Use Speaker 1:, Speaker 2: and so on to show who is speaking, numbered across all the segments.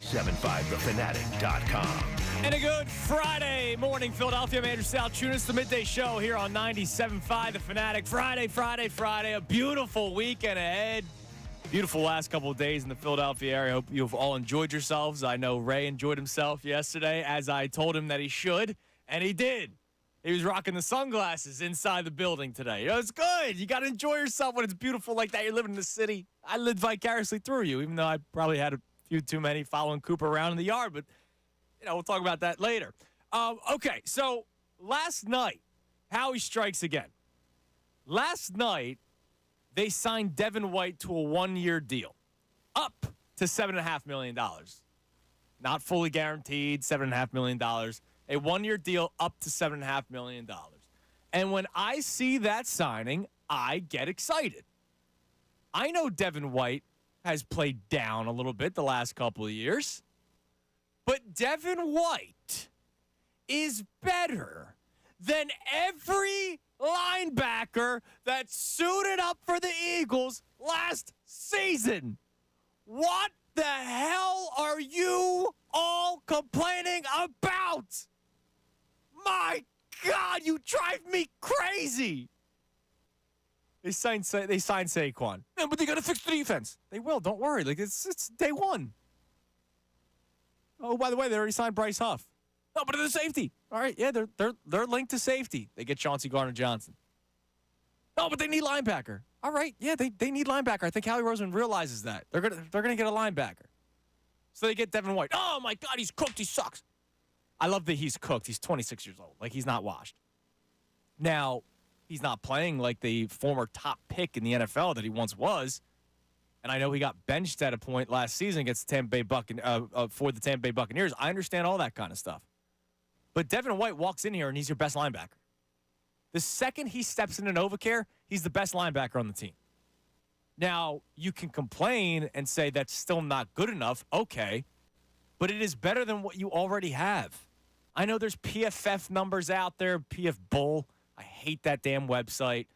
Speaker 1: 1075thefanatic.com.
Speaker 2: And a good Friday morning, Philadelphia. I'm Andrew Salchunas, the Midday Show here on 97.5 The Fanatic. Friday. A beautiful weekend ahead. Beautiful last couple of days in the Philadelphia area. I hope you've all enjoyed yourselves. I know Ray enjoyed himself yesterday, as I told him that he should, and he did. He was rocking the sunglasses inside the building today. It's good. You got to enjoy yourself when it's beautiful like that. You're living in the city. I lived vicariously through you, even though I probably had a few too many following Cooper around in the yard, but we'll talk about that later. Okay, so last night, Howie strikes again. Last night, they signed Devin White to a one-year deal, up to $7.5 million. Not fully guaranteed, $7.5 million. A one-year deal up to $7.5 million. And when I see that signing, I get excited. I know Devin White has played down a little bit the last couple of years. But Devin White is better than every linebacker that suited up for the Eagles last season. What the hell are you all complaining about? My God, you drive me crazy. They signed Saquon. Yeah, but they got to fix the defense. They will. Don't worry. It's day one. Oh, by the way, they already signed Bryce Huff. No, but they're the safety. All right, yeah, they're linked to safety. They get Chauncey Gardner-Johnson. No, but they need linebacker. All right, yeah, they need linebacker. I think Howie Roseman realizes that. They're gonna get a linebacker. So they get Devin White. Oh my God, he's cooked. He sucks. I love that he's cooked. He's 26 years old. He's not washed. Now, he's not playing like the former top pick in the NFL that he once was. And I know he got benched at a point last season against the for the Tampa Bay Buccaneers. I understand all that kind of stuff. But Devin White walks in here, and he's your best linebacker. The second he steps into NovaCare, he's the best linebacker on the team. Now, you can complain and say that's still not good enough. Okay. But it is better than what you already have. I know there's PFF numbers out there, PF Bull. I hate that damn website.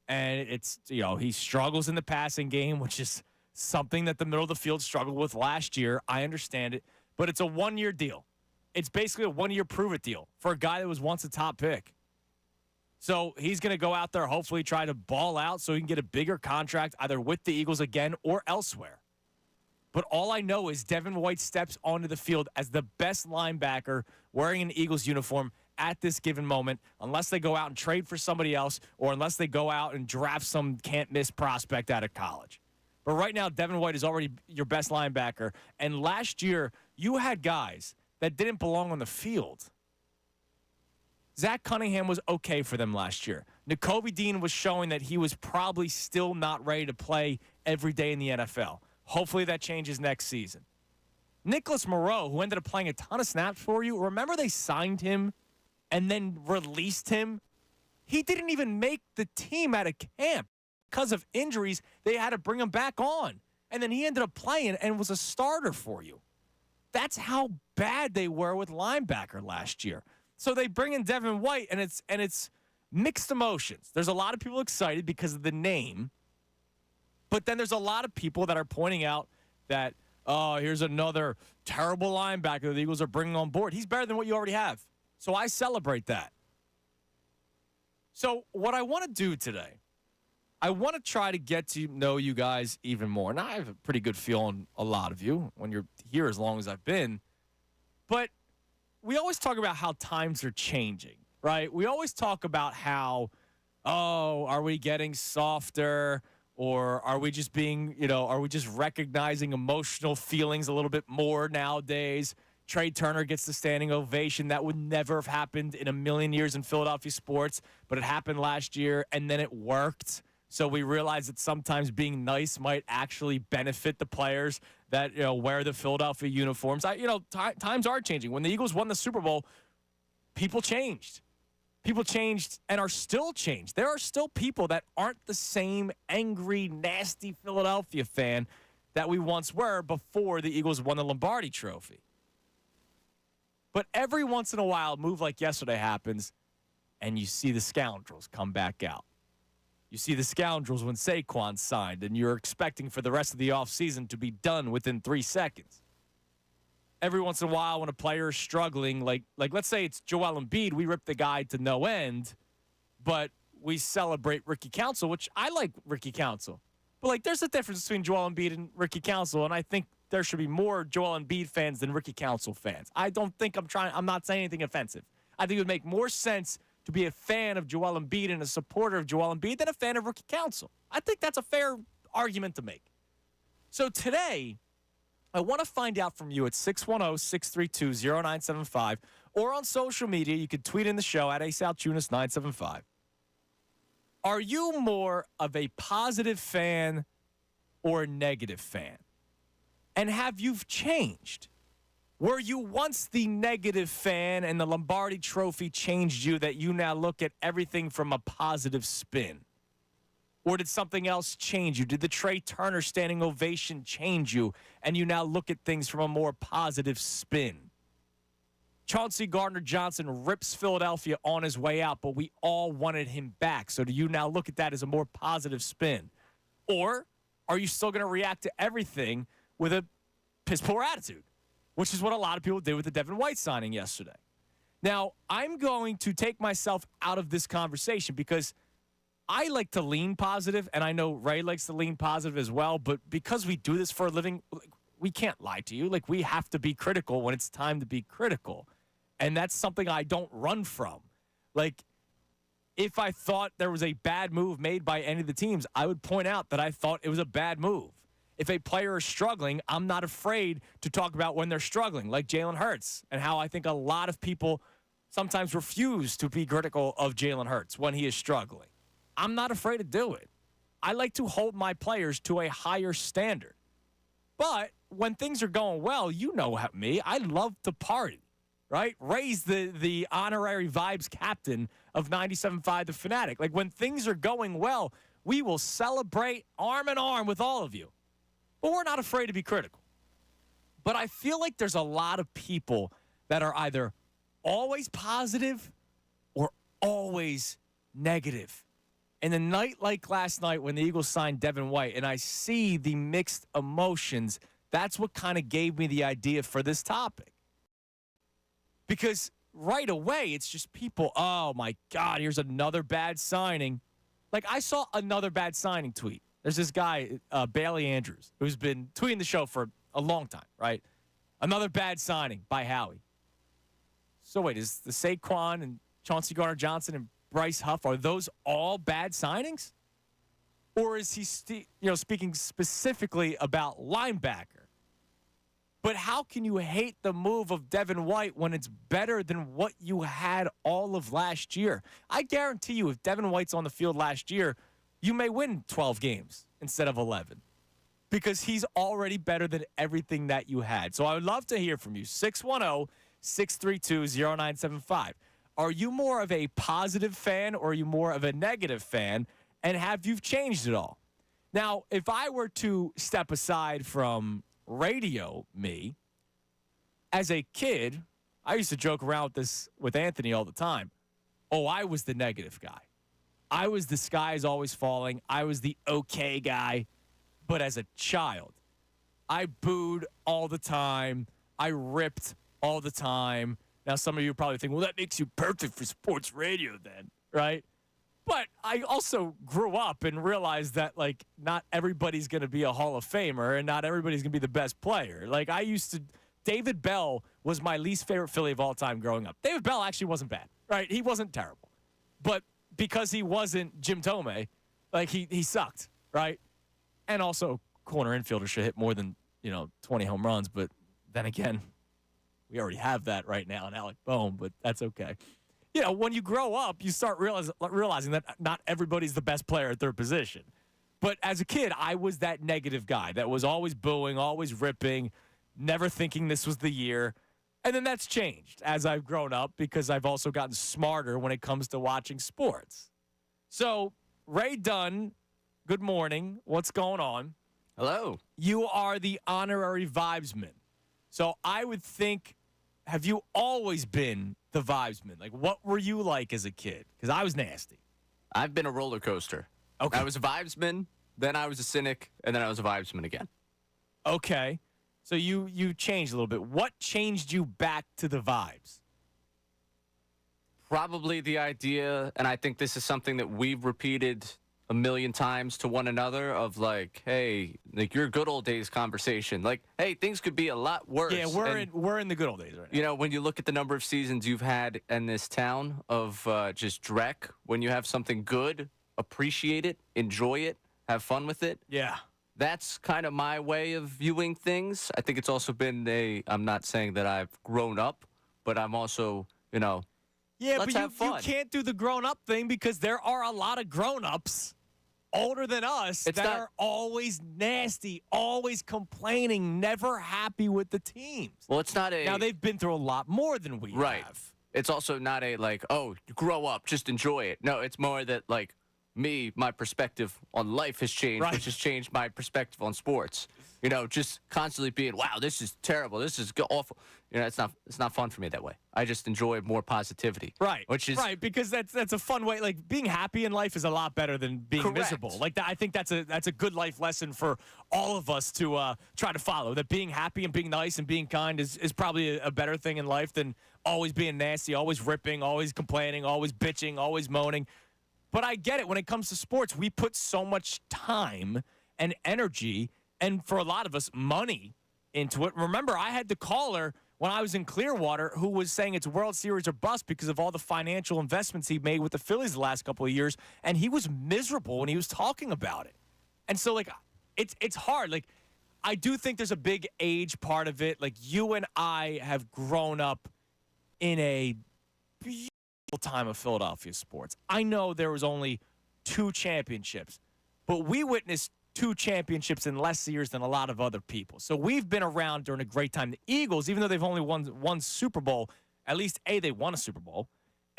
Speaker 2: And it's, he struggles in the passing game, which is something that the middle of the field struggled with last year. I understand it. But it's a one-year deal. It's basically a one-year prove-it deal for a guy that was once a top pick. So he's going to go out there, hopefully try to ball out so he can get a bigger contract either with the Eagles again or elsewhere. But all I know is Devin White steps onto the field as the best linebacker wearing an Eagles uniform at this given moment, unless they go out and trade for somebody else or unless they go out and draft some can't-miss prospect out of college. But right now, Devin White is already your best linebacker. And last year, you had guys that didn't belong on the field. Zach Cunningham was okay for them last year. Nakobe Dean was showing that he was probably still not ready to play every day in the NFL. Hopefully that changes next season. Nicholas Moreau, who ended up playing a ton of snaps for you, remember they signed him and then released him? He didn't even make the team out of camp. Because of injuries, they had to bring him back on. And then he ended up playing and was a starter for you. That's how bad they were with linebacker last year. So they bring in Devin White, and it's mixed emotions. There's a lot of people excited because of the name. But then there's a lot of people that are pointing out that, oh, here's another terrible linebacker the Eagles are bringing on board. He's better than what you already have. So I celebrate that. So what I want to do today, I want to try to get to know you guys even more. And I have a pretty good feel on a lot of you when you're here as long as I've been. But we always talk about how times are changing, right? We always talk about how, are we getting softer? Or are we just are we just recognizing emotional feelings a little bit more nowadays? Trey Turner gets the standing ovation. That would never have happened in a million years in Philadelphia sports, but it happened last year, and then it worked. So we realized that sometimes being nice might actually benefit the players that wear the Philadelphia uniforms. Times are changing. When the Eagles won the Super Bowl, people changed. People changed and are still changed. There are still people that aren't the same angry, nasty Philadelphia fan that we once were before the Eagles won the Lombardi Trophy. But every once in a while, a move like yesterday happens, and you see the scoundrels come back out. You see the scoundrels when Saquon signed, and you're expecting for the rest of the offseason to be done within 3 seconds. every once in a while when a player is struggling, like let's say it's Joel Embiid, we rip the guy to no end, but we celebrate Ricky Council, which I like Ricky Council. But, like, there's a difference between Joel Embiid and Ricky Council, and I think there should be more Joel Embiid fans than Ricky Council fans. I don't think I'm not saying anything offensive. I think it would make more sense to be a fan of Joel Embiid and a supporter of Joel Embiid than a fan of Ricky Council. I think that's a fair argument to make. So today, I want to find out from you at 610-632-0975 or on social media. You can tweet in the show at ASalTunis975. Are you more of a positive fan or a negative fan? And have you changed? Were you once the negative fan and the Lombardi Trophy changed you that you now look at everything from a positive spin? Or did something else change you? Did the Trey Turner standing ovation change you and you now look at things from a more positive spin? Chauncey Gardner-Johnson rips Philadelphia on his way out, but we all wanted him back. So do you now look at that as a more positive spin? Or are you still going to react to everything with a piss-poor attitude, which is what a lot of people did with the Devin White signing yesterday? Now, I'm going to take myself out of this conversation because I like to lean positive, and I know Ray likes to lean positive as well, but because we do this for a living, we can't lie to you. Like, we have to be critical when it's time to be critical. And that's something I don't run from. Like, if I thought there was a bad move made by any of the teams, I would point out that I thought it was a bad move. If a player is struggling, I'm not afraid to talk about when they're struggling, like Jalen Hurts, and how I think a lot of people sometimes refuse to be critical of Jalen Hurts when he is struggling. I'm not afraid to do it. I like to hold my players to a higher standard. But when things are going well, you know me, I love to party, right? Ray's the honorary vibes captain of 97.5 The Fanatic. Like, when things are going well, we will celebrate arm in arm with all of you. But we're not afraid to be critical. But I feel like there's a lot of people that are either always positive or always negative. And a night like last night when the Eagles signed Devin White and I see the mixed emotions, that's what kind of gave me the idea for this topic. Because right away, it's just people, oh, my God, here's another bad signing. Like, I saw another bad signing tweet. There's this guy, Bailey Andrews, who's been tweeting the show for a long time, right? Another bad signing by Howie. So wait, is the Saquon and Chauncey Gardner-Johnson and Bryce Huff, are those all bad signings? Or is he speaking specifically about linebacker? But how can you hate the move of Devin White when it's better than what you had all of last year? I guarantee you if Devin White's on the field last year, you may win 12 games instead of 11 because he's already better than everything that you had. So I would love to hear from you. 610-632-0975. Are you more of a positive fan or are you more of a negative fan? And have you changed at all? Now, if I were to step aside from radio me, as a kid, I used to joke around with this with Anthony all the time. Oh, I was the negative guy. I was the sky is always falling. I was the okay guy. But as a child, I booed all the time. I ripped all the time. Now, some of you probably think, well, that makes you perfect for sports radio then, right? But I also grew up and realized that, like, not everybody's going to be a Hall of Famer and not everybody's going to be the best player. Like, David Bell was my least favorite Philly of all time growing up. David Bell actually wasn't bad, right? He wasn't terrible. But because he wasn't Jim Thome, like, he sucked, right? And also, corner infielder should hit more than, 20 home runs. But then again, we already have that right now in Alec Boehm, but that's okay. When you grow up, you start realizing that not everybody's the best player at their position. But as a kid, I was that negative guy that was always booing, always ripping, never thinking this was the year. And then that's changed as I've grown up because I've also gotten smarter when it comes to watching sports. So, Ray Dunn, good morning. What's going on?
Speaker 1: Hello.
Speaker 2: You are the honorary vibesman. So I would think, have you always been the vibesman? Like, what were you like as a kid? Because I was nasty.
Speaker 1: I've been a roller coaster.
Speaker 2: Okay.
Speaker 1: I was a vibesman, then I was a cynic, and then I was a vibesman again.
Speaker 2: Okay. So you changed a little bit. What changed you back to the vibes?
Speaker 1: Probably the idea, and I think this is something that we've repeated a million times to one another of like, hey, like your good old days conversation. Like, hey, things could be a lot worse.
Speaker 2: Yeah, we're in the good old days right now.
Speaker 1: You know, when you look at the number of seasons you've had in this town of just dreck, when you have something good, appreciate it, enjoy it, have fun with it.
Speaker 2: Yeah.
Speaker 1: That's kind of my way of viewing things. I think it's also been I'm not saying that I've grown up, but I'm also,
Speaker 2: Yeah,
Speaker 1: let's
Speaker 2: but
Speaker 1: have
Speaker 2: you
Speaker 1: fun.
Speaker 2: can't do the grown-up thing because there are a lot of grown-ups older than us that are always nasty, always complaining, never happy with the teams.
Speaker 1: Well, it's not
Speaker 2: Now, they've been through a lot more than we have.
Speaker 1: It's also not oh, you grow up, just enjoy it. No, it's more that, like, my perspective on life has changed, which has changed my perspective on sports. Just constantly being, wow, this is terrible. This is awful. It's not fun for me that way. I just enjoy more positivity.
Speaker 2: Right.
Speaker 1: Which is
Speaker 2: right, because that's a fun way. Like, being happy in life is a lot better than being miserable. Like, I think that's a good life lesson for all of us to try to follow. That being happy and being nice and being kind is probably a better thing in life than always being nasty, always ripping, always complaining, always bitching, always moaning. But I get it. When it comes to sports, we put so much time and energy, and for a lot of us, money into it. Remember, I had the caller when I was in Clearwater who was saying it's World Series or bust because of all the financial investments he made with the Phillies the last couple of years, and he was miserable when he was talking about it. And so, like, it's hard. Like, I do think there's a big age part of it. Like, you and I have grown up in a beautiful time of Philadelphia sports. I know there was only 2 championships, but we witnessed 2 championships in less years than a lot of other people. So we've been around during a great time. The Eagles, even though they've only won one Super Bowl, at least A, they won a Super Bowl,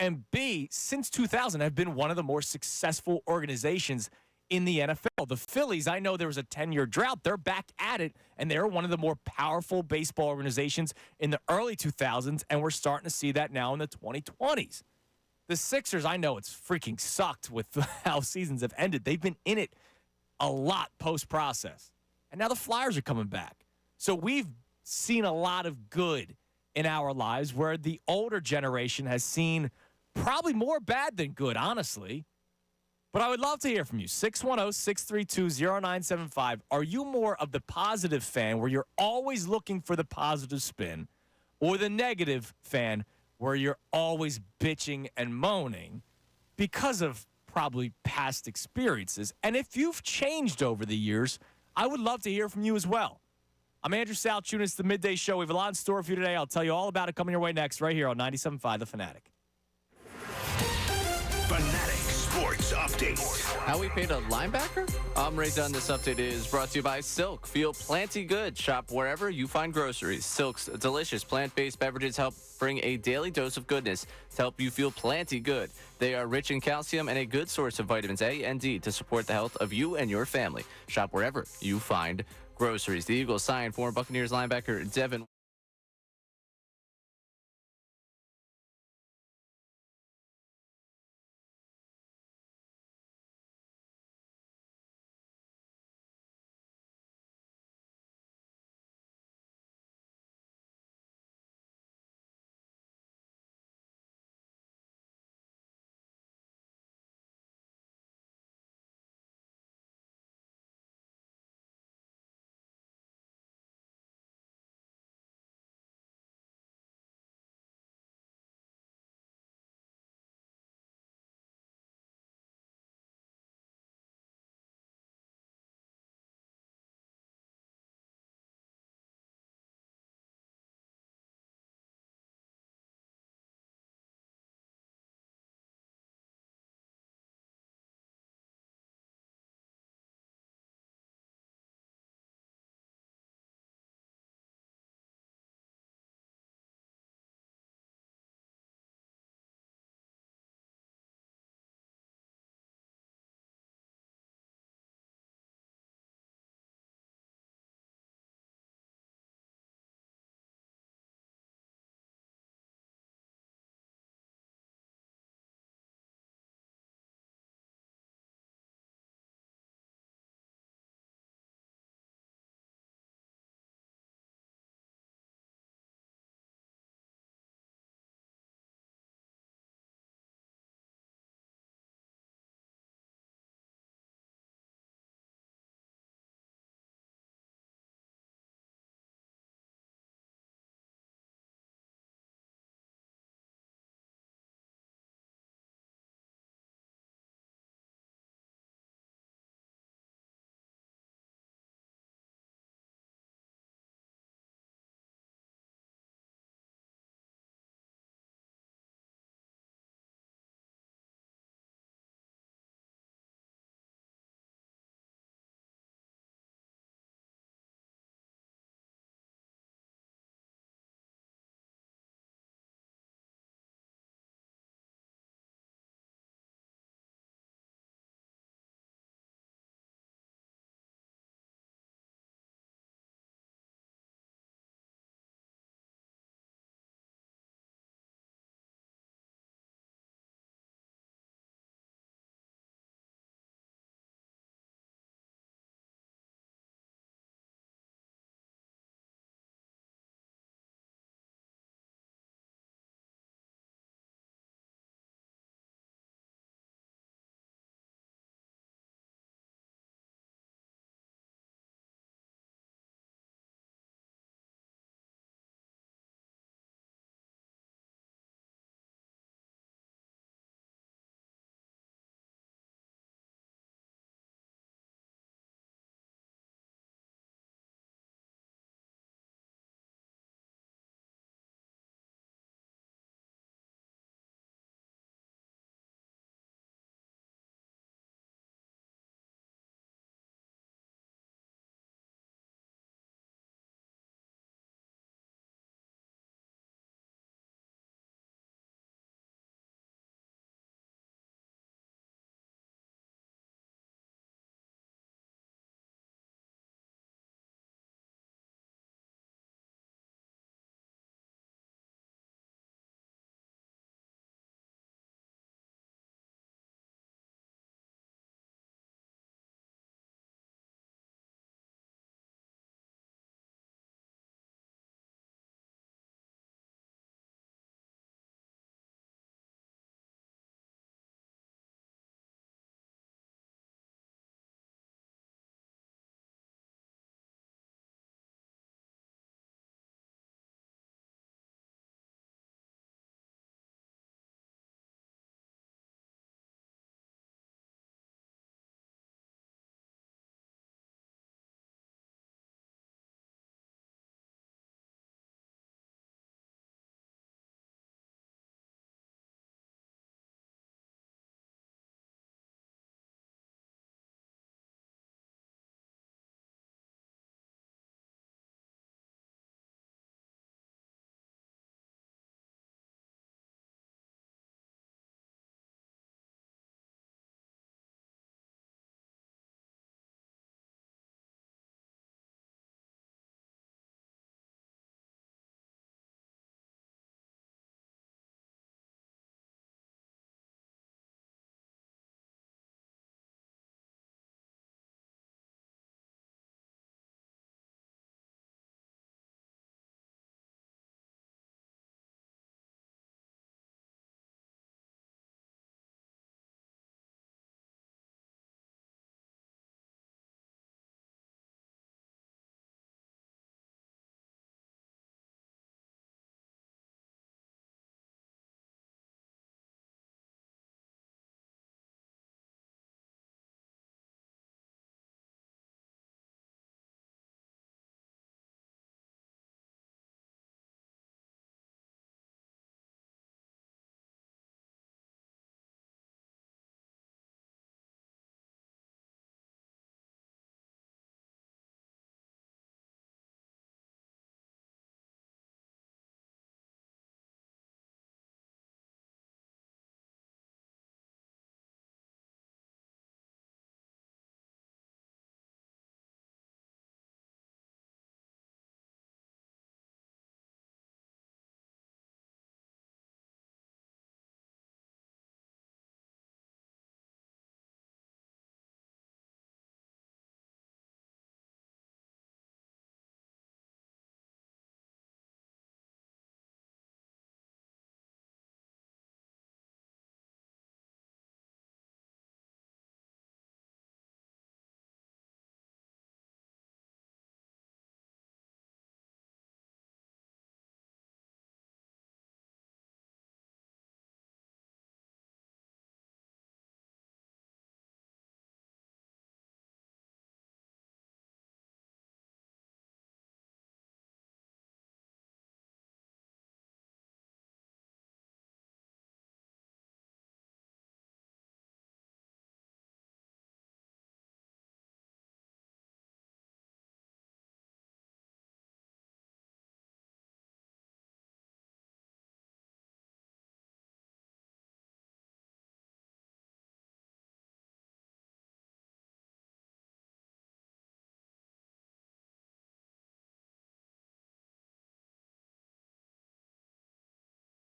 Speaker 2: and B, since 2000 have been one of the more successful organizations in the NFL. The Phillies, I know there was a 10-year drought. They're back at it, and they're one of the more powerful baseball organizations in the early 2000s, and we're starting to see that now in the 2020s. The Sixers, I know it's freaking sucked with how seasons have ended. They've been in it a lot post-process. And now the Flyers are coming back. So we've seen a lot of good in our lives where the older generation has seen probably more bad than good, honestly. But I would love to hear from you. 610-632-0975. Are you more of the positive fan where you're always looking for the positive spin, or the negative fan where you're always bitching and moaning because of probably past experiences? And if you've changed over the years, I would love to hear from you as well. I'm Andrew Salchunas, the Midday Show. We have a lot in store for you today. I'll tell you all about it coming your way next, right here on 97.5 The Fanatic.
Speaker 3: Fanatic Sports Update.
Speaker 1: How we paid a linebacker? I'm Ray Dunn. This update is brought to you by Silk. Feel plenty good. Shop wherever you find groceries. Silk's delicious plant-based beverages help bring a daily dose of goodness to help you feel plenty good. They are rich in calcium and a good source of vitamins A and D to support the health of you and your family. Shop wherever you find groceries. The Eagles signed former Buccaneers linebacker Devin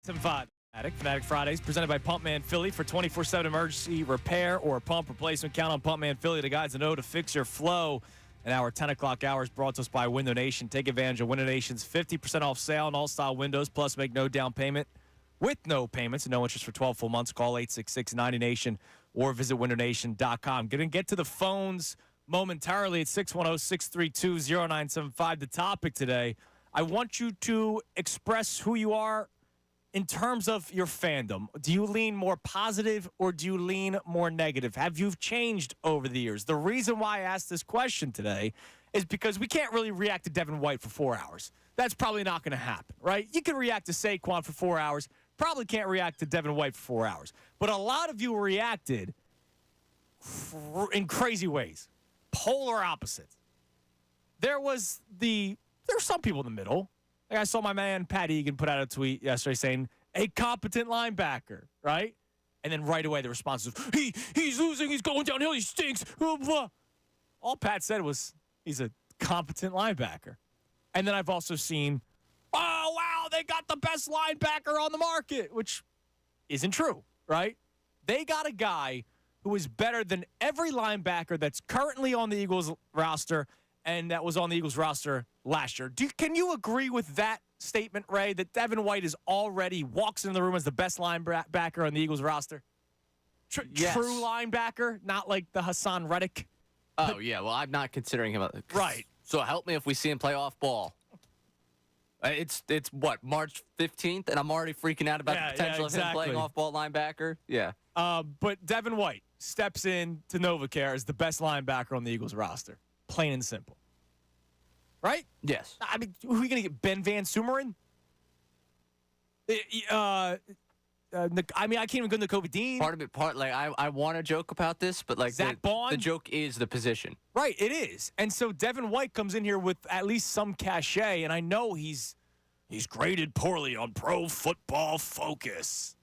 Speaker 2: 7-5. Fanatic Fridays presented by Pumpman Philly for 24/7 emergency repair or pump replacement. Count on Pumpman Philly, the guys that know to fix your flow. And our 10 o'clock hours brought to us by Window Nation. Take advantage of Window Nation's 50% off sale on all style windows, plus make no down payment with no payments and no interest for 12 full months. Call 866-90Nation or visit windownation.com. Going to get to the phones momentarily at 610-632-0975. The topic today, I want you to express who you are in terms of your fandom. Do you lean more positive or do you lean more negative? Have you changed over the years? The reason why I asked this question today is because we can't really react to Devin White for 4 hours. That's probably not going to happen, right? You can react to Saquon for 4 hours. Probably can't react to Devin White for 4 hours. But a lot of you reacted in crazy ways, polar opposites. There were some people in the middle. Like I saw my man Pat Egan put out a tweet yesterday saying, a competent linebacker, right? And then right away the response was, he's losing, he's going downhill, he stinks. Blah, blah. All Pat said was, he's a competent linebacker. And then I've also seen, oh, wow, they got the best linebacker on the market, which isn't true, right? They got a guy who is better than every linebacker that's currently on the Eagles roster and that was on the Eagles roster last year. Can you agree with that statement, Ray, that Devin White is already walks in the room as the best linebacker on the Eagles roster?
Speaker 1: Yes.
Speaker 2: True linebacker, not like the Hassan Reddick.
Speaker 1: Oh, yeah. Well, I'm not considering him.
Speaker 2: Right.
Speaker 1: So help me if we see him play off ball. It's what, March 15th, and I'm already freaking out about the potential of him playing off-ball linebacker? Yeah.
Speaker 2: But Devin White steps in to NovaCare as the best linebacker on the Eagles roster. Plain and simple. Right?
Speaker 1: Yes.
Speaker 2: I mean, who are you going to get? Ben Van Sumeren? I can't even go to Kobe Dean.
Speaker 1: I want to joke about this, but like
Speaker 2: Zach Bond?
Speaker 1: The joke is the position.
Speaker 2: Right, it is. And so Devin White comes in here with at least some cachet, and I know he's graded poorly on Pro Football Focus.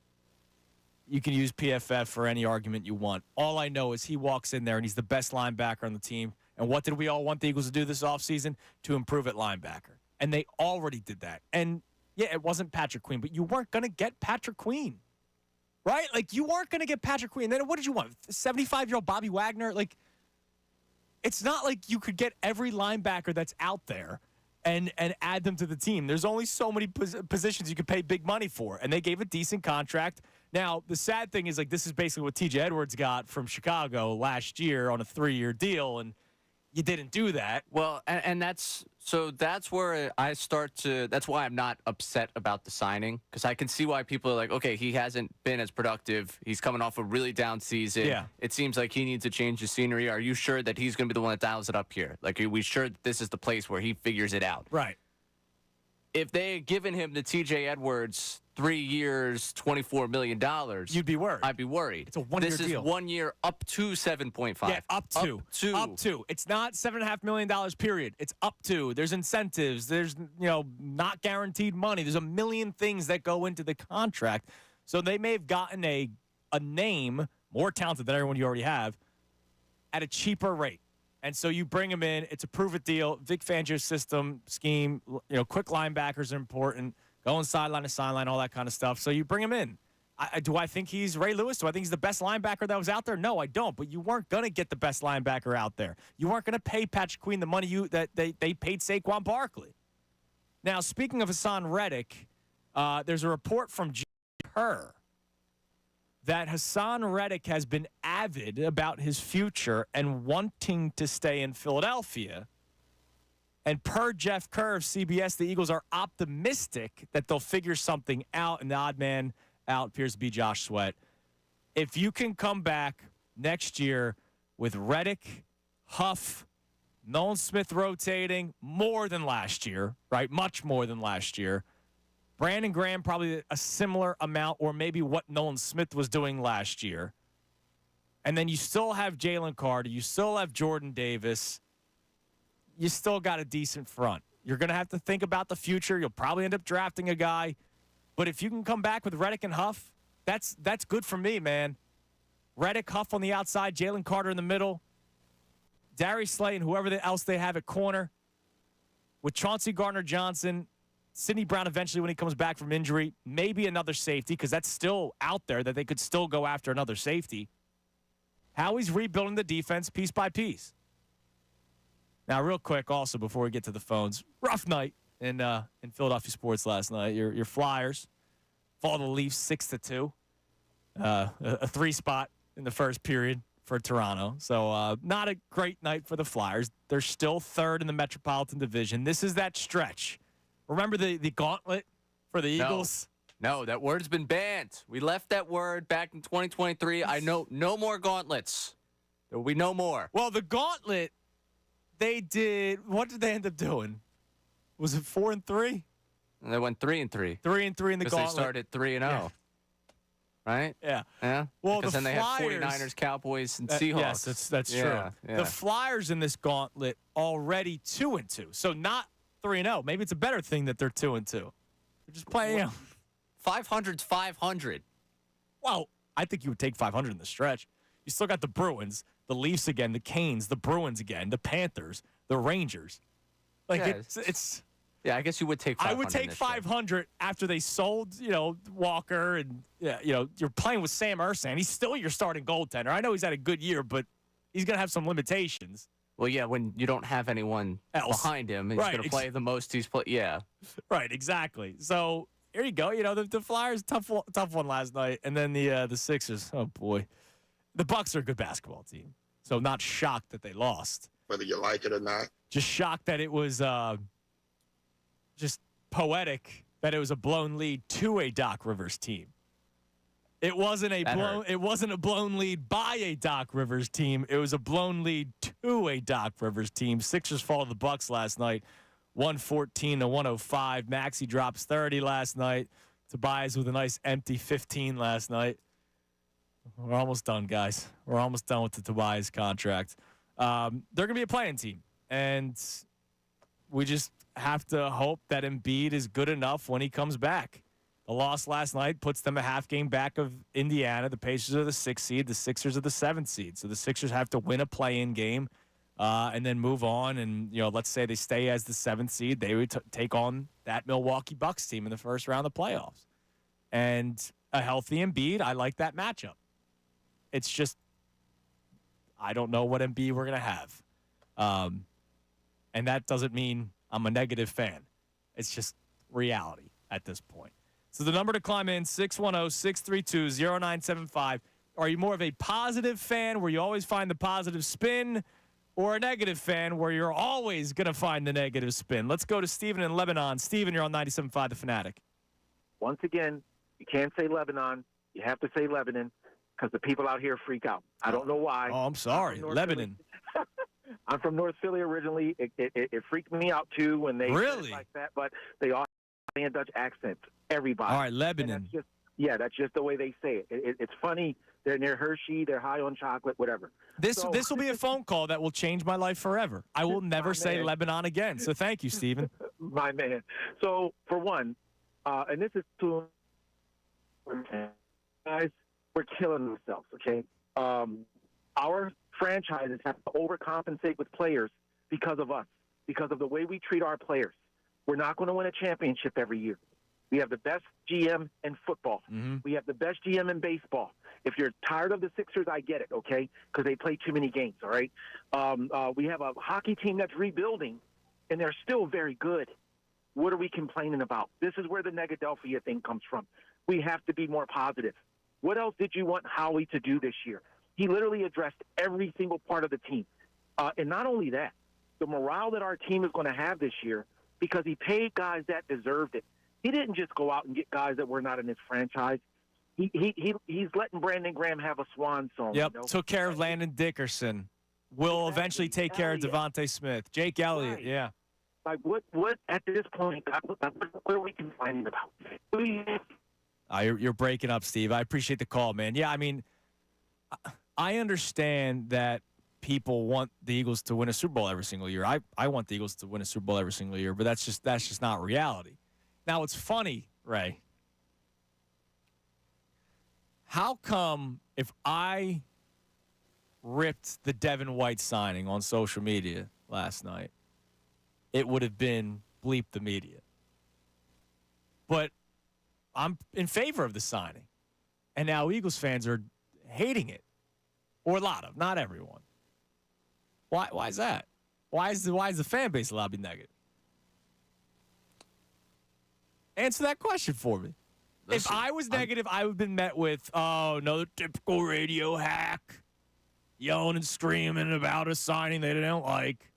Speaker 2: You can use PFF for any argument you want. All I know is he walks in there, and he's the best linebacker on the team. And what did we all want the Eagles to do this offseason? To improve at linebacker. And they already did that. And, yeah, it wasn't Patrick Queen, but you weren't going to get Patrick Queen. Right? Like, you weren't going to get Patrick Queen. And then what did you want? 75-year-old Bobby Wagner? Like, it's not like you could get every linebacker that's out there and add them to the team. There's only so many positions you could pay big money for. And they gave a decent contract. Now, the sad thing is, like, this is basically what T.J. Edwards got from Chicago last year on a 3-year deal. And you didn't do that.
Speaker 1: Well, and that's where I start to. That's why I'm not upset about the signing, because I can see why people are like, okay, he hasn't been as productive. He's coming off a really down season.
Speaker 2: Yeah.
Speaker 1: It seems like he needs to change the scenery. Are you sure that he's going to be the one that dials it up here? Like, are we sure that this is the place where he figures it out?
Speaker 2: Right.
Speaker 1: If they had given him the T.J. Edwards 3 years, $24 million,
Speaker 2: you'd be worried.
Speaker 1: I'd be worried.
Speaker 2: It's a 1 year deal.
Speaker 1: This is 1 year up to 7.5.
Speaker 2: Yeah, up to. It's not $7.5 million, period. It's up to. There's incentives. There's, not guaranteed money. There's a million things that go into the contract. So they may have gotten a name more talented than everyone you already have at a cheaper rate. And so you bring him in. It's a prove-it deal. Vic Fangio's system, scheme, quick linebackers are important. Going sideline to sideline, all that kind of stuff. So you bring him in. Do I think he's Ray Lewis? Do I think he's the best linebacker that was out there? No, I don't. But you weren't going to get the best linebacker out there. You weren't going to pay Patrick Queen the money that they paid Saquon Barkley. Now, speaking of Hassan Reddick, there's a report from her that Hassan Reddick has been avid about his future and wanting to stay in Philadelphia. And per Jeff Kerr of CBS, the Eagles are optimistic that they'll figure something out, and the odd man out appears to be Josh Sweat. If you can come back next year with Reddick, Huff, Nolan Smith rotating more than last year, right? Much more than last year. Brandon Graham probably a similar amount, or maybe what Nolan Smith was doing last year. And then you still have Jalen Carter. You still have Jordan Davis. You still got a decent front. You're going to have to think about the future. You'll probably end up drafting a guy. But if you can come back with Reddick and Huff, that's good for me, man. Reddick, Huff on the outside, Jalen Carter in the middle, Darius Slay and whoever else they have at corner, with Chauncey Gardner-Johnson Sidney Brown eventually when he comes back from injury, maybe another safety because that's still out there that they could still go after another safety. Howie's rebuilding the defense piece by piece. Now, real quick, also before we get to the phones, rough night in Philadelphia sports last night. Your Flyers fall to the Leafs 6-2, a 3-spot in the first period for Toronto. So not a great night for the Flyers. They're still third in the Metropolitan Division. This is that stretch. Remember the gauntlet for the Eagles?
Speaker 1: No, that word's been banned. We left that word back in 2023. I know no more gauntlets. There will be no more.
Speaker 2: Well, the gauntlet, they did. What did they end up doing? Was it 4-3?
Speaker 1: And they went 3-3.
Speaker 2: 3-3 in the
Speaker 1: Because
Speaker 2: gauntlet.
Speaker 1: they started 3-0.
Speaker 2: Yeah.
Speaker 1: Right?
Speaker 2: Yeah.
Speaker 1: Yeah.
Speaker 2: Well,
Speaker 1: because
Speaker 2: the
Speaker 1: then they
Speaker 2: Flyers,
Speaker 1: had 49ers, Cowboys, and Seahawks.
Speaker 2: Yes, that's
Speaker 1: Yeah,
Speaker 2: true.
Speaker 1: yeah.
Speaker 2: The Flyers in this gauntlet already 2-2. So not 3-0. Maybe it's a better thing that they're 2-2. They're just playing.
Speaker 1: 500's 500.
Speaker 2: Well, I think you would take 500 in the stretch. You still got the Bruins, the Leafs again, the Canes, the Bruins again, the Panthers, the Rangers. Like
Speaker 1: Yeah,
Speaker 2: it's
Speaker 1: Yeah, I guess you would take 500.
Speaker 2: I would take 500 after they sold, Walker and you're playing with Sam Ersan. He's still your starting goaltender. I know he's had a good year, but he's going to have some limitations.
Speaker 1: Well, yeah, when you don't have anyone
Speaker 2: Else.
Speaker 1: behind him, he's
Speaker 2: Right,
Speaker 1: going to play the most he's played. Yeah.
Speaker 2: Right, exactly. So here you go. The Flyers tough one last night, and then the Sixers. Oh boy, the Bucks are a good basketball team. So not shocked that they lost.
Speaker 4: Whether you like it or not.
Speaker 2: Just shocked that it was just poetic that it was a blown lead to a Doc Rivers team. It wasn't a blown lead by a Doc Rivers team. It was a blown lead to a Doc Rivers team. Sixers fall to the Bucks last night, 114-105. Maxey drops 30 last night. Tobias with a nice empty 15 last night. We're almost done, guys. We're almost done with the Tobias contract. They're going to be a playing team, and we just have to hope that Embiid is good enough when he comes back. The loss last night puts them a half game back of Indiana. The Pacers are the 6th seed. The Sixers are the 7th seed. So the Sixers have to win a play-in game and then move on. And, let's say they stay as the 7th seed. They would take on that Milwaukee Bucks team in the first round of the playoffs. And a healthy Embiid, I like that matchup. It's just I don't know what Embiid we're going to have. And that doesn't mean I'm a negative fan. It's just reality at this point. So the number to climb in, 610-632-0975. Are you more of a positive fan where you always find the positive spin, or a negative fan where you're always going to find the negative spin? Let's go to Steven in Lebanon. Steven, you're on 97.5 The Fanatic.
Speaker 5: Once again, you can't say Lebanon. You have to say Lebanon because the people out here freak out. I don't know why.
Speaker 2: Oh, I'm sorry. Lebanon.
Speaker 5: I'm from North Philly originally. It freaked me out, too, when they said it like that. But they all have a Dutch accent. Everybody.
Speaker 2: All right, Lebanon.
Speaker 5: That's just the way they say it. It's funny. They're near Hershey. They're high on chocolate, whatever.
Speaker 2: This will be a phone call that will change my life forever. I will never say Lebanon again. So thank you, Steven.
Speaker 5: My man. So, for one, and this is to guys, we're killing ourselves, okay? Our franchises have to overcompensate with players because of us, because of the way we treat our players. We're not going to win a championship every year. We have the best GM in football.
Speaker 2: Mm-hmm.
Speaker 5: We have the best GM in baseball. If you're tired of the Sixers, I get it, okay, because they play too many games, all right? We have a hockey team that's rebuilding, and they're still very good. What are we complaining about? This is where the Negadelphia thing comes from. We have to be more positive. What else did you want Howie to do this year? He literally addressed every single part of the team. And not only that, the morale that our team is going to have this year, because he paid guys that deserved it. He didn't just go out and get guys that were not in his franchise. He's letting Brandon Graham have a swan song.
Speaker 2: Yep, took care of Landon Dickerson. Will eventually take care of Devontae Smith. Jake Elliott,
Speaker 5: Right.
Speaker 2: yeah.
Speaker 5: Like, what at this point, what are we complaining about?
Speaker 2: You're breaking up, Steve. I appreciate the call, man. Yeah, I mean, I understand that people want the Eagles to win a Super Bowl every single year. I want the Eagles to win a Super Bowl every single year, but that's just not reality. Now, it's funny, Ray. How come if I ripped the Devin White signing on social media last night, it would have been bleep the media? but I'm in favor of the signing. And now Eagles fans are hating it. Or a lot of, not everyone. Why is that? Why is the fan base allowed to be negative? Answer that question for me. Listen, if I was negative, I would have been met with, another typical radio hack, yelling and screaming about a signing they don't like.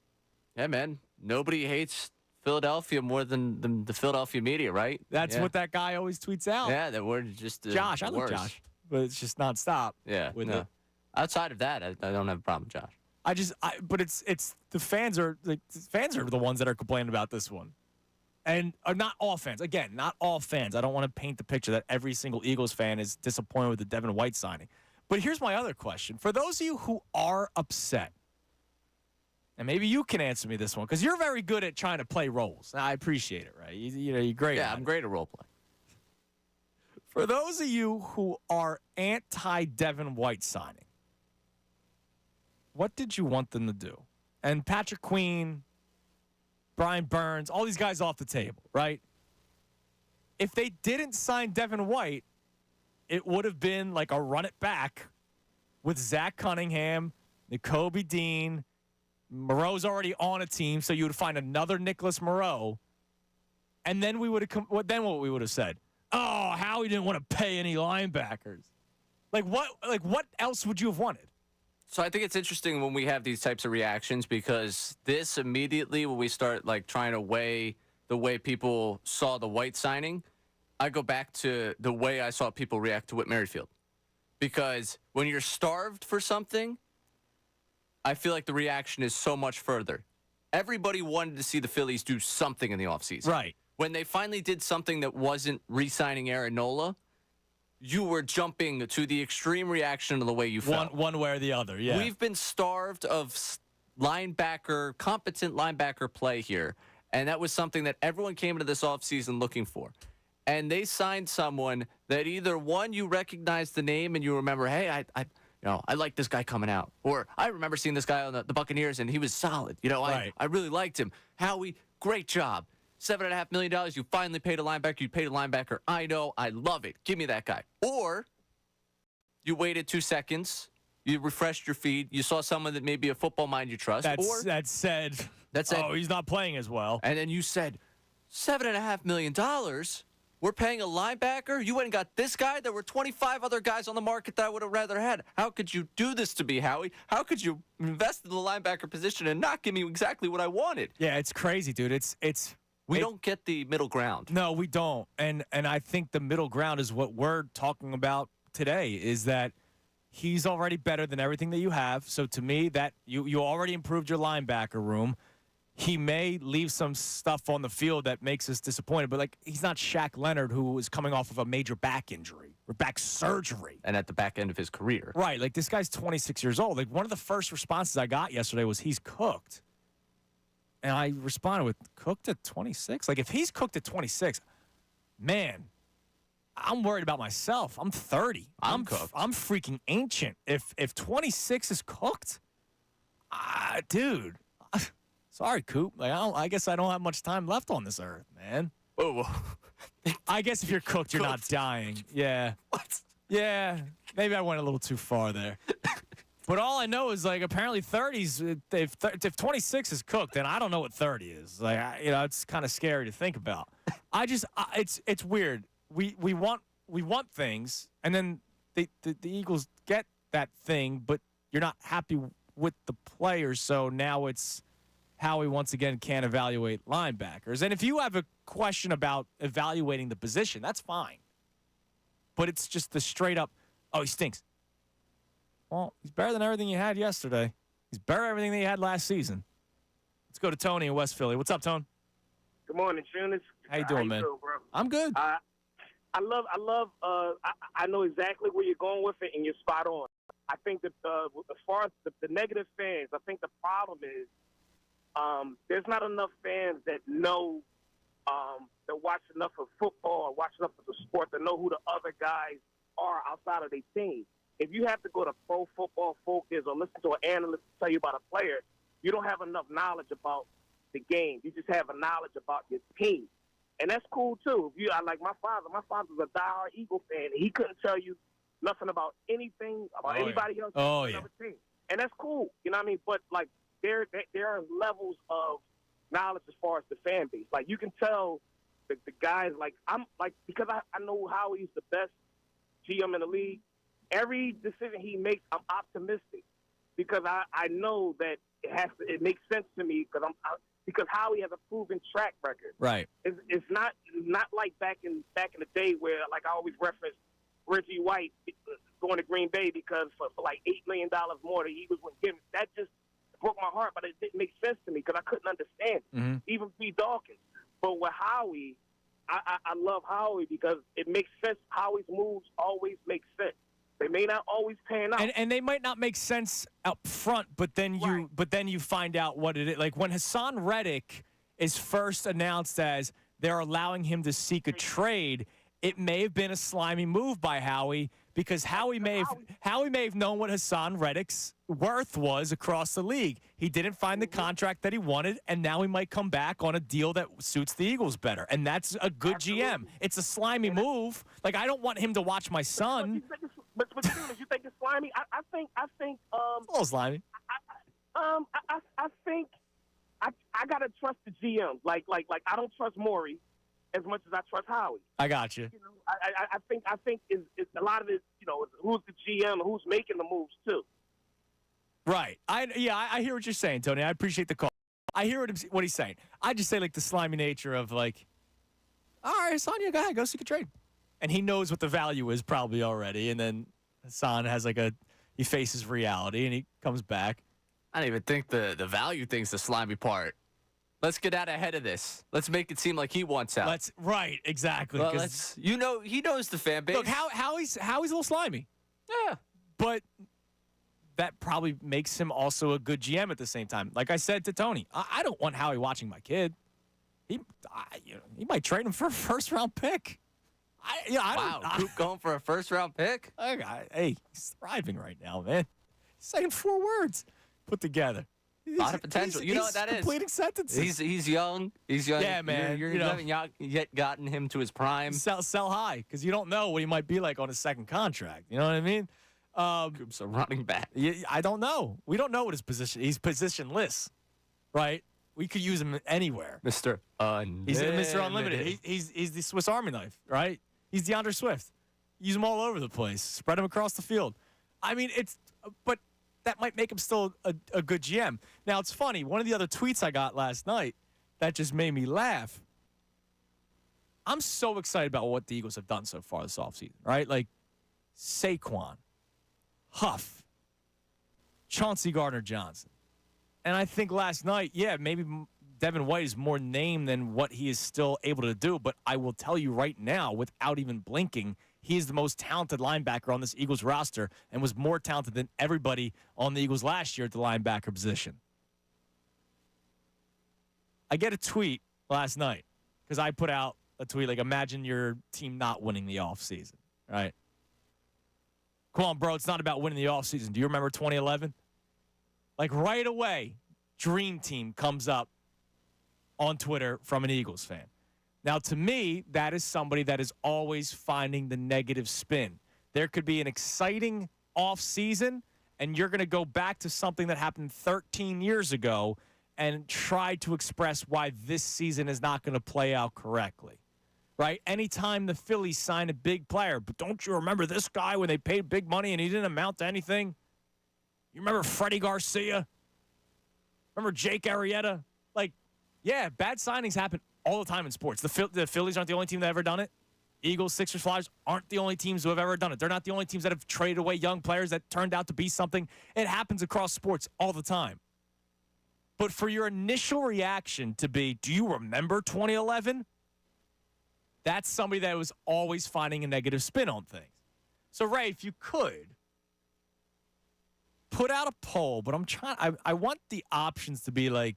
Speaker 1: Yeah, man. Nobody hates Philadelphia more than the Philadelphia media, right?
Speaker 2: That's what that guy always tweets out.
Speaker 1: Yeah, that we're just
Speaker 2: Josh. I love Josh, but it's just nonstop.
Speaker 1: Yeah,
Speaker 2: with
Speaker 1: no.
Speaker 2: it.
Speaker 1: Outside of that, I don't have a problem, Josh.
Speaker 2: But it's the fans are the ones that are complaining about this one. And not all fans. Again, not all fans. I don't want to paint the picture that every single Eagles fan is disappointed with the Devin White signing. But here's my other question. For those of you who are upset, and maybe you can answer me this one, because you're very good at trying to play roles. I appreciate it, right? You're great at it.
Speaker 1: I'm great at role play.
Speaker 2: For those of you who are anti-Devin White signing, what did you want them to do? And Patrick Queen, Brian Burns, all these guys off the table, right? If they didn't sign Devin White, it would have been like a run it back with Zach Cunningham, Nakobe Dean. Moreau's already on a team, so you would find another Nicholas Moreau. And then we would have what we would have said? Oh, Howie didn't want to pay any linebackers. Like what else would you have wanted?
Speaker 1: So I think it's interesting when we have these types of reactions, because this immediately, when we start like trying to weigh the way people saw the White signing, I go back to the way I saw people react to Whit Merrifield. Because when you're starved for something, I feel like the reaction is so much further. Everybody wanted to see the Phillies do something in the offseason.
Speaker 2: Right.
Speaker 1: When they finally did something that wasn't re-signing Aaron Nola, you were jumping to the extreme reaction of the way you felt.
Speaker 2: One way or the other, yeah.
Speaker 1: We've been starved of competent linebacker play here, and that was something that everyone came into this offseason looking for. And they signed someone that either, one, you recognize the name and you remember, hey, I like this guy coming out. Or I remember seeing this guy on the Buccaneers, and he was solid.
Speaker 2: Right.
Speaker 1: I really liked him. Howie, great job. $7.5 million. You finally paid a linebacker. You paid a linebacker. I know. I love it. Give me that guy. Or you waited 2 seconds. You refreshed your feed. You saw someone that may be a football mind you trust.
Speaker 2: That said, oh, he's not playing as well.
Speaker 1: And then you said, $7.5 million? We're paying a linebacker? You went and got this guy? There were 25 other guys on the market that I would have rather had. How could you do this to me, Howie? How could you invest in the linebacker position and not give me exactly what I wanted?
Speaker 2: Yeah, it's crazy, dude.
Speaker 1: We don't get the middle ground.
Speaker 2: No, we don't. And I think the middle ground is what we're talking about today, is that he's already better than everything that you have. So to me, that you already improved your linebacker room. He may leave some stuff on the field that makes us disappointed, but like he's not Shaq Leonard, who is coming off of a major back injury or back surgery.
Speaker 1: And at the back end of his career.
Speaker 2: Right. Like this guy's 26 years old. Like one of the first responses I got yesterday was he's cooked. And I responded with, cooked at 26? Like, if he's cooked at 26, man, I'm worried about myself. I'm 30.
Speaker 1: I'm cooked.
Speaker 2: I'm freaking ancient. If 26 is cooked, dude, sorry, Coop. Like, I guess I don't have much time left on this earth, man.
Speaker 1: Oh,
Speaker 2: I guess if you're cooked, you're not dying. Yeah.
Speaker 1: What?
Speaker 2: Yeah. Maybe I went a little too far there. But all I know is, like, apparently 30s, if 26 is cooked, then I don't know what 30 is. Like, it's kind of scary to think about. It's weird. We want things, and then the Eagles get that thing, but you're not happy with the players, so now it's Howie once again can't evaluate linebackers. And if you have a question about evaluating the position, that's fine. But it's just the straight up, oh, he stinks. Well, he's better than everything you had yesterday. He's better than everything that you had last season. Let's go to Tony in West Philly. What's up, Tone?
Speaker 4: Good morning, Tunis.
Speaker 2: How you doing, man?
Speaker 4: Bro?
Speaker 2: I'm good.
Speaker 4: I know exactly where you're going with it, and you're spot on. I think that as far as the negative fans, I think the problem is there's not enough fans that know that watch enough of football or watch enough of the sport to know who the other guys are outside of their team. If you have to go to Pro Football Focus or listen to an analyst tell you about a player, you don't have enough knowledge about the game. You just have a knowledge about your team. and that's cool too. If you, I like my father. My father's a diehard Eagle fan. He couldn't tell you nothing about anything about anybody else.
Speaker 2: Oh yeah.
Speaker 4: Team. And that's cool. You know what I mean? But like there are levels of knowledge as far as the fan base. Like you can tell the guys. Like I'm like because I know Howie's the best GM in the league. Every decision he makes, I'm optimistic because I know that it makes sense to me because Howie has a proven track record.
Speaker 2: Right.
Speaker 4: It's not like back in the day where like I always reference Reggie White going to Green Bay because for like $8 million more the Eagles wouldn't give him. That just broke my heart, but it didn't make sense to me because I couldn't understand it.
Speaker 2: Mm-hmm.
Speaker 4: Even B. Dawkins. But with Howie, I love Howie because it makes sense. Howie's moves always make sense. They may not always pan out,
Speaker 2: and they might not make sense up front, but then you find out what it is. Like when Hassan Reddick is first announced as they're allowing him to seek a trade, it may have been a slimy move by Howie because Howie may have known what Hassan Reddick's worth was across the league. He didn't find the contract that he wanted, and now he might come back on a deal that suits the Eagles better. And that's a good GM. It's a slimy move. Like I don't want him to watch my son.
Speaker 4: But you think it's slimy? I think
Speaker 2: A little slimy.
Speaker 4: I think I gotta trust the GM. Like I don't trust Maury as much as I trust Howie.
Speaker 2: I got you.
Speaker 4: You know, I think it's a lot of it. You know, who's the GM, who's making the moves too.
Speaker 2: Right. I hear what you're saying, Tony. I appreciate the call. I hear what he's saying. I just say like the slimy nature of like, all right, Sonya, go ahead, go seek a trade. And he knows what the value is probably already. And then Hassan has he faces reality and he comes back.
Speaker 1: I don't even think the value thing's the slimy part. Let's get out ahead of this. Let's make it seem like he wants out.
Speaker 2: Right, exactly.
Speaker 1: Well, he knows the fan base.
Speaker 2: Look, Howie's a little slimy.
Speaker 1: Yeah.
Speaker 2: But that probably makes him also a good GM at the same time. Like I said to Tony, I don't want Howie watching my kid. He might trade him for a first-round pick.
Speaker 1: Wow, Coop going for a first-round pick?
Speaker 2: Hey, he's thriving right now, man. He's saying 4 words put together.
Speaker 1: A lot of potential. You know what that is?
Speaker 2: Completing sentences.
Speaker 1: He's young. He's young.
Speaker 2: Yeah, man.
Speaker 1: You haven't yet gotten him to his prime.
Speaker 2: Sell high because you don't know what he might be like on his second contract. You know what I mean?
Speaker 1: Coop's a running back.
Speaker 2: I don't know. We don't know what his position. He's positionless, right? We could use him anywhere.
Speaker 1: Mr. Unlimited.
Speaker 2: He's Mr. Unlimited. He's the Swiss Army knife, right? He's DeAndre Swift. Use him all over the place. Spread him across the field. I mean, but that might make him still a good GM. Now, it's funny. One of the other tweets I got last night that just made me laugh. I'm so excited about what the Eagles have done so far this offseason, right? Like Saquon, Huff, Chauncey Gardner-Johnson. And I think last night, maybe Devin White is more named than what he is still able to do. But I will tell you right now, without even blinking, he is the most talented linebacker on this Eagles roster and was more talented than everybody on the Eagles last year at the linebacker position. I get a tweet last night because I put out a tweet like, imagine your team not winning the offseason, right? Come on, bro, it's not about winning the offseason. Do you remember 2011? Like right away, Dream Team comes up on Twitter from an Eagles fan. Now, to me, that is somebody that is always finding the negative spin. There could be an exciting offseason, and you're going to go back to something that happened 13 years ago and try to express why this season is not going to play out correctly, right? Anytime the Phillies sign a big player, but don't you remember this guy when they paid big money and he didn't amount to anything? You remember Freddie Garcia? Remember Jake Arrieta? Like, yeah, bad signings happen all the time in sports. The Phillies aren't the only team that have ever done it. Eagles, Sixers, Flyers aren't the only teams who have ever done it. They're not the only teams that have traded away young players that turned out to be something. It happens across sports all the time. But for your initial reaction to be, do you remember 2011? That's somebody that was always finding a negative spin on things. So, Ray, if you could, put out a poll, but I want the options to be like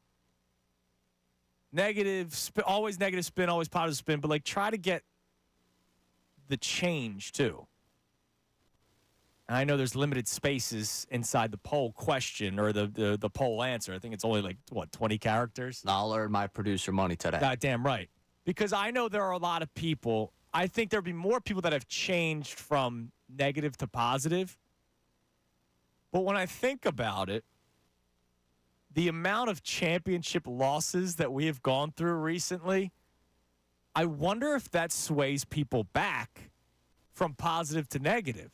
Speaker 2: negative spin, always negative spin, always positive spin, but like try to get the change too. And I know there's limited spaces inside the poll question or the poll answer. I think it's only like, 20 characters?
Speaker 1: I'll earn my producer money today.
Speaker 2: God damn right. because I know there are a lot of people. I think there'll be more people that have changed from negative to positive. But when I think about it, the amount of championship losses that we have gone through recently, I wonder if that sways people back from positive to negative.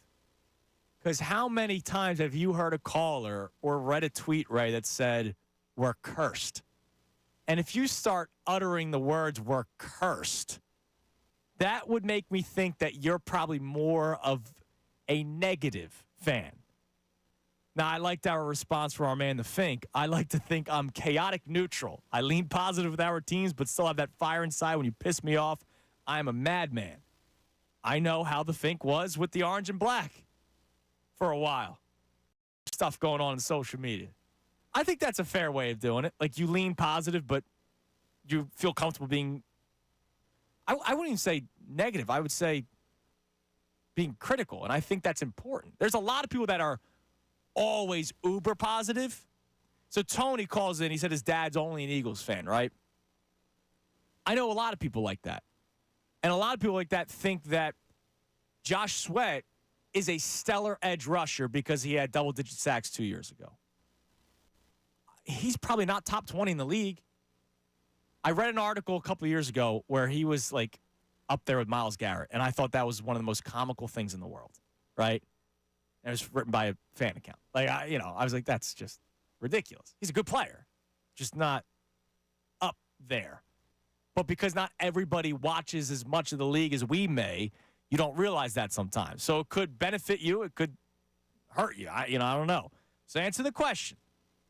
Speaker 2: Because how many times have you heard a caller or read a tweet, Ray, that said, we're cursed? And if you start uttering the words, we're cursed, that would make me think that you're probably more of a negative fan. Now, I liked our response from our man, the Fink. I like to think I'm chaotic neutral. I lean positive with our teams, but still have that fire inside. When you piss me off, I'm a madman. I know how the Fink was with the orange and black for a while. Stuff going on in social media. I think that's a fair way of doing it. Like, you lean positive, but you feel comfortable being, I wouldn't even say negative. I would say being critical, and I think that's important. There's a lot of people that are always uber positive. So Tony calls in. He said his dad's only an Eagles fan, right? I know a lot of people like that. And a lot of people like that think that Josh Sweat is a stellar edge rusher because he had double-digit sacks 2 years ago. He's probably not top 20 in the league. I read an article a couple of years ago where he was, like, up there with Myles Garrett, and I thought that was one of the most comical things in the world, right? And it was written by a fan account. Like, I was like, that's just ridiculous. He's a good player, just not up there. But because not everybody watches as much of the league as we may, you don't realize that sometimes. So it could benefit you. It could hurt you. I don't know. So answer the question.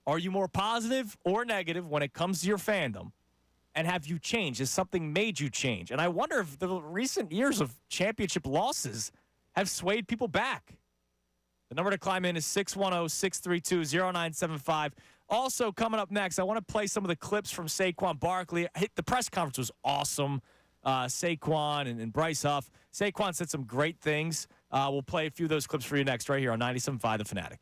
Speaker 2: Are you more positive or negative when it comes to your fandom? And have you changed? Has something made you change? And I wonder if the recent years of championship losses have swayed people back. The number to climb in is 610-632-0975. Also, coming up next, I want to play some of the clips from Saquon Barkley. The press conference was awesome. Saquon and Bryce Huff. Saquon said some great things. We'll play a few of those clips for you next right here on 97.5 The Fanatic.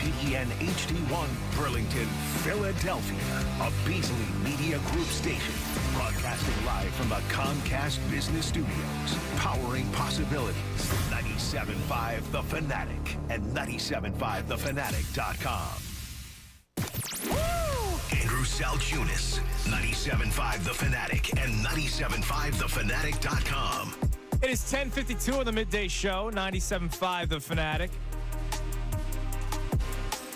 Speaker 3: WTEN HD1, Burlington, Philadelphia. A Beasley Media Group station. Broadcasting live from the Comcast Business Studios. Powering possibilities. 97.5 The Fanatic and 97.5thefanatic.com. Andrew Salchunas, 97.5 The Fanatic and 97.5thefanatic.com.
Speaker 2: It is 10:52 on the Midday Show, 97.5 The Fanatic.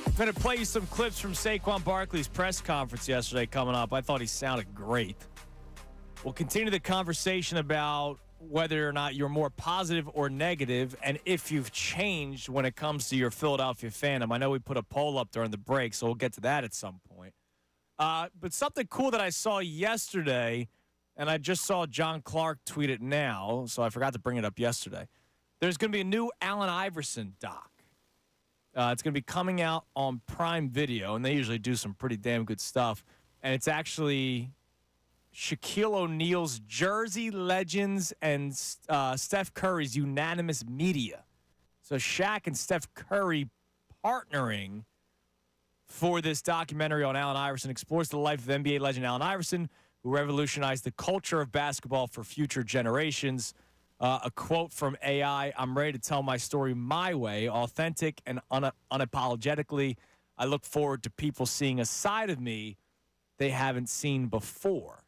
Speaker 2: I'm going to play you some clips from Saquon Barkley's press conference yesterday coming up. I thought he sounded great. We'll continue the conversation about whether or not you're more positive or negative and if you've changed when it comes to your Philadelphia fandom. I know we put a poll up during the break, so we'll get to that at some point. But something cool that I saw yesterday, and I just saw John Clark tweet it now, so I forgot to bring it up yesterday. There's going to be a new Allen Iverson doc. It's going to be coming out on Prime Video, and they usually do some pretty damn good stuff. And it's actually Shaquille O'Neal's Jersey Legends and Steph Curry's unanimous media. So Shaq and Steph Curry partnering for this documentary on Allen Iverson explores the life of NBA legend Allen Iverson, who revolutionized the culture of basketball for future generations. A quote from AI, "I'm ready to tell my story my way, authentic and unapologetically. I look forward to people seeing a side of me they haven't seen before."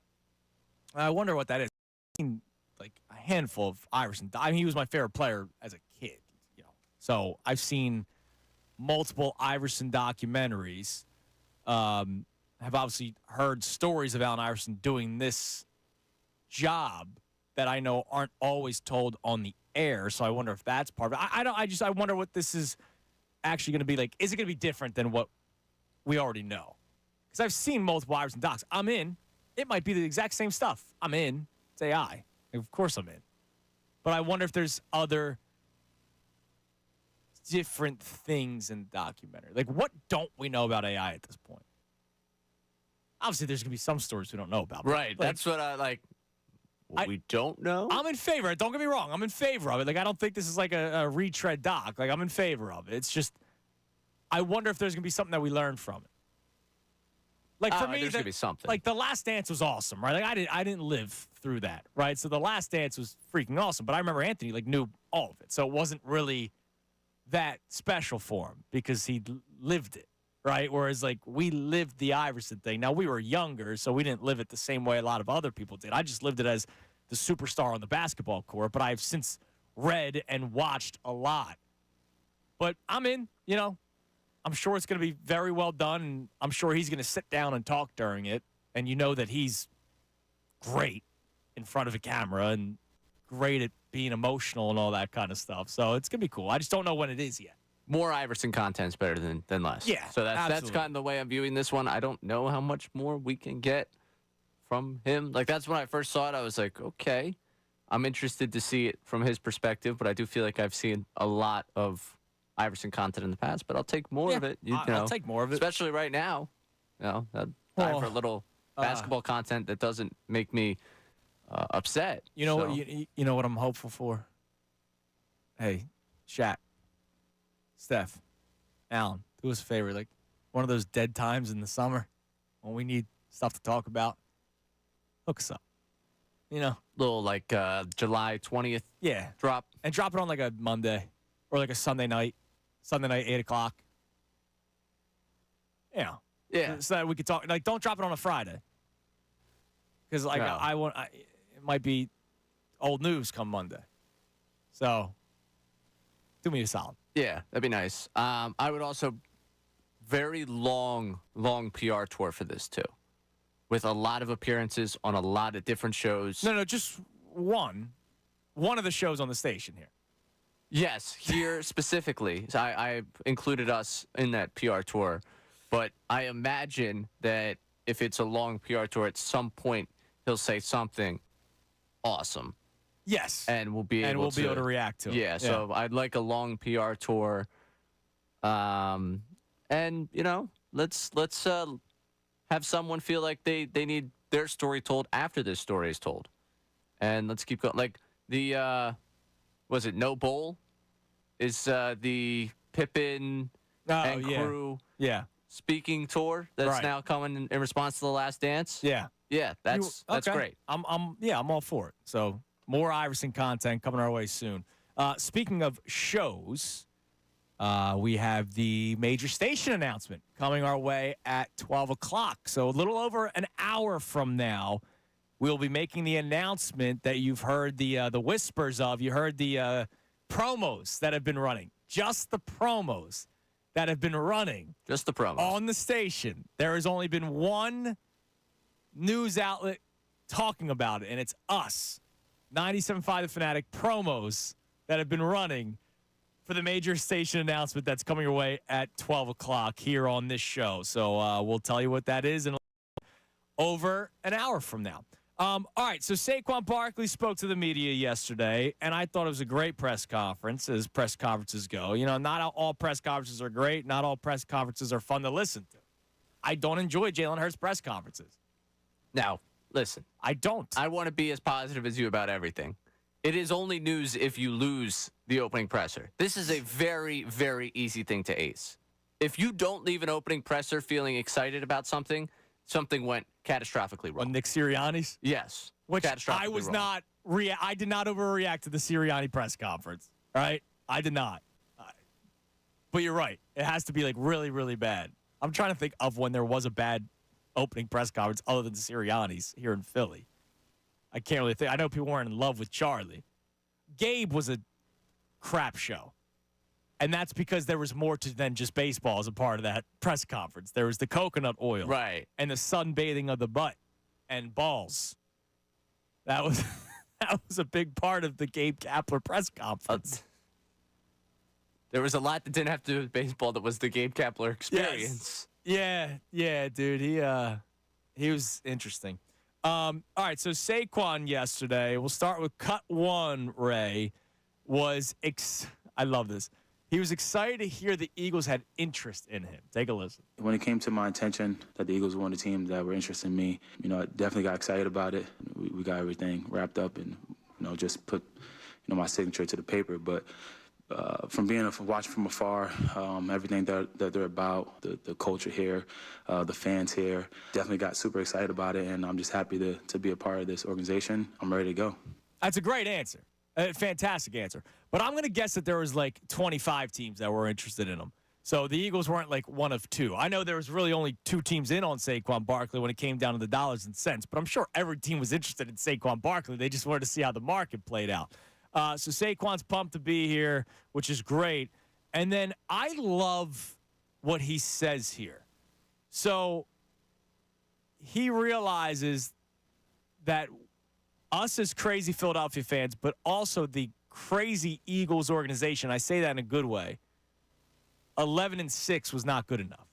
Speaker 2: I wonder what that is. I've seen like a handful of Iverson. I mean, he was my favorite player as a kid, So I've seen multiple Iverson documentaries. Have obviously heard stories of Allen Iverson doing this job that I know aren't always told on the air. So I wonder if that's part of it. I wonder what this is actually going to be like. Is it going to be different than what we already know? Because I've seen multiple Iverson docs. I'm in. It might be the exact same stuff. I'm in. It's AI. Of course I'm in. But I wonder if there's other different things in the documentary. Like, what don't we know about AI at this point? Obviously, there's going to be some stories we don't know about.
Speaker 1: Right.
Speaker 2: Like,
Speaker 1: that's what I like. We don't know.
Speaker 2: I'm in favor. Don't get me wrong. I'm in favor of it. Like, I don't think this is like a retread doc. Like, I'm in favor of it. It's just, I wonder if there's going to be something that we learn from it. Like, for me,
Speaker 1: there's going to be something.
Speaker 2: Like, The Last Dance was awesome, right? Like, I didn't live through that, right? So The Last Dance was freaking awesome. But I remember Anthony, like, knew all of it. So it wasn't really that special for him because he lived it, right? Whereas, like, we lived the Iverson thing. Now, we were younger, so we didn't live it the same way a lot of other people did. I just lived it as the superstar on the basketball court, but I've since read and watched a lot. But I'm in, I'm sure it's going to be very well done, and I'm sure he's going to sit down and talk during it, and you know that he's great in front of a camera and great at being emotional and all that kind of stuff. So it's going to be cool. I just don't know when it is yet.
Speaker 1: More Iverson content's better than less.
Speaker 2: Yeah,
Speaker 1: so that's
Speaker 2: absolutely.
Speaker 1: kind of the way I'm viewing this one. I don't know how much more we can get from him. Like, that's when I first saw it. I was like, okay, I'm interested to see it from his perspective, but I do feel like I've seen a lot of Iverson content in the past, but I'll take more of it.
Speaker 2: I'll take more of it.
Speaker 1: Especially right now. Time for a little basketball content that doesn't make me upset.
Speaker 2: You know what I'm hopeful for? Hey, Shaq, Steph, Allen, do us a favor. Like, one of those dead times in the summer when we need stuff to talk about, hook us up.
Speaker 1: Little, like, July 20th drop.
Speaker 2: And drop it on, like, a Monday or, like, a Sunday night, 8 o'clock. Yeah. So that we could talk. Like, don't drop it on a Friday. Because, like,
Speaker 1: No.
Speaker 2: it might be old news come Monday. So, do me a solid.
Speaker 1: Yeah, that'd be nice. I would also very long PR tour for this too, with a lot of appearances on a lot of different shows.
Speaker 2: No, just one of the shows on the station here.
Speaker 1: Yes, here specifically. So I included us in that PR tour, but I imagine that if it's a long PR tour, at some point he'll say something awesome.
Speaker 2: Yes.
Speaker 1: And we'll be able to
Speaker 2: react to it.
Speaker 1: Yeah, so I'd like a long PR tour. And, let's have someone feel like they need their story told after this story is told. And let's keep going. Like, was it No Bowl? Is the Pippen and
Speaker 2: yeah.
Speaker 1: crew
Speaker 2: Yeah.
Speaker 1: speaking tour that's
Speaker 2: Right.
Speaker 1: now coming in response to The Last Dance.
Speaker 2: Yeah.
Speaker 1: Yeah, that's
Speaker 2: Okay.
Speaker 1: great.
Speaker 2: I'm all for it. So more Iverson content coming our way soon. Speaking of shows, we have the major station announcement coming our way at 12 o'clock. So a little over an hour from now, we'll be making the announcement that you've heard the whispers of. You heard the promos that have been running. Just the promos that have been running.
Speaker 1: Just the promo.
Speaker 2: On the station. There has only been one news outlet talking about it, and it's us. 97.5 The Fanatic promos that have been running for the major station announcement that's coming your way at 12 o'clock here on this show. So we'll tell you what that is in over an hour from now. All right, so Saquon Barkley spoke to the media yesterday, and I thought it was a great press conference, as press conferences go. You know, not all press conferences are great. Not all press conferences are fun to listen to. I don't enjoy Jalen Hurts' press conferences.
Speaker 1: Now, listen.
Speaker 2: I don't.
Speaker 1: I want to be as positive as you about everything. It is only news if you lose the opening presser. This is a very, very easy thing to ace. If you don't leave an opening presser feeling excited about something, something went catastrophically wrong.
Speaker 2: On Nick Sirianni's?
Speaker 1: Yes.
Speaker 2: Which
Speaker 1: catastrophically
Speaker 2: I was
Speaker 1: wrong.
Speaker 2: not I did not overreact to the Sirianni press conference. All right? I did not. But you're right. It has to be like really, really bad. I'm trying to think of when there was a bad opening press conference other than Sirianni's here in Philly. I can't really think. I know people weren't in love with Charlie. Gabe was a crap show. And that's because there was more to than just baseball as a part of that press conference. There was the coconut oil.
Speaker 1: Right.
Speaker 2: And the sunbathing of the butt and balls. That was a big part of the Gabe Kapler press conference.
Speaker 1: There was a lot that didn't have to do with baseball that was the Gabe Kapler experience.
Speaker 2: Yes. Yeah, dude. He was interesting. All right, so Saquon yesterday, we'll start with cut one, Ray, I love this. He was excited to hear the Eagles had interest in him. Take a listen.
Speaker 6: When it came to my intention that the Eagles were one of the teams that were interested in me, I definitely got excited about it. We got everything wrapped up and, just put, my signature to the paper. But from watching from afar, everything that they're about, the culture here, the fans here, definitely got super excited about it, and I'm just happy to be a part of this organization. I'm ready to go.
Speaker 2: That's a great answer. A fantastic answer. But I'm going to guess that there was like 25 teams that were interested in him. So the Eagles weren't like one of two. I know there was really only two teams in on Saquon Barkley when it came down to the dollars and cents, but I'm sure every team was interested in Saquon Barkley. They just wanted to see how the market played out. So Saquon's pumped to be here, which is great. And then I love what he says here. So he realizes that us as crazy Philadelphia fans, but also the crazy Eagles organization, I say that in a good way, 11-6 was not good enough.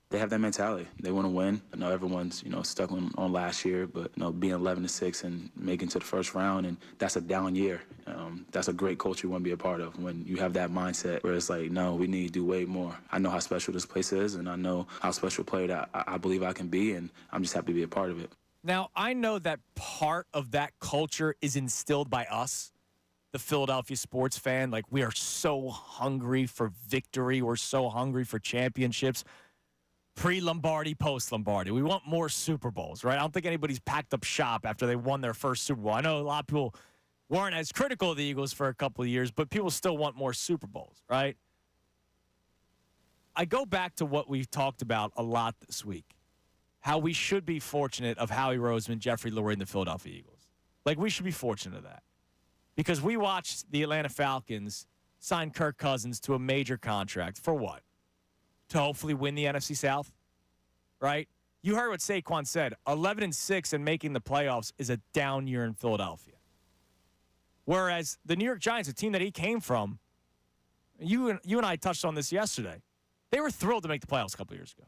Speaker 6: They have that mentality. They want to win. I know everyone's, stuck on last year, but, being 11-6 and making to the first round, and that's a down year. That's a great culture you want to be a part of when you have that mindset where it's like, no, we need to do way more. I know how special this place is, and I know how special a player that I believe I can be, and I'm just happy to be a part of it.
Speaker 2: Now, I know that part of that culture is instilled by us, the Philadelphia sports fan. Like, we are so hungry for victory. We're so hungry for championships. Pre-Lombardi, post-Lombardi. We want more Super Bowls, right? I don't think anybody's packed up shop after they won their first Super Bowl. I know a lot of people weren't as critical of the Eagles for a couple of years, but people still want more Super Bowls, right? I go back to what we've talked about a lot this week, how we should be fortunate of Howie Roseman, Jeffrey Lurie, and the Philadelphia Eagles. Like, we should be fortunate of that. Because we watched the Atlanta Falcons sign Kirk Cousins to a major contract for what? To hopefully win the NFC South, right? You heard what Saquon said. 11-6 and making the playoffs is a down year in Philadelphia. Whereas the New York Giants, a team that he came from, you and I touched on this yesterday. They were thrilled to make the playoffs a couple years ago.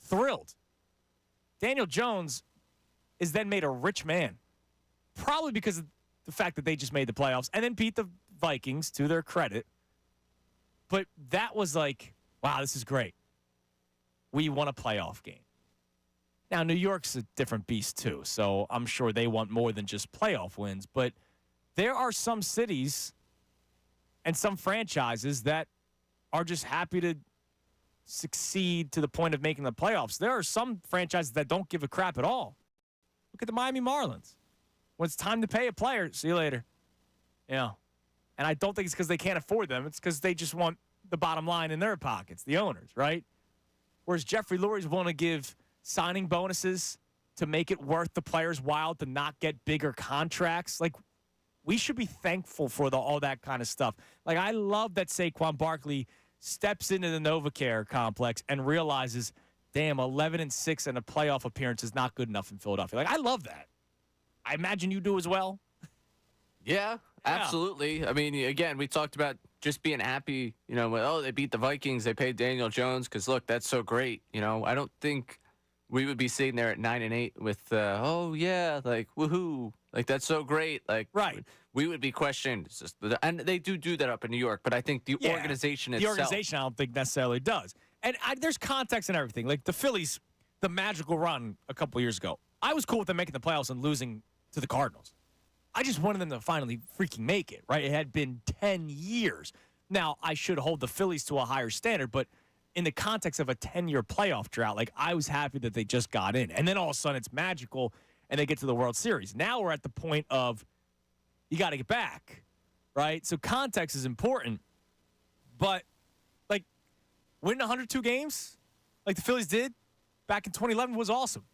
Speaker 2: Thrilled. Daniel Jones is then made a rich man, probably because of the fact that they just made the playoffs and then beat the Vikings, to their credit. But that was like, wow, this is great. We won a playoff game. Now, New York's a different beast, too, so I'm sure they want more than just playoff wins. But there are some cities and some franchises that are just happy to succeed to the point of making the playoffs. There are some franchises that don't give a crap at all. Look at the Miami Marlins. When it's time to pay a player, see you later. Yeah. And I don't think it's because they can't afford them. It's because they just want the bottom line in their pockets, the owners, right? Whereas Jeffrey Lurie's willing to give signing bonuses to make it worth the players' while to not get bigger contracts. Like, we should be thankful for all that kind of stuff. Like, I love that Saquon Barkley steps into the NovaCare complex and realizes, damn, 11-6 and a playoff appearance is not good enough in Philadelphia. Like, I love that. I imagine you do as well.
Speaker 1: Yeah, absolutely. I mean, again, we talked about just being happy, they beat the Vikings. They paid Daniel Jones because, look, that's so great. I don't think we would be sitting there at 9-8 with, like, woohoo. Like, that's so great. Like,
Speaker 2: right.
Speaker 1: We would be questioned. And they do that up in New York, but I think the organization itself.
Speaker 2: The organization, I don't think necessarily does. And there's context and everything. Like, the Phillies, the magical run a couple years ago, I was cool with them making the playoffs and losing to the Cardinals. I just wanted them to finally freaking make it, right? It had been 10 years. Now, I should hold the Phillies to a higher standard, but in the context of a 10-year playoff drought, like, I was happy that they just got in. And then all of a sudden it's magical and they get to the World Series. Now we're at the point of you got to get back, right? So context is important. But, like, winning 102 games like the Phillies did back in 2011 was awesome.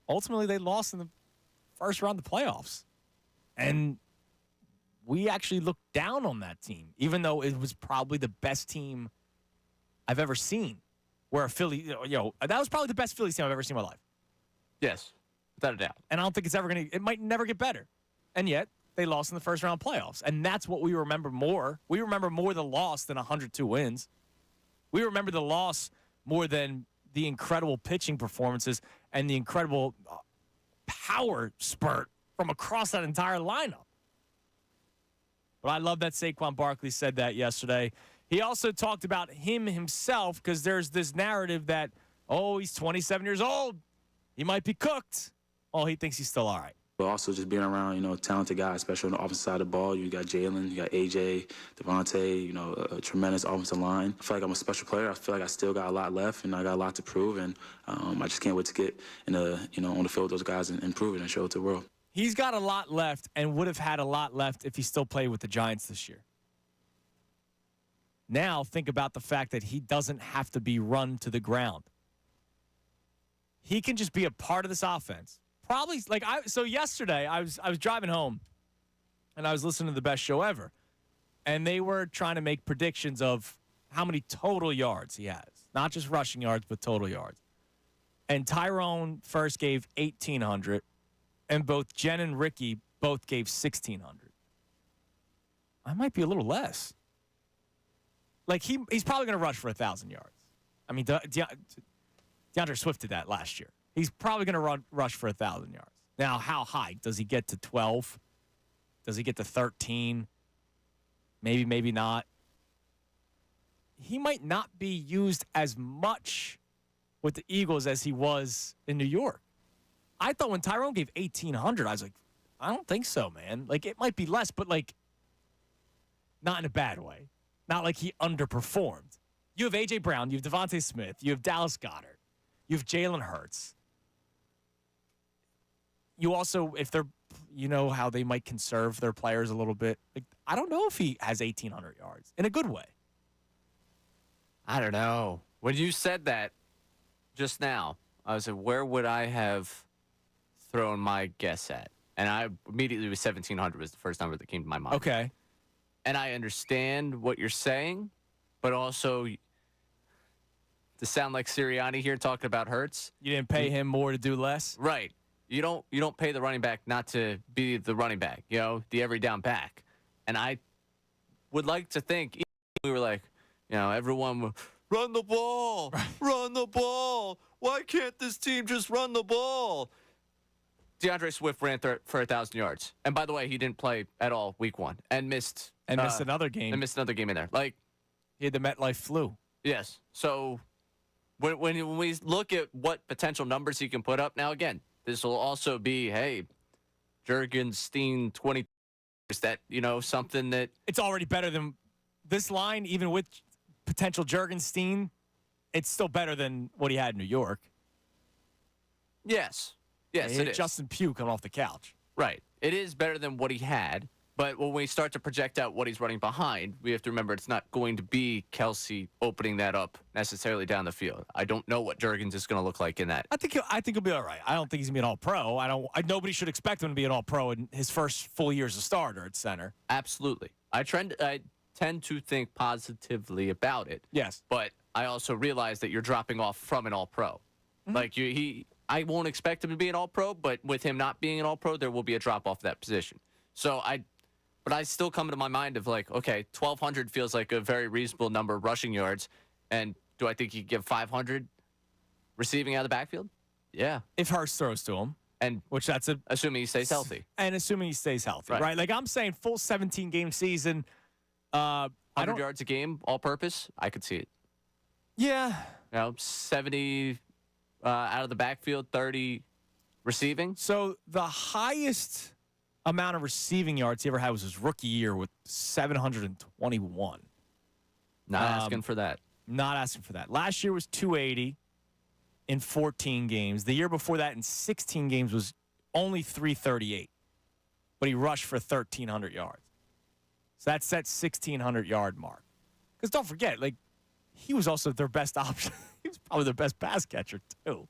Speaker 2: Ultimately, they lost in the first round of the playoffs. And we actually looked down on that team, even though it was probably the best team I've ever seen. Where a Philly, that was probably the best Phillies team I've ever seen in my life.
Speaker 1: Yes, without a doubt.
Speaker 2: And I don't think it might never get better. And yet, they lost in the first round playoffs. And that's what we remember more. We remember more the loss than 102 wins. We remember the loss more than the incredible pitching performances and the incredible power spurt from across that entire lineup. But I love that Saquon Barkley said that yesterday. He also talked about himself because there's this narrative that, he's 27 years old. He might be cooked. He thinks he's still all right.
Speaker 6: But also just being around, talented guys, especially on the offensive side of the ball. You got Jalen, you got AJ, Devontae, a tremendous offensive line. I feel like I'm a special player. I feel like I still got a lot left, and I got a lot to prove. And I just can't wait to get on the field with those guys and prove it and show it to the world.
Speaker 2: He's got a lot left and would have had a lot left if he still played with the Giants this year. Now think about the fact that he doesn't have to be run to the ground. He can just be a part of this offense. Probably so yesterday I was driving home and I was listening to the best show ever. And they were trying to make predictions of how many total yards he has. Not just rushing yards, but total yards. And Tyrone first gave 1,800. And both Jen and Ricky both gave 1,600. I might be a little less. Like, he's probably going to rush for 1,000 yards. I mean, DeAndre Swift did that last year. He's probably going to rush for 1,000 yards. Now, how high? Does he get to 12? Does he get to 13? Maybe, maybe not. He might not be used as much with the Eagles as he was in New York. I thought when Tyrone gave 1,800, I was like, I don't think so, man. Like, it might be less, but, like, not in a bad way. Not like he underperformed. You have A.J. Brown. You have Devontae Smith. You have Dallas Goedert. You have Jalen Hurts. You also, if they're, how they might conserve their players a little bit. Like, I don't know if he has 1,800 yards in a good way.
Speaker 1: I don't know. When you said that just now, I was like, where would I have thrown my guess at? And I immediately was 1,700 was the first number that came to my mind.
Speaker 2: Okay.
Speaker 1: And I understand what you're saying, but also to sound like Sirianni here talking about Hurts.
Speaker 2: You didn't pay him more to do less?
Speaker 1: Right. You don't pay the running back not to be the running back, the every down back. And I would like to think we were like, everyone would run the ball, run the ball. Why can't this team just run the ball? DeAndre Swift ran for 1,000 yards. And by the way, he didn't play at all week one and missed
Speaker 2: another game.
Speaker 1: And missed another game in there. Like,
Speaker 2: he had the MetLife flu.
Speaker 1: Yes. So when we look at what potential numbers he can put up, now again, this will also be, hey, Juergenstein 20. Is that, something that...
Speaker 2: It's already better than this line, even with potential Juergenstein. it's still better than what he had in New York.
Speaker 1: Yes. Yes,
Speaker 2: He
Speaker 1: it
Speaker 2: had
Speaker 1: is.
Speaker 2: Justin Pugh coming off the couch.
Speaker 1: Right. It is better than what he had. But when we start to project out what he's running behind, we have to remember it's not going to be Kelsey opening that up necessarily down the field. I don't know what Jurgens is going to look like in that.
Speaker 2: I think he'll be all right. I don't think he's gonna be an All-Pro. Nobody should expect him to be an All-Pro in his first full year as a starter at center.
Speaker 1: Absolutely. I tend to think positively about it.
Speaker 2: Yes.
Speaker 1: But I also realize that you're dropping off from an All-Pro. Like I won't expect him to be an All-Pro, but with him not being an All-Pro, there will be a drop off that position. But I still come to my mind of like, okay, 1,200 feels like a very reasonable number of rushing yards. And do I think he could give 500 receiving out of the backfield? Yeah.
Speaker 2: If Hurst throws to him,
Speaker 1: And
Speaker 2: which
Speaker 1: assuming he stays healthy.
Speaker 2: and assuming he stays healthy,
Speaker 1: Right.
Speaker 2: right? Like I'm saying, full 17-game season. I
Speaker 1: 100
Speaker 2: don't.
Speaker 1: yards a game, all purpose, I could see it.
Speaker 2: Yeah.
Speaker 1: 70 out of the backfield, 30 receiving.
Speaker 2: So the highest amount of receiving yards he ever had was his rookie year with 721.
Speaker 1: Not asking for that.
Speaker 2: Not asking for that. Last year was 280 in 14 games. The year before that in 16 games was only 338. But he rushed for 1,300 yards. So that's that 1,600-yard mark. Because don't forget, like, he was also their best option. He was probably their best pass catcher, too.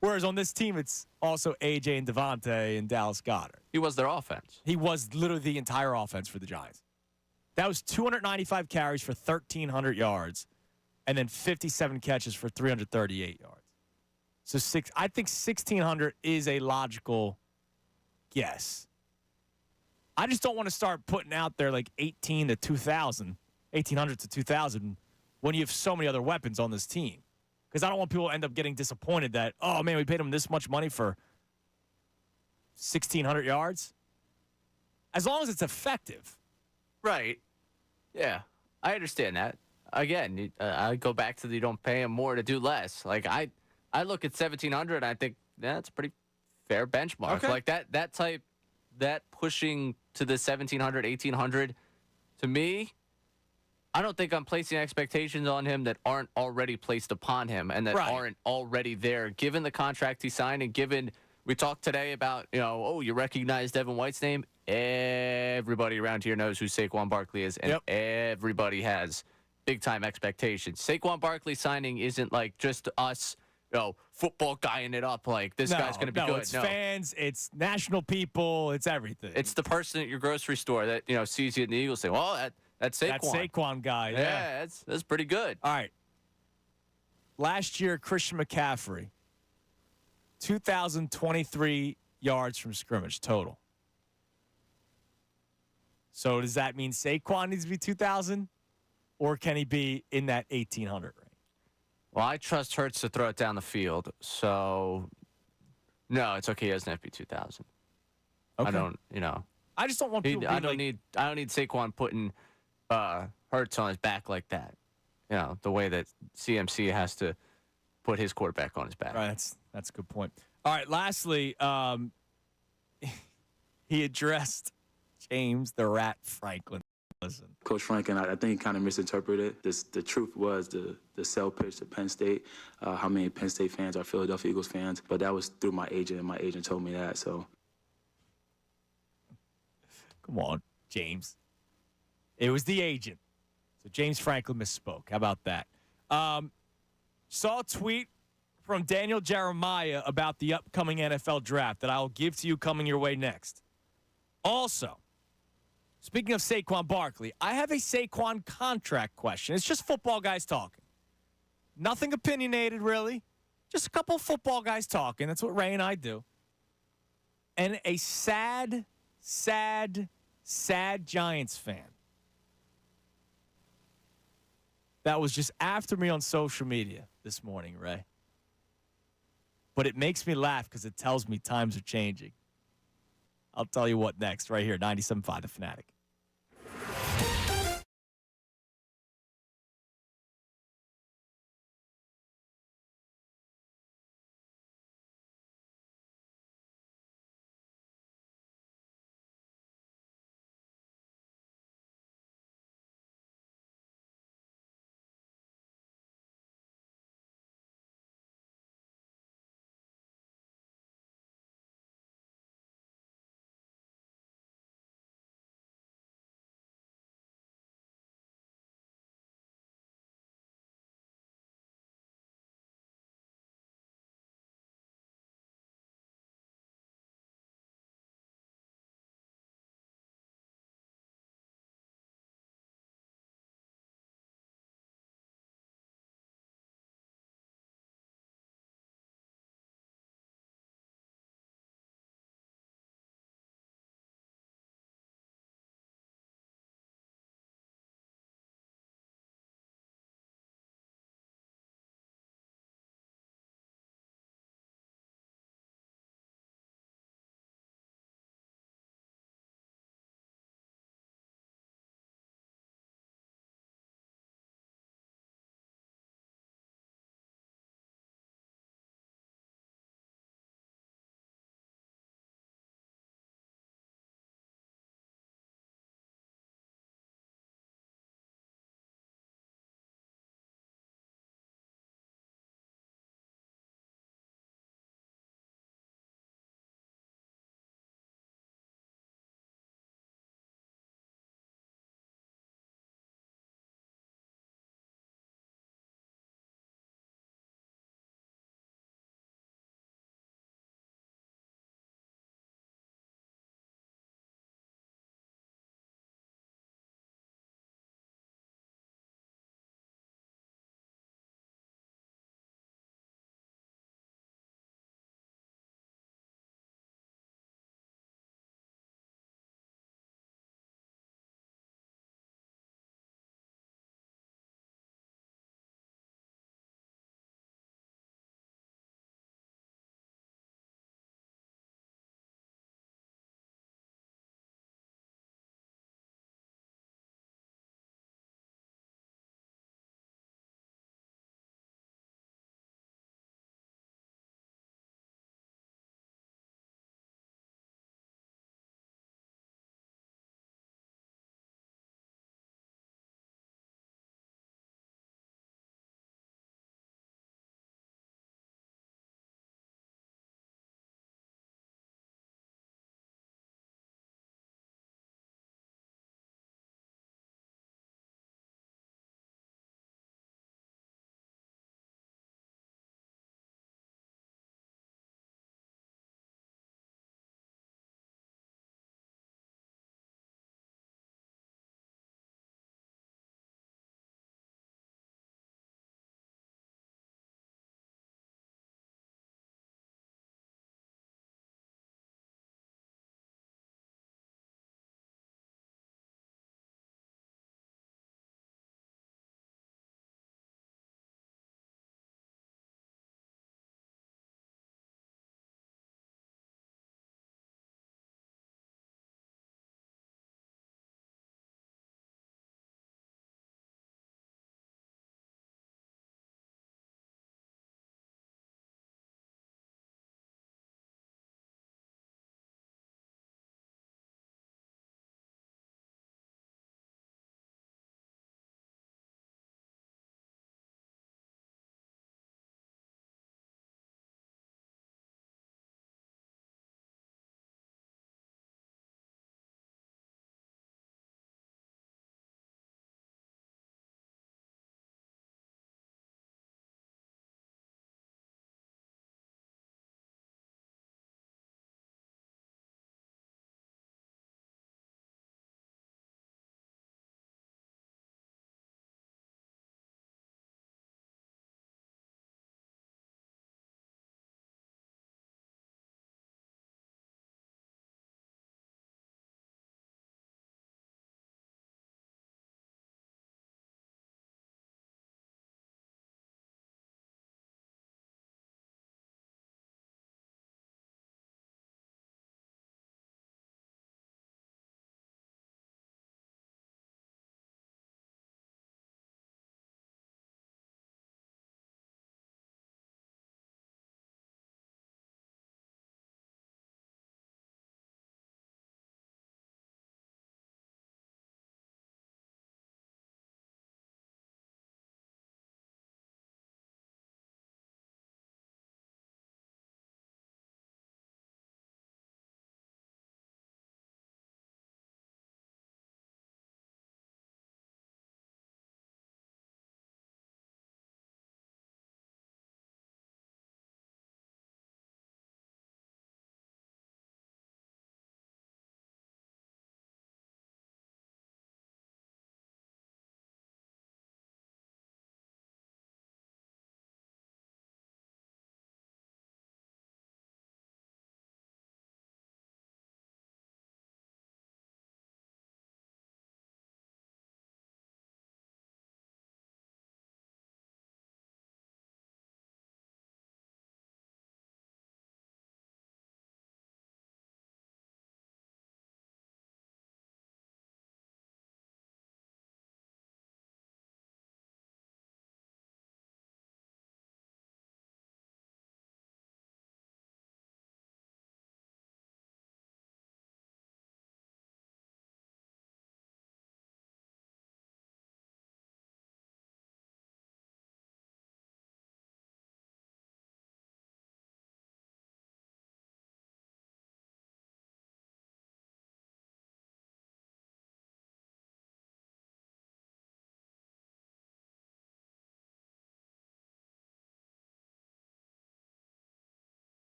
Speaker 2: Whereas on this team, it's also A.J. and Devontae and Dallas Goedert.
Speaker 1: He was their offense.
Speaker 2: He was literally the entire offense for the Giants. That was 295 carries for 1,300 yards and then 57 catches for 338 yards. So I think 1,600 is a logical guess. I just don't want to start putting out there like 1,800 to 2,000 when you have so many other weapons on this team. Because I don't want people to end up getting disappointed that, oh, man, we paid him this much money for 1,600 yards. As long as it's effective.
Speaker 1: Right. Yeah. I understand that. Again, I go back to the you don't pay him more to do less. Like, I look at 1,700 and I think that's a pretty fair benchmark.
Speaker 2: Okay.
Speaker 1: Like, that pushing to the 1,700, 1,800, to me, I don't think I'm placing expectations on him that aren't already placed upon him and that aren't already there. Given the contract he signed and given we talked today about, you recognize Devin White's name? Everybody around here knows who Saquon Barkley is, and everybody has big-time expectations. Saquon Barkley signing isn't like just us, football guying it up like this guy's going to be good.
Speaker 2: It's fans, it's national people, it's everything.
Speaker 1: It's the person at your grocery store that, sees you in the Eagles say, well, that's Saquon.
Speaker 2: That Saquon guy,
Speaker 1: yeah. That's pretty good.
Speaker 2: All right. Last year, Christian McCaffrey, 2,023 yards from scrimmage total. So does that mean Saquon needs to be 2,000? Or can he be in that 1,800 range?
Speaker 1: Well, I trust Hurts to throw it down the field. So, no, it's okay. He doesn't have to be 2,000.
Speaker 2: Okay.
Speaker 1: I don't,
Speaker 2: I just don't want people to be
Speaker 1: I don't need Saquon putting Hurts on his back like that. The way that CMC has to put his quarterback on his back.
Speaker 2: Right, that's a good point. All right, lastly, he addressed James the Rat Franklin. Listen.
Speaker 6: Coach Franklin, I think he kind of misinterpreted this. The truth was the sell pitch to Penn State, how many Penn State fans are Philadelphia Eagles fans, but that was through my agent, and my agent told me that, so.
Speaker 2: Come on, James. It was the agent. So James Franklin misspoke. How about that? Saw a tweet from Daniel Jeremiah about the upcoming NFL draft that I'll give to you coming your way next. Also, speaking of Saquon Barkley, I have a Saquon contract question. It's just football guys talking. Nothing opinionated, really. Just a couple of football guys talking. That's what Ray and I do. And a sad Giants fan that was just after me on social media this morning, Ray. But it makes me laugh because it tells me times are changing. I'll tell you what next, right here, 97.5 The Fanatic.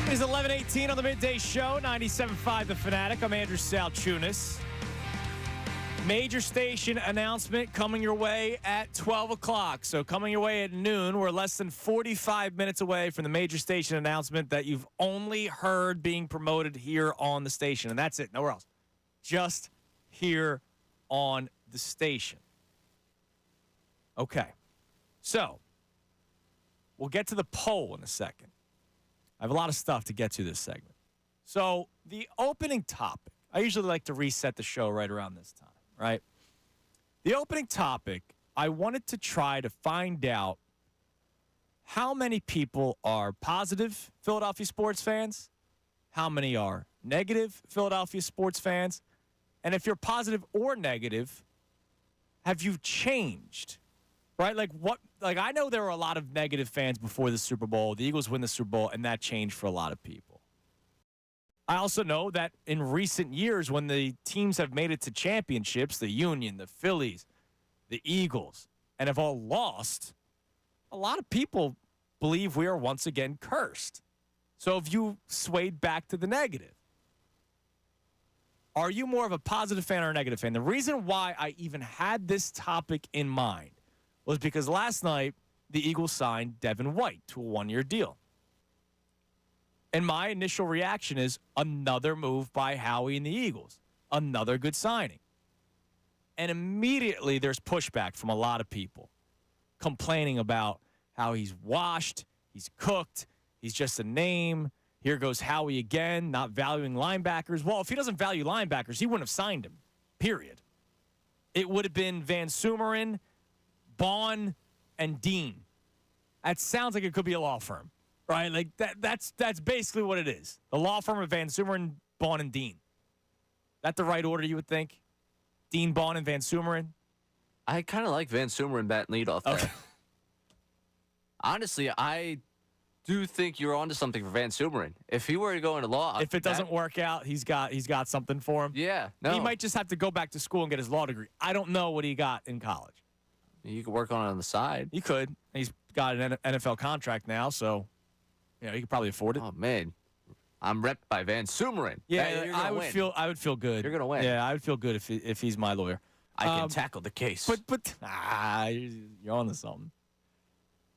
Speaker 2: It is 11:18 on the Midday Show, 97.5 The Fanatic. I'm Andrew Salchunas. Major station announcement coming your way at 12 o'clock. So coming your way at noon. We're less than 45 minutes away from the major station announcement that you've only heard being promoted here on the station. And that's it. Nowhere else. Just here on the station. Okay. So we'll get to the poll in a second. I have a lot of stuff to get to this segment. So the opening topic, I usually like to reset the show right around this time, right? The opening topic, I wanted to try to find out how many people are positive Philadelphia sports fans, how many are negative Philadelphia sports fans, and if you're positive or negative, have you changed? Right? Like I know there were a lot of negative fans before the Super Bowl. The Eagles win the Super Bowl, and that changed for a lot of people. I also know that in recent years, when the teams have made it to championships, the Union, the Phillies, the Eagles, and have all lost, a lot of people believe we are once again cursed. So have you swayed back to the negative? Are you more of a positive fan or a negative fan? The reason why I even had this topic in mind was because last night the Eagles signed Devin White to a one-year deal. And my initial reaction is another move by Howie and the Eagles. Another good signing. And immediately there's pushback from a lot of people complaining about how he's washed, he's cooked, he's just a name. Here goes Howie again, not valuing linebackers. Well, if he doesn't value linebackers, he wouldn't have signed him, period. It would have been Van Sumeren, Bond, and Dean. That sounds like it could be a law firm, right? Like that's basically what it is. The law firm of Van Sumeren, Bond, and Dean. That the right order, you would think? Dean, Bond, and Van Sumeren?
Speaker 1: I kind of like Van Sumeren batting leadoff there.
Speaker 2: Okay.
Speaker 1: Honestly, I do think you're onto something for Van Sumeren. If he were to go into law,
Speaker 2: If it doesn't work out, he's got something for him.
Speaker 1: Yeah, no.
Speaker 2: He might just have to go back to school and get his law degree. I don't know what he got in college.
Speaker 1: You could work on it on the side.
Speaker 2: He could. He's got an NFL contract now, so he could probably afford it.
Speaker 1: Oh man, I'm repped by Van Sumeren.
Speaker 2: Yeah, I would feel good.
Speaker 1: You're gonna win.
Speaker 2: Yeah, I would feel good if he's my lawyer.
Speaker 1: I can tackle the case.
Speaker 2: But you're on to something.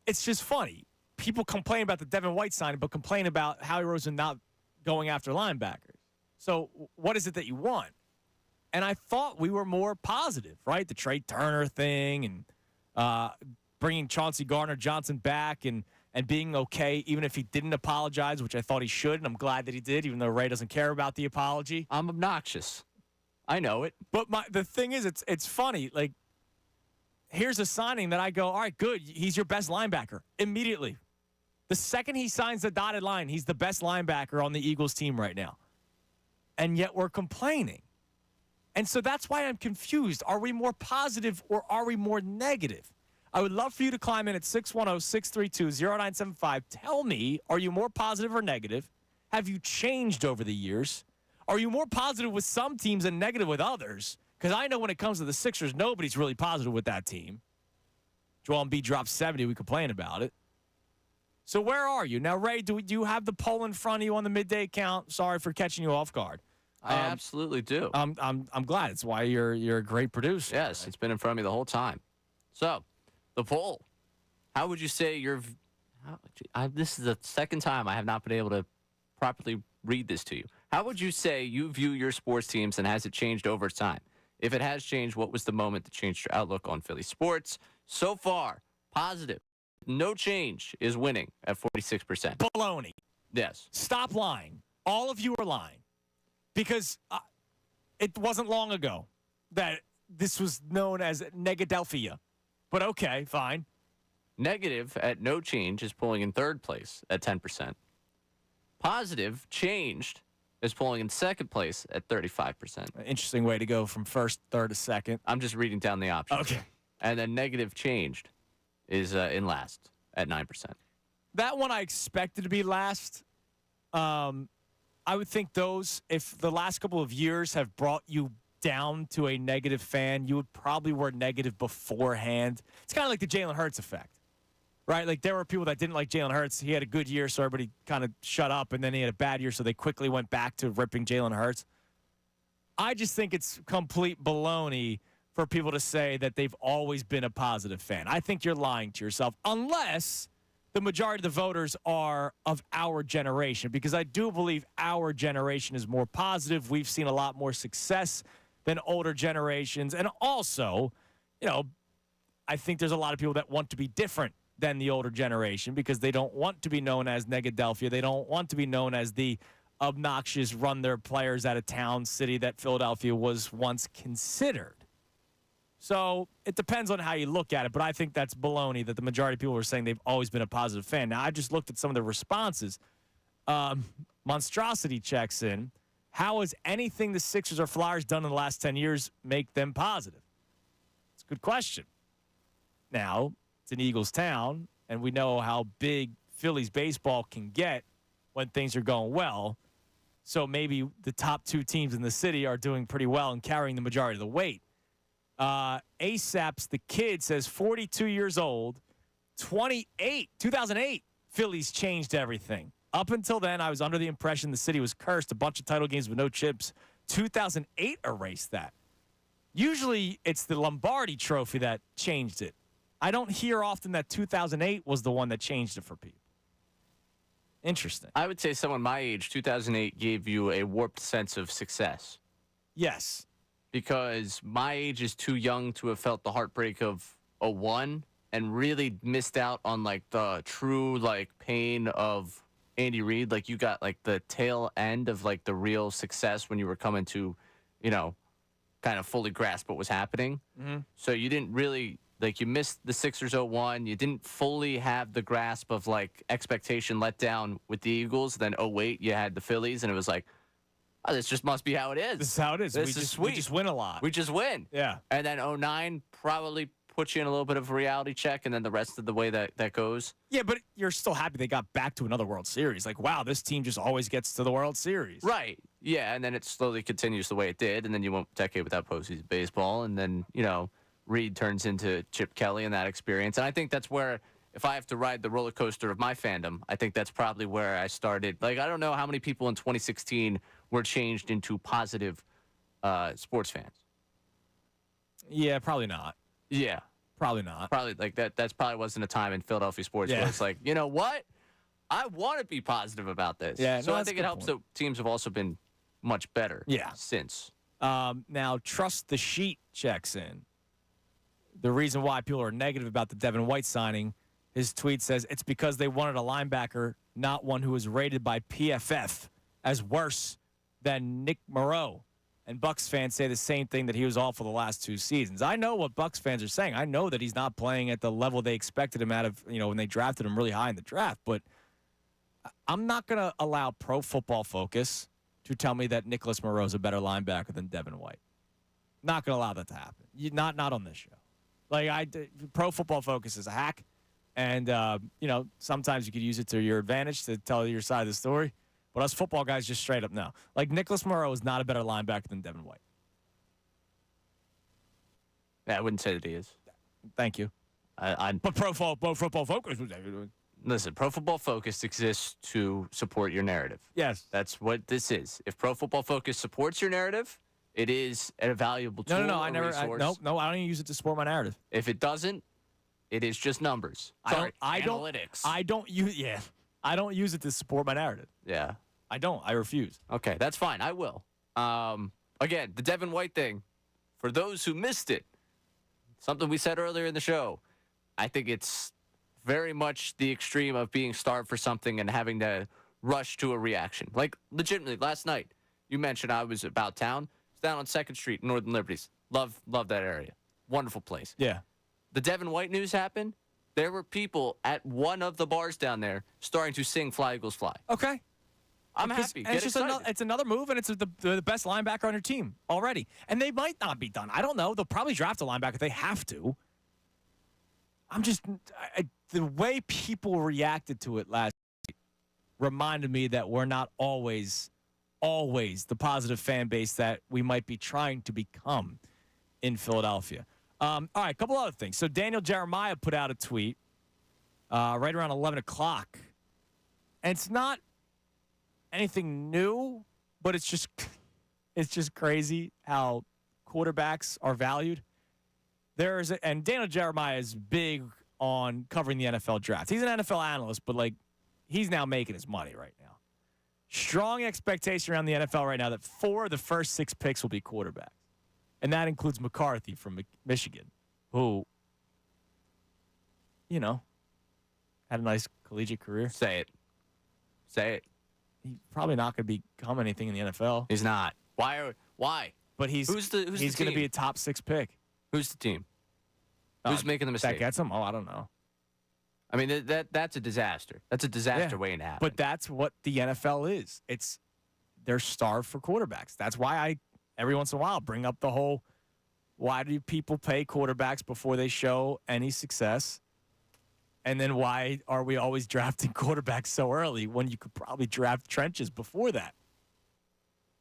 Speaker 2: It's just funny. People complain about the Devin White signing, but complain about Howie Roseman not going after linebackers. So what is it that you want? And I thought we were more positive, right? The Trey Turner thing and bringing Chauncey Gardner-Johnson back and being okay, even if he didn't apologize, which I thought he should, and I'm glad that he did, even though Ray doesn't care about the apology.
Speaker 1: I'm obnoxious. I know it.
Speaker 2: But the thing is, it's funny. Like, here's a signing that I go, all right, good. He's your best linebacker immediately. The second he signs the dotted line, he's the best linebacker on the Eagles team right now. And yet we're complaining. And so that's why I'm confused. Are we more positive or are we more negative? I would love for you to climb in at 610-632-0975. Tell me, are you more positive or negative? Have you changed over the years? Are you more positive with some teams and negative with others? Because I know when it comes to the Sixers, nobody's really positive with that team. Joel Embiid dropped 70. We complain about it. So where are you? Now, Ray, do you have the poll in front of you on the midday count? Sorry for catching you off guard.
Speaker 1: I absolutely do.
Speaker 2: I'm glad. It's why you're a great producer.
Speaker 1: Yes, it's been in front of me the whole time. So, the poll. How would you say this is the second time I have not been able to properly read this to you. How would you say you view your sports teams, and has it changed over time? If it has changed, what was the moment that changed your outlook on Philly sports? So far, positive. No change is winning at 46%.
Speaker 2: Baloney.
Speaker 1: Yes.
Speaker 2: Stop lying. All of you are lying. Because it wasn't long ago that this was known as Negadelphia. But okay, fine.
Speaker 1: Negative at no change is pulling in third place at 10%. Positive, changed, is pulling in second place at 35%.
Speaker 2: Interesting way to go from first, third to second.
Speaker 1: I'm just reading down the options.
Speaker 2: Okay.
Speaker 1: And then negative changed is in last at 9%.
Speaker 2: That one I expected to be last. I would think those, if the last couple of years have brought you down to a negative fan, you would probably were negative beforehand. It's kind of like the Jalen Hurts effect. right? Like there were people that didn't like Jalen Hurts. He had a good year, so everybody kind of shut up, and then he had a bad year, so they quickly went back to ripping Jalen Hurts. I just think it's complete baloney for people to say that they've always been a positive fan. I think you're lying to yourself, unless the majority of the voters are of our generation, because I do believe our generation is more positive. We've seen a lot more success than older generations. And also, I think there's a lot of people that want to be different than the older generation because they don't want to be known as Negadelphia. They don't want to be known as the obnoxious run their players out of town city that Philadelphia was once considered. So it depends on how you look at it, but I think that's baloney that the majority of people are saying they've always been a positive fan. Now, I just looked at some of the responses. Monstrosity checks in. How has anything the Sixers or Flyers done in the last 10 years make them positive? It's a good question. Now, it's an Eagles town, and we know how big Phillies baseball can get when things are going well. So maybe the top two teams in the city are doing pretty well and carrying the majority of the weight. ASAP's the Kid says 42 years old, 2008, Phillies changed everything. Up until then, I was under the impression the city was cursed. A bunch of title games with no chips. 2008 erased that. Usually, it's the Lombardi Trophy that changed it. I don't hear often that 2008 was the one that changed it for people. Interesting.
Speaker 1: I would say someone my age, 2008 gave you a warped sense of success.
Speaker 2: Yes.
Speaker 1: Because my age is too young to have felt the heartbreak of 01 and really missed out on, like, the true, like, pain of Andy Reid. Like, you got, like, the tail end of, like, the real success when you were coming to, kind of fully grasp what was happening. Mm-hmm. So you didn't really, like, you missed the Sixers 01. You didn't fully have the grasp of, like, expectation let down with the Eagles. Then 08, you had the Phillies, and it was like, oh, this just must be how it is.
Speaker 2: This is how it is.
Speaker 1: This is sweet.
Speaker 2: We just win a lot.
Speaker 1: We just win.
Speaker 2: Yeah.
Speaker 1: And then 09 probably puts you in a little bit of a reality check, and then the rest of the way that goes.
Speaker 2: Yeah, but you're still happy they got back to another World Series. Like, wow, this team just always gets to the World Series.
Speaker 1: Right. Yeah, and then it slowly continues the way it did, and then you went a decade without postseason baseball, and then, Reed turns into Chip Kelly in that experience. And I think that's where, if I have to ride the roller coaster of my fandom, I think that's probably where I started. Like, I don't know how many people in 2016 were changed into positive sports fans.
Speaker 2: Yeah, probably not.
Speaker 1: Yeah.
Speaker 2: Probably not.
Speaker 1: Probably, like, that's probably wasn't a time in Philadelphia sports where it's like, you know what? I want to be positive about this.
Speaker 2: Yeah,
Speaker 1: so I think it helps that teams have also been much better since.
Speaker 2: Now, Trust the Sheet checks in. The reason why people are negative about the Devin White signing, his tweet says, it's because they wanted a linebacker, not one who was rated by PFF as worse than Nick Moreau. And Bucs fans say the same thing, that he was awful the last two seasons. I know what Bucs fans are saying. I know that he's not playing at the level they expected him out of, when they drafted him really high in the draft. But I'm not going to allow Pro Football Focus to tell me that Nicholas Moreau is a better linebacker than Devin White. Not going to allow that to happen. Not on this show. Like, Pro Football Focus is a hack. And, sometimes you could use it to your advantage to tell your side of the story. But us football guys just straight up know. Like, Nicholas Moreau is not a better linebacker than Devin White.
Speaker 1: Yeah, I wouldn't say that he is.
Speaker 2: Thank you. But Pro Football Focus.
Speaker 1: Listen, Pro Football Focus exists to support your narrative.
Speaker 2: Yes.
Speaker 1: That's what this is. If Pro Football Focus supports your narrative, it is a valuable tool.
Speaker 2: No, I never. I don't even use it to support my narrative.
Speaker 1: If it doesn't, it is just numbers. Sorry, analytics.
Speaker 2: I don't use it to support my narrative.
Speaker 1: Yeah.
Speaker 2: I don't. I refuse.
Speaker 1: Okay, that's fine. I will. Again, the Devin White thing, for those who missed it, something we said earlier in the show, I think it's very much the extreme of being starved for something and having to rush to a reaction. Like, legitimately, last night, you mentioned I was about town. It's down on 2nd Street, Northern Liberties. Love that area. Wonderful place.
Speaker 2: Yeah.
Speaker 1: The Devin White news happened. There were people at one of the bars down there starting to sing "Fly Eagles Fly."
Speaker 2: Okay.
Speaker 1: I'm happy.
Speaker 2: It's just it's another move, and it's the best linebacker on your team already. And they might not be done. I don't know. They'll probably draft a linebacker. They have to. I'm just the way people reacted to it last week reminded me that we're not always the positive fan base that we might be trying to become in Philadelphia. All right, a couple other things. So Daniel Jeremiah put out a tweet right around 11 o'clock. And it's not anything new, but it's just crazy how quarterbacks are valued. And Daniel Jeremiah is big on covering the NFL draft. He's an NFL analyst, but he's now making his money right now. Strong expectation around the NFL right now that 4 of the first 6 picks will be quarterbacks. And that includes McCarthy from Michigan, who, had a nice collegiate career.
Speaker 1: Say it.
Speaker 2: He's probably not going to become anything in the NFL.
Speaker 1: He's not. Why?
Speaker 2: But he's going to be a top 6 pick.
Speaker 1: Who's the team? Who's making the mistake?
Speaker 2: That gets him? Oh, I don't know.
Speaker 1: I mean, that's a disaster. That's a disaster waiting to happen.
Speaker 2: But that's what the NFL is. They're starved for quarterbacks. That's why I, every once in a while, bring up the whole, why do people pay quarterbacks before they show any success? And then why are we always drafting quarterbacks so early when you could probably draft trenches before that?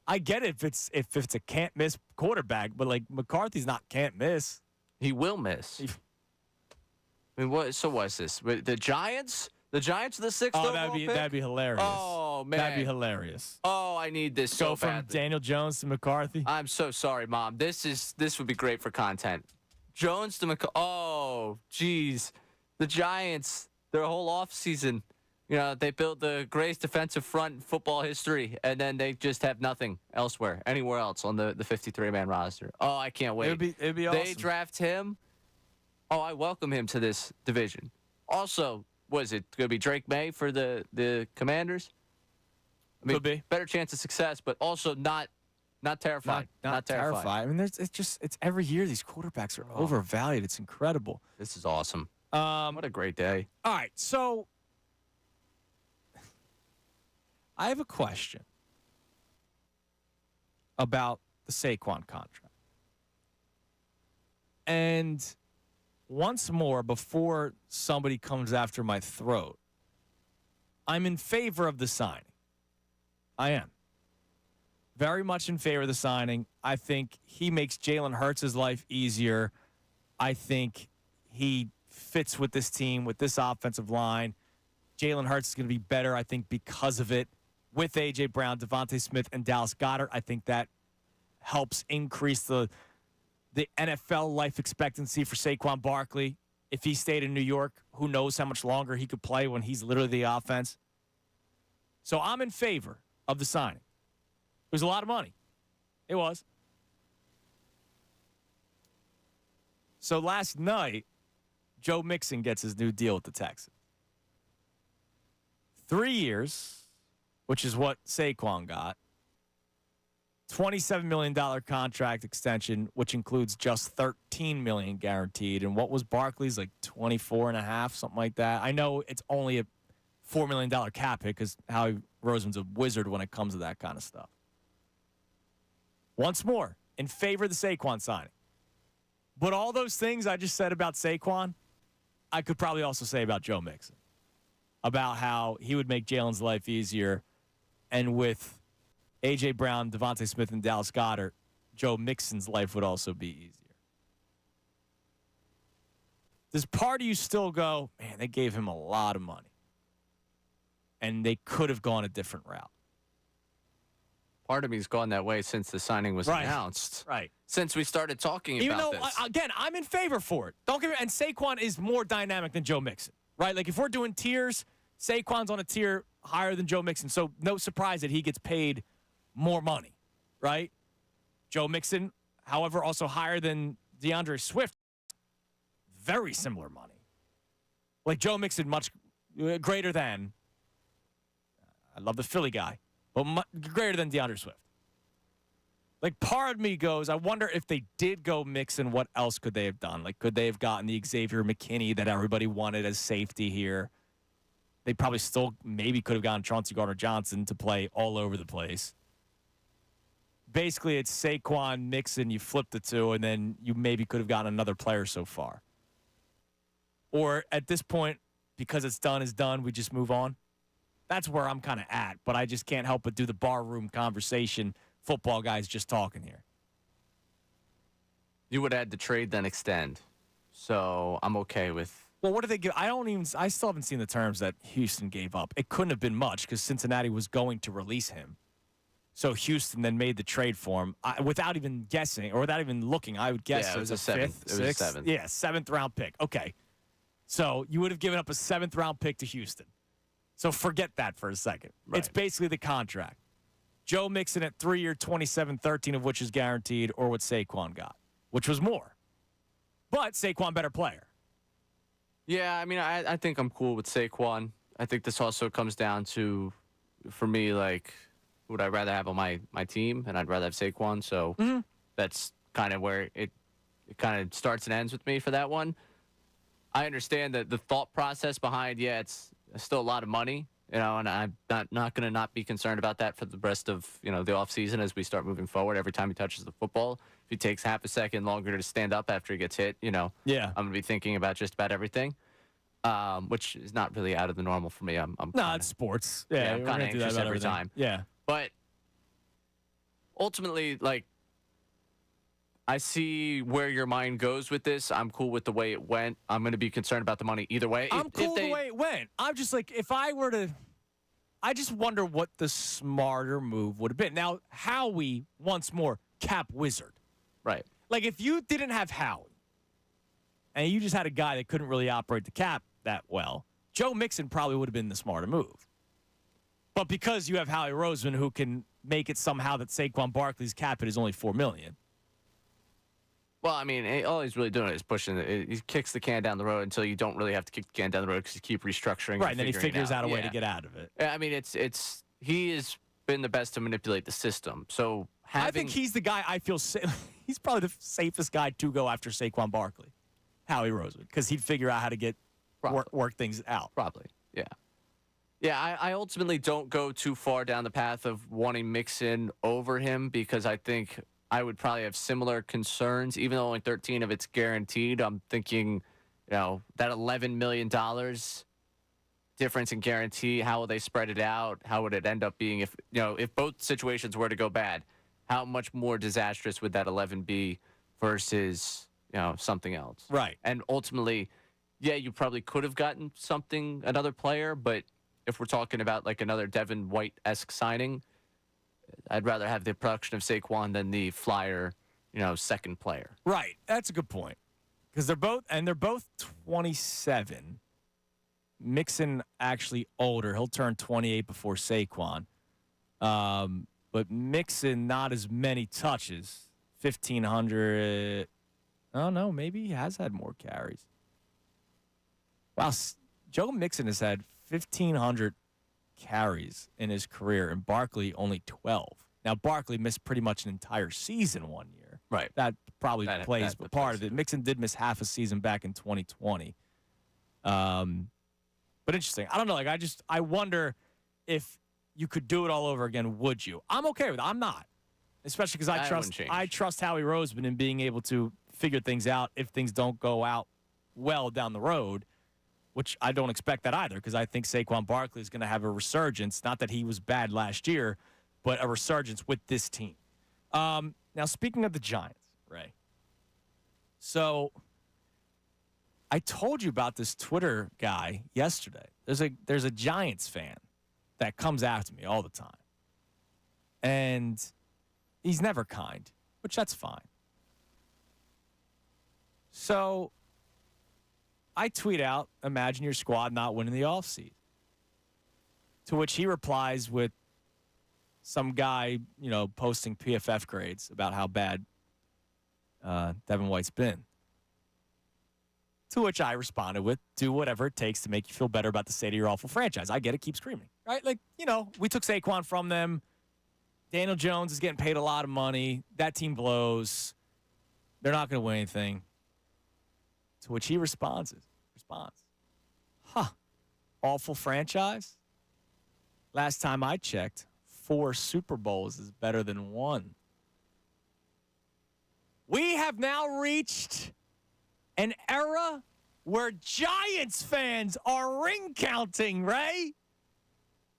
Speaker 2: I get it if it's a can't miss quarterback, but McCarthy's not can't miss.
Speaker 1: He will miss. I mean, what? So what's this? The Giants? The Giants are the 6th overall pick?
Speaker 2: That'd be hilarious.
Speaker 1: Oh man,
Speaker 2: that'd be hilarious.
Speaker 1: Oh, I need this so
Speaker 2: from
Speaker 1: badly.
Speaker 2: Daniel Jones to McCarthy.
Speaker 1: I'm so sorry, Mom. This would be great for content. Jones to McCarthy. Oh, geez. The Giants, their whole offseason, they built the greatest defensive front in football history, and then they just have nothing anywhere else on the 53-man roster. Oh, I can't wait.
Speaker 2: It'd be awesome.
Speaker 1: They draft him. Oh, I welcome him to this division. Also, was it going to be Drake May for the Commanders? I mean,
Speaker 2: could be.
Speaker 1: Better chance of success, but also not terrified.
Speaker 2: Not terrified. I mean, it's every year these quarterbacks are overvalued. It's incredible.
Speaker 1: This is awesome. What a great day.
Speaker 2: All right, so I have a question about the Saquon contract. And once more, before somebody comes after my throat, I'm in favor of the signing. I am. Very much in favor of the signing. I think he makes Jalen Hurts' life easier. I think he fits with this team, with this offensive line. Jalen Hurts is going to be better, I think, because of it. With A.J. Brown, Devontae Smith, and Dallas Goedert, I think that helps increase the NFL life expectancy for Saquon Barkley. If he stayed in New York, who knows how much longer he could play when he's literally the offense. So I'm in favor of the signing. It was a lot of money. It was. So last night, Joe Mixon gets his new deal with the Texans. 3 years, which is what Saquon got. $27 million contract extension, which includes just $13 million guaranteed. And what was Barkley's, 24 and a half, something like that? I know it's only a $4 million cap hit because Howie Roseman's a wizard when it comes to that kind of stuff. Once more, in favor of the Saquon signing. But all those things I just said about Saquon, I could probably also say about Joe Mixon. About how he would make Jalen's life easier. And with A.J. Brown, Devontae Smith, and Dallas Goedert, Joe Mixon's life would also be easier. Does part of you still go, man, they gave him a lot of money. And they could have gone a different route?
Speaker 1: Part of me's gone that way since the signing was announced.
Speaker 2: Right.
Speaker 1: Since we started talking
Speaker 2: Even
Speaker 1: about
Speaker 2: though,
Speaker 1: this.
Speaker 2: again, I'm in favor for it. Don't get me. And Saquon is more dynamic than Joe Mixon, right? If we're doing tiers, Saquon's on a tier higher than Joe Mixon. So no surprise that he gets paid more money, right? Joe Mixon, however, also higher than DeAndre Swift. Very similar money. Joe Mixon, much greater than. I love the Philly guy. But greater than DeAndre Swift. Part of me goes, I wonder if they did go Mixon, what else could they have done? Could they have gotten the Xavier McKinney that everybody wanted as safety here? They probably still maybe could have gotten Chauncey Gardner-Johnson to play all over the place. Basically, it's Saquon, Mixon, you flip the two, and then you maybe could have gotten another player so far. Or at this point, because it's done is done, we just move on. That's where I'm kind of at, but I just can't help but do the barroom conversation. Football guys just talking here.
Speaker 1: You would add the trade, then extend. So I'm okay with
Speaker 2: Well, what did they give? I still haven't seen the terms that Houston gave up. It couldn't have been much because Cincinnati was going to release him. So Houston then made the trade for him without even guessing or without even looking. I would guess
Speaker 1: it was
Speaker 2: a
Speaker 1: seventh.
Speaker 2: fifth,
Speaker 1: It was
Speaker 2: sixth.
Speaker 1: a seventh.
Speaker 2: Yeah, 7th round pick. Okay. So you would have given up a 7th round pick to Houston. So forget that for a second.
Speaker 1: Right.
Speaker 2: It's basically the contract. Joe Mixon at 3-year, 27-13 of which is guaranteed, or what Saquon got, which was more. But Saquon better player.
Speaker 1: Yeah, I mean, I think I'm cool with Saquon. I think this also comes down to, for me, like, who would I rather have on my team, and I'd rather have Saquon. So that's kind of where it kind of starts and ends with me for that one. I understand that the thought process behind, it's still a lot of money, and I'm not going to not be concerned about that for the rest of, the offseason as we start moving forward. Every time he touches the football, if he takes half a second longer to stand up after he gets hit, I'm going to be thinking about just about everything, which is not really out of the normal for me. I'm
Speaker 2: It's sports. Yeah,
Speaker 1: I'm kind of anxious every time.
Speaker 2: Yeah.
Speaker 1: But ultimately, like, I see where your mind goes with this. I'm cool with the way it went. I'm going to be concerned about the money either way.
Speaker 2: I'm cool with the way it went. I'm just like, if I were to, I just wonder what the smarter move would have been. Now, Howie, once more, cap wizard.
Speaker 1: Right.
Speaker 2: Like, if you didn't have Howie, and you just had a guy that couldn't really operate the cap that well, Joe Mixon probably would have been the smarter move. But because you have Howie Roseman, who can make it somehow that Saquon Barkley's cap hit is only $4 million.
Speaker 1: Well, I mean, all he's really doing is pushing it. He kicks the can down the road until you don't really have to kick the can down the road because you keep restructuring.
Speaker 2: Right, and then he figures out a way to
Speaker 1: Yeah.
Speaker 2: get out of it.
Speaker 1: I mean, he has been the best to manipulate the system. So
Speaker 2: I think he's the guy I feel he's probably the safest guy to go after Saquon Barkley, Howie Roseman, because he'd figure out how to get work things out.
Speaker 1: Probably, yeah. Yeah, I ultimately don't go too far down the path of wanting Mixon over him because I think I would probably have similar concerns, even though only 13 of it's guaranteed. I'm thinking, that $11 million difference in guarantee, how will they spread it out? How would it end up being if both situations were to go bad? How much more disastrous would that 11 be versus, something else?
Speaker 2: Right.
Speaker 1: And ultimately, you probably could have gotten another player, but if we're talking about like another Devin White-esque signing, I'd rather have the production of Saquon than the flyer, second player.
Speaker 2: Right. That's a good point. Because they're both 27. Mixon actually older. He'll turn 28 before Saquon. But Mixon not as many touches. 1,500. Oh, no, maybe he has had more carries. Wow, Joe Mixon has had 1,500 carries in his career, and Barkley only 12. Now, Barkley missed pretty much an entire season one year.
Speaker 1: Right.
Speaker 2: That probably plays a part of it. Mixon did miss half a season back in 2020. But interesting. I don't know. Like, I wonder if you could do it all over again, would you? I'm okay with it. I'm not. Especially because I trust Howie Roseman in being able to figure things out if things don't go out well down the road, which I don't expect that either because I think Saquon Barkley is going to have a resurgence. Not that he was bad last year, but a resurgence with this team. Now, speaking of the Giants, Ray. So I told you about this Twitter guy yesterday. There's a Giants fan that comes after me all the time. And he's never kind, which that's fine. So I tweet out, imagine your squad not winning the offseason. To which he replies with some guy, posting PFF grades about how bad Devin White's been. To which I responded with, do whatever it takes to make you feel better about the state of your awful franchise. I get it, keep screaming. Right? Like, we took Saquon from them. Daniel Jones is getting paid a lot of money. That team blows. They're not going to win anything. To which he responds, awful franchise? Last time I checked, 4 Super Bowls is better than 1. We have now reached an era where Giants fans are ring counting, Ray.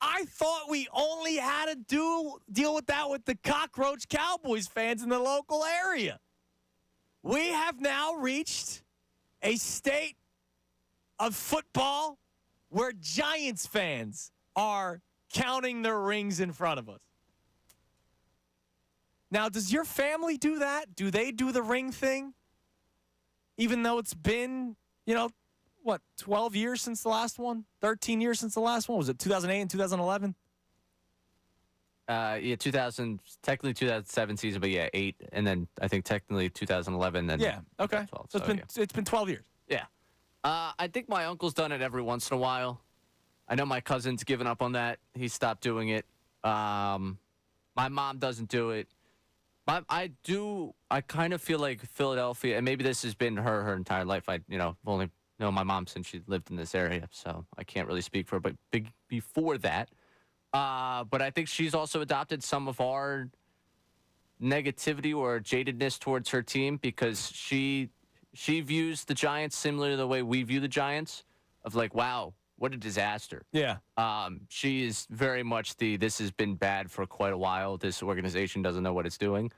Speaker 2: I thought we only had to deal with that with the cockroach Cowboys fans in the local area. We have now reached a state of football where Giants fans are counting their rings in front of us. Now, does your family do that? Do they do the ring thing? Even though it's been, 12 years since the last one? 13 years since the last one? Was it 2008 and 2011?
Speaker 1: Yeah, technically 2007 season, but yeah, 8, and then I think technically 2011. And
Speaker 2: Yeah, okay.
Speaker 1: 12,
Speaker 2: So it's been 12 years.
Speaker 1: Yeah. I think my uncle's done it every once in a while. I know my cousin's given up on that. He stopped doing it. My mom doesn't do it. I do. I kind of feel like Philadelphia, and maybe this has been her entire life. I've only known my mom since she lived in this area, so I can't really speak for her. But before that, but I think she's also adopted some of our negativity or jadedness towards her team because she views the Giants similar to the way we view the Giants, of like, wow, what a disaster.
Speaker 2: Yeah.
Speaker 1: She is very much this has been bad for quite a while. This organization doesn't know what it's doing,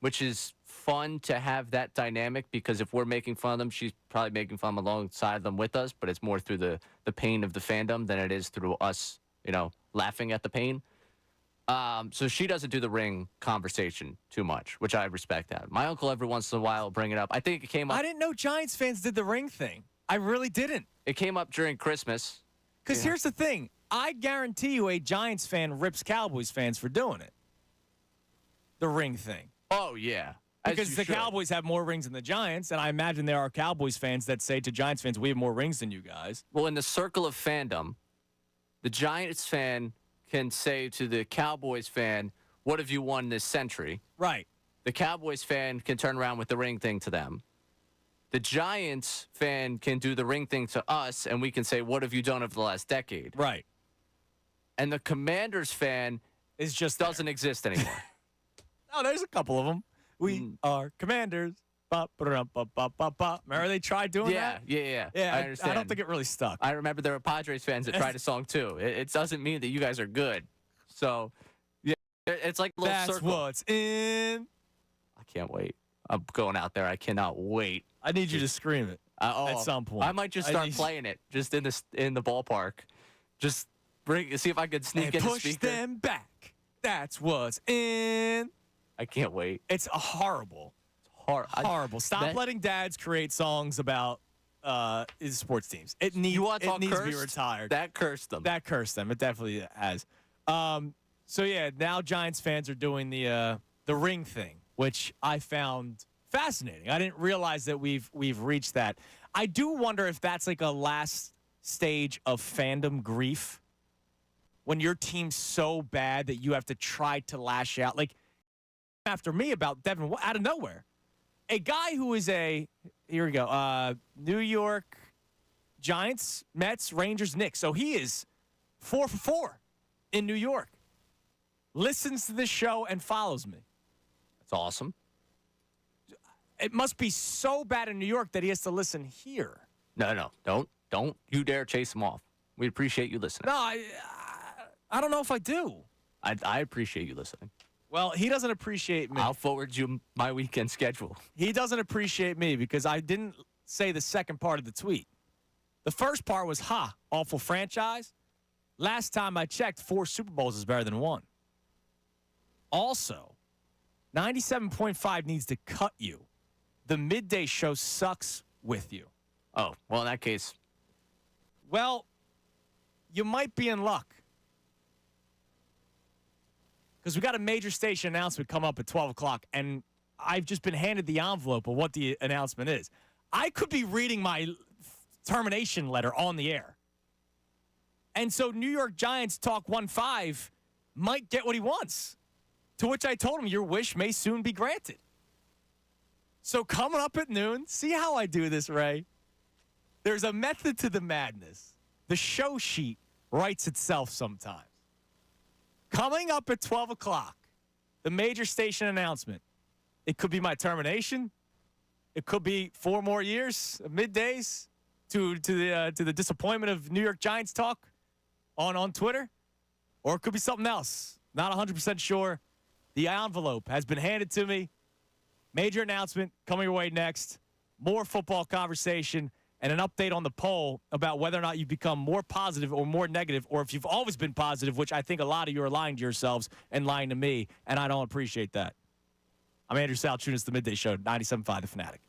Speaker 1: which is fun to have that dynamic because if we're making fun of them, she's probably making fun alongside them with us, but it's more through the pain of the fandom than it is through us, laughing at the pain. So she doesn't do the ring conversation too much, which I respect that. My uncle every once in a while will bring it up. I think it came up.
Speaker 2: I didn't know Giants fans did the ring thing. I really didn't.
Speaker 1: It came up during Christmas.
Speaker 2: Because here's the thing. I guarantee you a Giants fan rips Cowboys fans for doing it. The ring thing.
Speaker 1: Oh, yeah.
Speaker 2: Because the Cowboys have more rings than the Giants, and I imagine there are Cowboys fans that say to Giants fans, we have more rings than you guys.
Speaker 1: Well, in the circle of fandom, the Giants fan can say to the Cowboys fan, what have you won this century?
Speaker 2: Right.
Speaker 1: The Cowboys fan can turn around with the ring thing to them. The Giants fan can do the ring thing to us, and we can say, what have you done over the last decade?
Speaker 2: Right.
Speaker 1: And the Commanders fan
Speaker 2: is just
Speaker 1: doesn't exist anymore.
Speaker 2: No, there's a couple of them. We are Commanders. Remember they tried doing that?
Speaker 1: Yeah.
Speaker 2: Yeah,
Speaker 1: I understand.
Speaker 2: I don't think it really stuck.
Speaker 1: I remember there were Padres fans that tried a song too. It doesn't mean that you guys are good. So, yeah, it's like a little
Speaker 2: That's
Speaker 1: circle.
Speaker 2: what's in.
Speaker 1: I can't wait. I'm going out there. I cannot wait.
Speaker 2: I need you to scream it at some point.
Speaker 1: I might just start playing it just in the ballpark. Just see if I could sneak in the
Speaker 2: push
Speaker 1: speaker.
Speaker 2: them back. That's what's in.
Speaker 1: I can't wait.
Speaker 2: It's horrible. Horrible. Stop
Speaker 1: that-
Speaker 2: letting dads create songs about his sports teams. It needs to be retired.
Speaker 1: That cursed them.
Speaker 2: That cursed them. It definitely has. So yeah, now Giants fans are doing the ring thing, which I found fascinating. I didn't realize that we've reached that. I do wonder if that's like a last stage of fandom grief when your team's so bad that you have to try to lash out. Like after me about Devin White out of nowhere. A guy who is here we go, New York Giants, Mets, Rangers, Knicks. So he is 4 for 4 in New York. Listens to this show and follows me.
Speaker 1: That's awesome.
Speaker 2: It must be so bad in New York that he has to listen here.
Speaker 1: No. Don't you dare chase him off. We appreciate you listening.
Speaker 2: No, I don't know if I do.
Speaker 1: I appreciate you listening.
Speaker 2: Well, he doesn't appreciate me.
Speaker 1: I'll forward you my weekend schedule.
Speaker 2: He doesn't appreciate me because I didn't say the second part of the tweet. The first part was, awful franchise. Last time I checked, 4 Super Bowls is better than 1. Also, 97.5 needs to cut you. The midday show sucks with you.
Speaker 1: Oh, well, in that case.
Speaker 2: Well, you might be in luck. Because we got a major station announcement come up at 12 o'clock, and I've just been handed the envelope of what the announcement is. I could be reading my termination letter on the air. And so New York Giants Talk 1-5 might get what he wants. To which I told him, your wish may soon be granted. So coming up at noon, see how I do this, Ray? There's a method to the madness. The show sheet writes itself sometimes. Coming up at 12 o'clock, the major station announcement. It could be my termination. It could be 4 more years of middays to the disappointment of New York Giants talk on Twitter. Or it could be something else. Not 100% sure. The envelope has been handed to me. Major announcement coming your way next. More football conversation. and an update on the poll about whether or not you've become more positive or more negative, or if you've always been positive, which I think a lot of you are lying to yourselves and lying to me, and I don't appreciate that. I'm Andrew Salchunas, The Midday Show, 97.5 The Fanatic.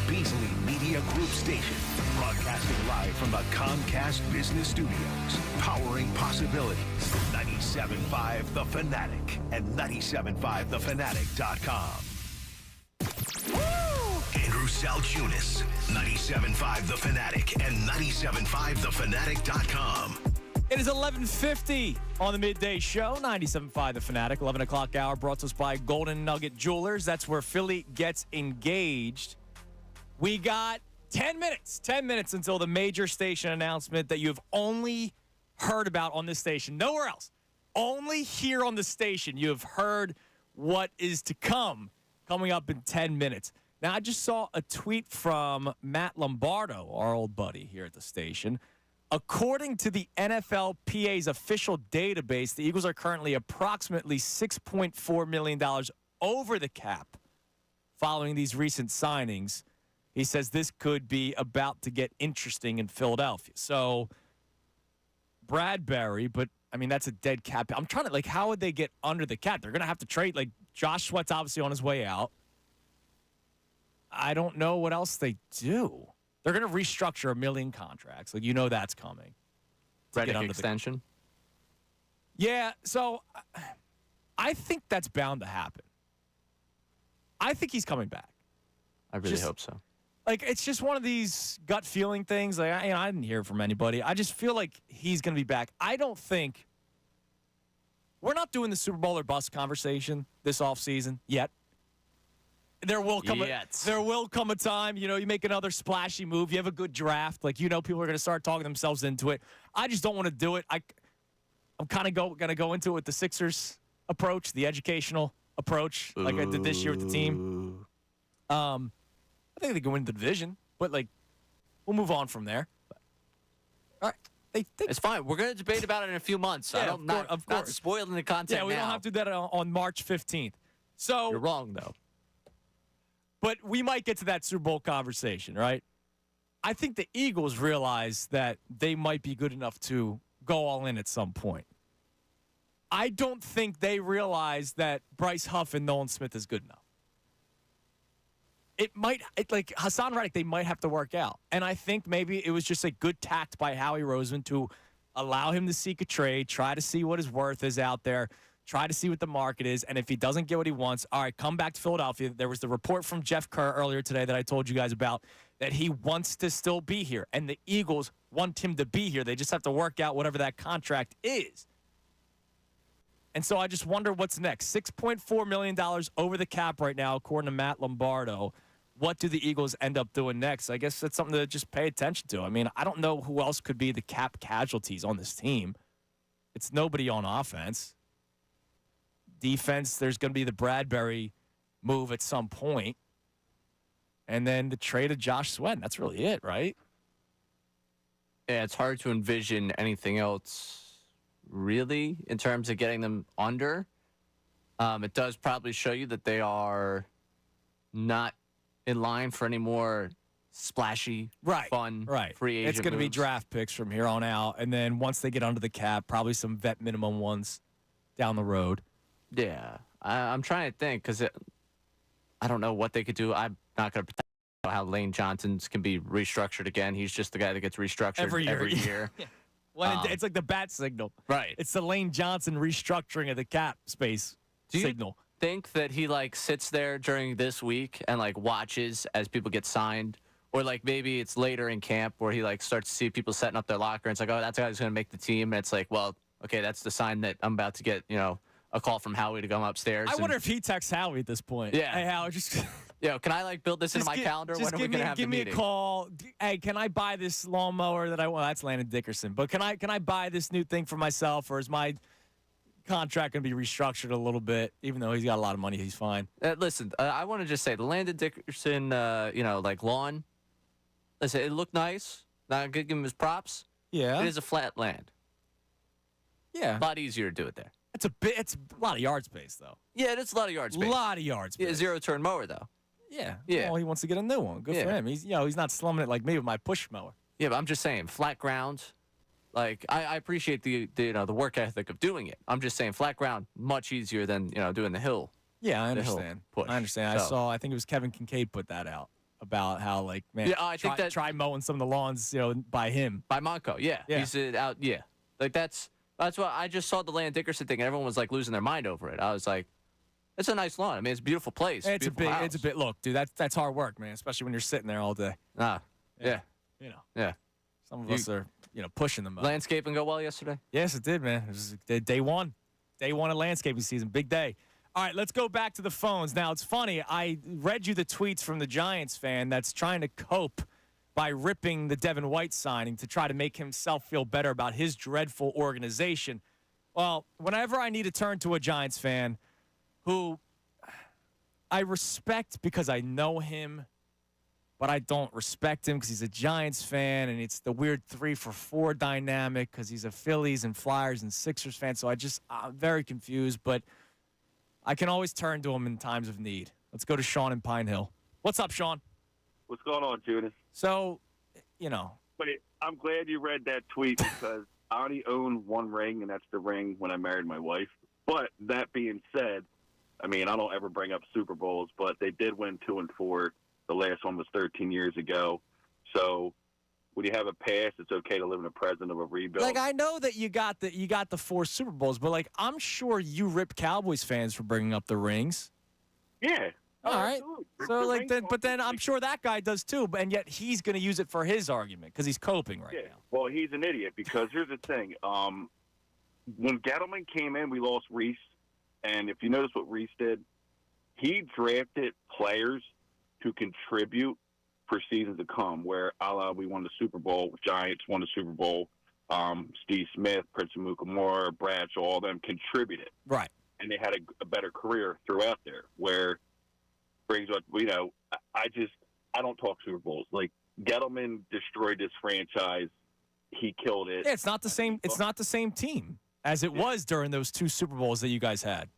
Speaker 3: Beasley Media Group station, broadcasting live from the Comcast Business Studios, powering possibilities. 97.5 The Fanatic and 97.5thefanatic.com. Andrew Salchunas, 97.5 The Fanatic and 97.5thefanatic.com.
Speaker 2: It is 11:50 on the Midday Show, 97.5 The Fanatic, 11 o'clock hour, brought to us by Golden Nugget Jewelers. That's where Philly gets engaged. We got 10 minutes until the major station announcement that you've only heard about on this station. Nowhere else. Only here on the station you have heard what is to come coming up in 10 minutes. Now, I just saw a tweet from Matt Lombardo, our old buddy here at the station. According to the NFLPA's official database, the Eagles are currently approximately $6.4 million over the cap following these recent signings. He says this could be about to get interesting in Philadelphia. So, Bradbury, but, I mean, that's a dead cap. I'm trying to, how would they get under the cap? They're going to have to trade, Josh Sweat's obviously on his way out. I don't know what else they do. They're going to restructure a million contracts. That's coming.
Speaker 1: Reddick extension?
Speaker 2: Yeah, so I think that's bound to happen. I think he's coming back.
Speaker 1: I really hope so.
Speaker 2: It's just one of these gut feeling things. I didn't hear from anybody. I just feel like he's going to be back. I don't think we're not doing the Super Bowl or bust conversation this offseason yet. There will come a time, you make another splashy move. You have a good draft. People are going to start talking themselves into it. I just don't want to do it. I'm kind of going to go into it with the Sixers approach, the educational approach, like I did this year with the team. I think they can win the division, but we'll move on from there. All right.
Speaker 1: It's fine. We're going to debate about it in a few months.
Speaker 2: Yeah, of course.
Speaker 1: Not spoiling the content.
Speaker 2: Yeah, we don't have to do that on March 15th. So
Speaker 1: you're wrong, though.
Speaker 2: But we might get to that Super Bowl conversation, right? I think the Eagles realize that they might be good enough to go all in at some point. I don't think they realize that Bryce Huff and Nolan Smith is good enough. Hassan Reddick, they might have to work out. And I think maybe it was just a good tact by Howie Roseman to allow him to seek a trade, try to see what his worth is out there, try to see what the market is, and if he doesn't get what he wants, all right, come back to Philadelphia. There was the report from Jeff Kerr earlier today that I told you guys about, that he wants to still be here, and the Eagles want him to be here. They just have to work out whatever that contract is. And so I just wonder what's next. $6.4 million over the cap right now, according to Matt Lombardo. What do the Eagles end up doing next? I guess that's something to just pay attention to. I mean, I don't know who else could be the cap casualties on this team. It's nobody on offense. Defense, there's going to be the Bradbury move at some point. And then the trade of Josh Sweat. That's really it, right?
Speaker 1: Yeah, it's hard to envision anything else, really, in terms of getting them under. It does probably show you that they are not in line for any more splashy, fun, free agent
Speaker 2: It's going to be
Speaker 1: moves.
Speaker 2: draft picks from here on out. And then once they get under the cap, probably some vet minimum ones down the road.
Speaker 1: Yeah, I'm trying to think because I don't know what they could do. I'm not going to pretend how Lane Johnson's can be restructured again. He's just the guy that gets restructured every year.
Speaker 2: Yeah. Well, it's like the bat signal.
Speaker 1: Right.
Speaker 2: It's the Lane Johnson restructuring of the cap space signal.
Speaker 1: Think that he sits there during this week and watches as people get signed, or maybe it's later in camp where he starts to see people setting up their locker and it's oh, that's the guy who's going to make the team, and it's well, okay, that's the sign that I'm about to get a call from Howie to come upstairs.
Speaker 2: I wonder if he texts Howie at this point.
Speaker 1: Yeah.
Speaker 2: Hey, Howie, just
Speaker 1: can I build this into my calendar? When are we going to have the meeting?
Speaker 2: Give me a call. Hey, can I buy this lawnmower that I want? That's Landon Dickerson. But can I buy this new thing for myself, or is my contract going to be restructured a little bit? Even though he's got a lot of money, he's fine.
Speaker 1: Listen, I want to just say the Landon Dickerson, lawn. Listen, it looked nice. Not going to give him his props.
Speaker 2: Yeah.
Speaker 1: It is a flat land.
Speaker 2: Yeah.
Speaker 1: A lot easier to do it there.
Speaker 2: It's a lot of yard space, though.
Speaker 1: Yeah, it's a lot of yard space.
Speaker 2: A lot of yard space.
Speaker 1: Yeah, zero-turn mower, though.
Speaker 2: Yeah.
Speaker 1: Yeah.
Speaker 2: Well, he wants to get a new one. Good for him. He's not slumming it like me with my push mower.
Speaker 1: Yeah, but I'm just saying, flat ground. I appreciate the work ethic of doing it. I'm just saying, flat ground much easier than doing the hill.
Speaker 2: Yeah, I understand.
Speaker 1: Push.
Speaker 2: I understand.
Speaker 1: So.
Speaker 2: I think it was Kevin Kincaid put that out. about how, like, man,
Speaker 1: Yeah, I think
Speaker 2: try mowing some of the lawns, by him.
Speaker 1: By Monco, yeah.
Speaker 2: Yeah.
Speaker 1: He's out, yeah. Like, that's what I just saw the Landon Dickerson thing, and everyone was, like, losing their mind over it. I was like, it's a nice lawn. I mean, it's a beautiful place.
Speaker 2: It's a
Speaker 1: beautiful
Speaker 2: bit. Look, dude, that's hard work, man, especially when you're sitting there all day.
Speaker 1: Yeah. Yeah.
Speaker 2: Some of us are, pushing them.
Speaker 1: Landscaping go well yesterday?
Speaker 2: Yes, it did, man. It was day one. Day one of landscaping season. Big day. All right, let's go back to the phones. Now, it's funny. I read you the tweets from the Giants fan that's trying to cope by ripping the Devin White signing to try to make himself feel better about his dreadful organization. Well, whenever I need to turn to a Giants fan who I respect because I know him, but I don't respect him because he's a Giants fan, and it's the weird 3-for-4 dynamic because he's a Phillies and Flyers and Sixers fan. So I'm very confused, but I can always turn to him in times of need. Let's go to Sean in Pine Hill. What's up, Sean?
Speaker 7: What's going on, Judas?
Speaker 2: So,
Speaker 7: But I'm glad you read that tweet because I only own one ring, and that's the ring when I married my wife. But that being said, I mean, I don't ever bring up Super Bowls, but they did win 2 and 4. The last one was 13 years ago. So when you have a past, it's okay to live in the present of a rebuild.
Speaker 2: Like, I know that you got the 4 Super Bowls, but, like, I'm sure you rip Cowboys fans for bringing up the rings.
Speaker 7: Yeah.
Speaker 2: All right. So, like, then I'm
Speaker 7: like,
Speaker 2: sure that guy does too, and yet he's going to use it for his argument because he's coping right now.
Speaker 7: Well, he's an idiot because here's the thing. When Gettleman came in, we lost Reese. And if you notice what Reese did, he drafted players to contribute for seasons to come, where we won the Super Bowl, Giants won the Super Bowl, Steve Smith, Prince Amukamara, Bradshaw, all of them contributed.
Speaker 2: Right.
Speaker 7: And they had a better career throughout there, where brings up, I don't talk Super Bowls. Like, Gettleman destroyed this franchise. He killed it.
Speaker 2: Yeah, it's not the same. It's not the same team as it was during those 2 Super Bowls that you guys had.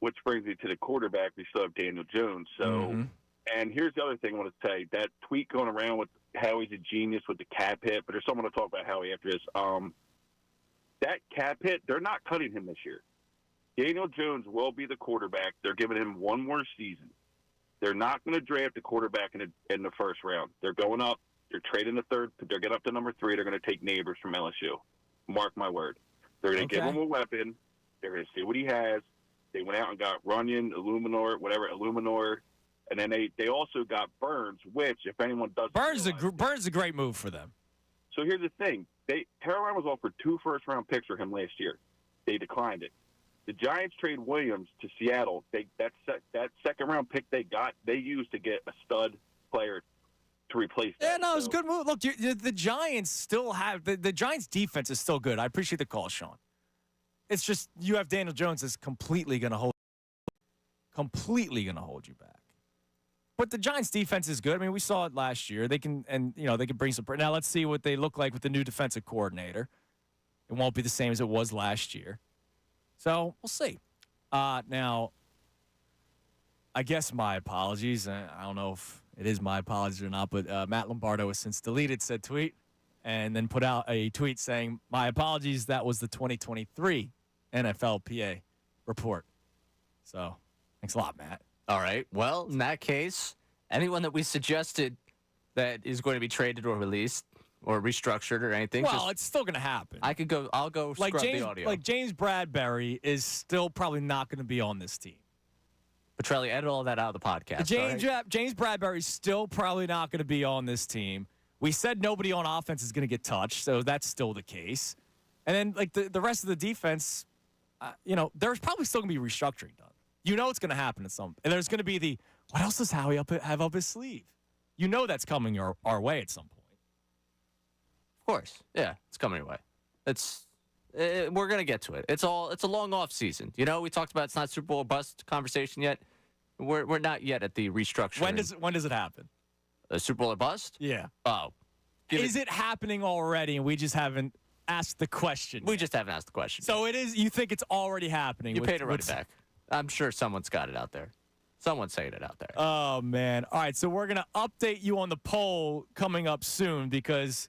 Speaker 7: Which brings me to the quarterback. We still have Daniel Jones. So, And here's the other thing I want to say. That tweet going around with how he's a genius with the cap hit, but there's someone to talk about Howie after this. That cap hit, they're not cutting him this year. Daniel Jones will be the quarterback. They're giving him one more season. They're not going to draft a quarterback in the first round. They're going up. They're trading the third. They're getting up to number 3. They're going to take Neighbors from LSU. Mark my word. They're going to give him a weapon. They're going to see what he has. They went out and got Runyon, Illuminor. And then they also got Burns, which, if anyone doesn't
Speaker 2: Burns is a great move for them.
Speaker 7: So here's the thing. Carolina was offered 2 first-round picks for him last year. They declined it. The Giants trade Williams to Seattle. That second-round pick they got, they used to get a stud player to replace that.
Speaker 2: Yeah, no, it was a good move. Look, the Giants still have the Giants' defense is still good. I appreciate the call, Sean. It's just you have Daniel Jones that's completely going to hold you back. But the Giants' defense is good. I mean, we saw it last year. They can bring some. Now let's see what they look like with the new defensive coordinator. It won't be the same as it was last year. So we'll see. Now, I guess my apologies. I don't know if it is my apologies or not, but Matt Lombardo has since deleted said tweet and then put out a tweet saying, "My apologies. That was the 2023 NFLPA report." So thanks a lot, Matt.
Speaker 1: All right. Well, in that case, anyone that we suggested that is going to be traded or released or restructured or anything.
Speaker 2: Well, it's still going to happen.
Speaker 1: I'll go scrub the audio.
Speaker 2: Like James Bradbury is still probably not going to be on this team.
Speaker 1: Petrelli, edit all that out of the podcast.
Speaker 2: James Bradbury's still probably not going to be on this team. We said nobody on offense is going to get touched, so that's still the case. And then, like, the rest of the defense, there's probably still going to be restructuring done. It's going to happen at some. And there's going to be what else does Howie have up his sleeve? That's coming our way at some point.
Speaker 1: Of course. Yeah, it's coming your way. We're going to get to it. It's a long off season. We talked about it's not Super Bowl bust conversation yet. We're not yet at the restructuring.
Speaker 2: When does it happen?
Speaker 1: A Super Bowl or bust?
Speaker 2: Yeah.
Speaker 1: Oh.
Speaker 2: Is it happening already and we just haven't asked the question?
Speaker 1: We just haven't asked the question.
Speaker 2: So it is. You think it's already happening?
Speaker 1: You paid to run it back. I'm sure someone's got it out there. Someone's saying it out there.
Speaker 2: Oh, man. All right, so we're going to update you on the poll coming up soon because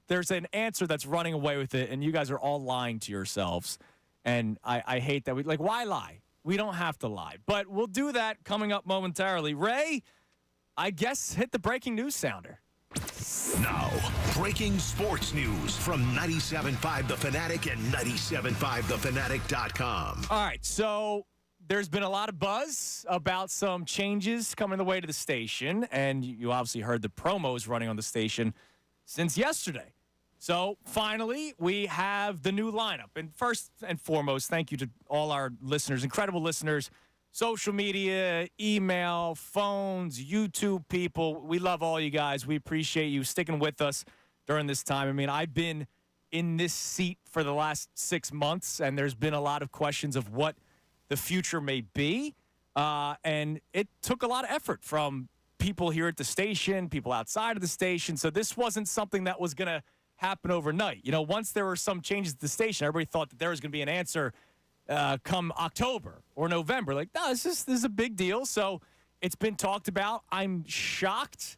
Speaker 2: there's an answer that's running away with it, and you guys are all lying to yourselves. And I hate that. Why lie? We don't have to lie. But we'll do that coming up momentarily. Ray, I guess hit the breaking news sounder.
Speaker 3: Now, breaking sports news from 97.5 The Fanatic and 97.5thefanatic.com.
Speaker 2: All right, so there's been a lot of buzz about some changes coming the way to the station, and you obviously heard the promos running on the station since yesterday. So finally, we have the new lineup. And first and foremost, thank you to all our listeners, incredible listeners, social media, email, phones, YouTube people. We love all you guys. We appreciate you sticking with us during this time. I mean, I've been in this seat for the last 6 months, and there's been a lot of questions of what the future may be. And it took a lot of effort from people here at the station, people outside of the station. So this wasn't something that was going to happen overnight. You know, once there were some changes at the station, everybody thought that there was going to be an answer come October or November. Like, no, this is a big deal. So it's been talked about. I'm shocked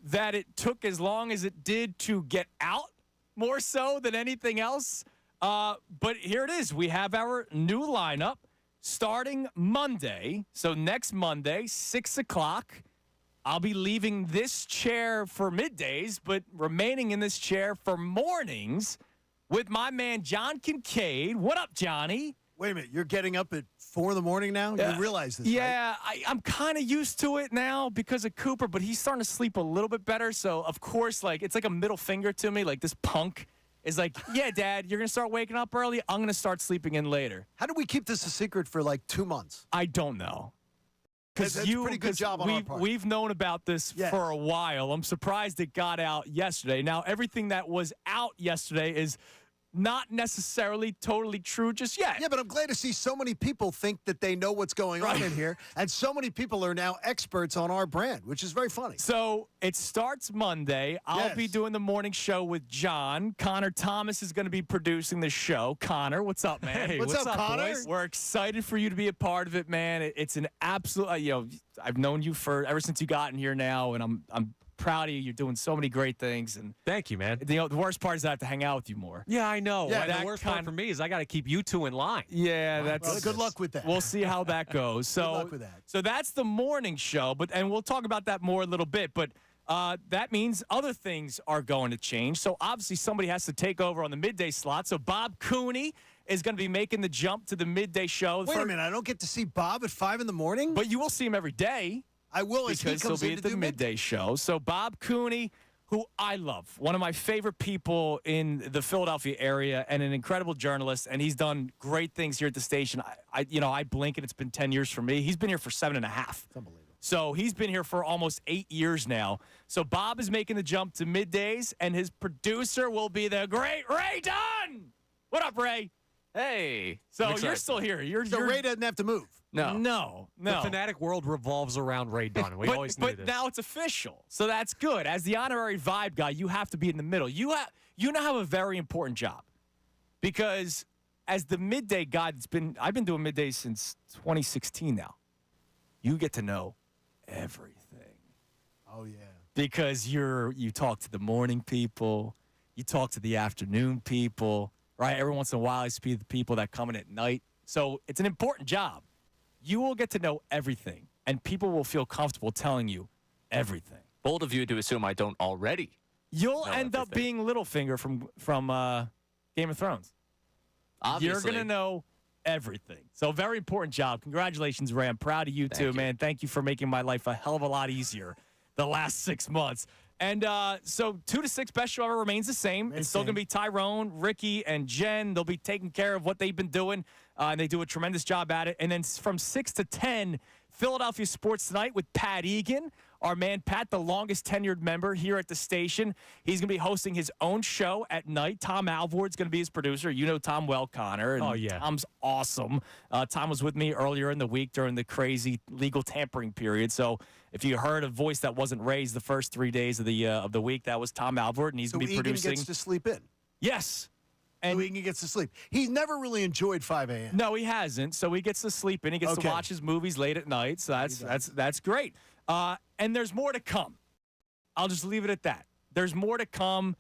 Speaker 2: that it took as long as it did to get out, more so than anything else. But here it is. We have our new lineup starting Monday. So next Monday, 6 o'clock. I'll be leaving this chair for middays, but remaining in this chair for mornings with my man, John Kincaid. What up, Johnny?
Speaker 8: Wait a minute. You're getting up at 4 in the morning now? You realize this,
Speaker 2: yeah,
Speaker 8: right?
Speaker 2: I'm kind of used to it now because of Cooper, but he's starting to sleep a little bit better. So, of course, like, it's like a middle finger to me. Like, this punk is like, yeah, Dad, you're going to start waking up early. I'm going to start sleeping in later.
Speaker 8: How did we keep this a secret for like 2 months?
Speaker 2: I don't know.
Speaker 8: That's a pretty good job on our part.
Speaker 2: We've known about this for a while. I'm surprised it got out yesterday. Now, everything that was out yesterday is not necessarily totally true just yet.
Speaker 8: Yeah, but I'm glad to see so many people think that they know what's going on in here, and so many people are now experts on our brand, which is very funny.
Speaker 2: So it starts Monday. I'll be doing the morning show with John. Connor Thomas is going to be producing the show. Connor, what's up, man?
Speaker 8: Hey, what's up, Connor?
Speaker 2: Boys? We're excited for you to be a part of it, man. It's an absolute, I've known you ever since you got in here now, and I'm proud of you. You're doing so many great things. And
Speaker 9: thank you, man.
Speaker 2: The worst part is I have to hang out with you more.
Speaker 9: Yeah, I know.
Speaker 2: Yeah,
Speaker 9: the worst part for me is I got to keep you two in line.
Speaker 2: Yeah,
Speaker 8: well, good luck with that.
Speaker 2: We'll see how that goes. So,
Speaker 8: good luck with that.
Speaker 2: So that's the morning show, and we'll talk about that more a little bit. But that means other things are going to change. So obviously somebody has to take over on the midday slot. So Bob Cooney is going to be making the jump to the midday show.
Speaker 8: Wait a minute, I don't get to see Bob at 5 in the morning?
Speaker 2: But you will see him every day.
Speaker 8: I will, as
Speaker 2: because
Speaker 8: he comes
Speaker 2: he'll be
Speaker 8: in
Speaker 2: at
Speaker 8: to
Speaker 2: the
Speaker 8: do
Speaker 2: midday show. So Bob Cooney, who I love, one of my favorite people in the Philadelphia area, and an incredible journalist, and he's done great things here at the station. I blink and it's been 10 years for me. He's been here for 7.5. It's
Speaker 8: unbelievable.
Speaker 2: So he's been here for almost 8 years now. So Bob is making the jump to middays, and his producer will be the great Ray Dunn. What up, Ray?
Speaker 1: Hey.
Speaker 2: So you're still here.
Speaker 8: So Ray doesn't have to move.
Speaker 2: No.
Speaker 9: The Fanatic world revolves around Ray Dunn. We always knew this.
Speaker 2: But now it's official, so that's good. As the honorary vibe guy, you have to be in the middle. You now have a very important job, because as the midday guy, I've been doing middays since 2016 now. You get to know everything.
Speaker 8: Oh yeah.
Speaker 2: Because you talk to the morning people, you talk to the afternoon people, right? Every once in a while, I speak to the people that come in at night. So it's an important job. You will get to know everything, and people will feel comfortable telling you everything.
Speaker 1: Bold of you to assume I don't already.
Speaker 2: You'll end up being Littlefinger from Game of Thrones.
Speaker 1: Obviously.
Speaker 2: You're going to know everything. So very important job. Congratulations, Ray. I'm proud of you too, man. Thank you for making my life a hell of a lot easier the last 6 months. And so 2 to 6 best show ever remains the same. It's still going to be Tyrone, Ricky, and Jen. They'll be taking care of what they've been doing, and they do a tremendous job at it. And then from 6 to 10, Philadelphia Sports Tonight with Pat Egan. Our man Pat, the longest tenured member here at the station. He's going to be hosting his own show at night. Tom Alvord's going to be his producer. You know Tom well, Connor. And Tom's awesome. Tom was with me earlier in the week during the crazy legal tampering period. So if you heard a voice that wasn't raised the first 3 days of the week, that was Tom Alvord, and he's going to be producing.
Speaker 8: So Egan gets to sleep in?
Speaker 2: Yes.
Speaker 8: And Egan gets to sleep. He's never really enjoyed 5 a.m.
Speaker 2: No, he hasn't. So he gets to sleep in. He gets to watch his movies late at night. So that's great. And there's more to come. I'll just leave it at that. There's more to come.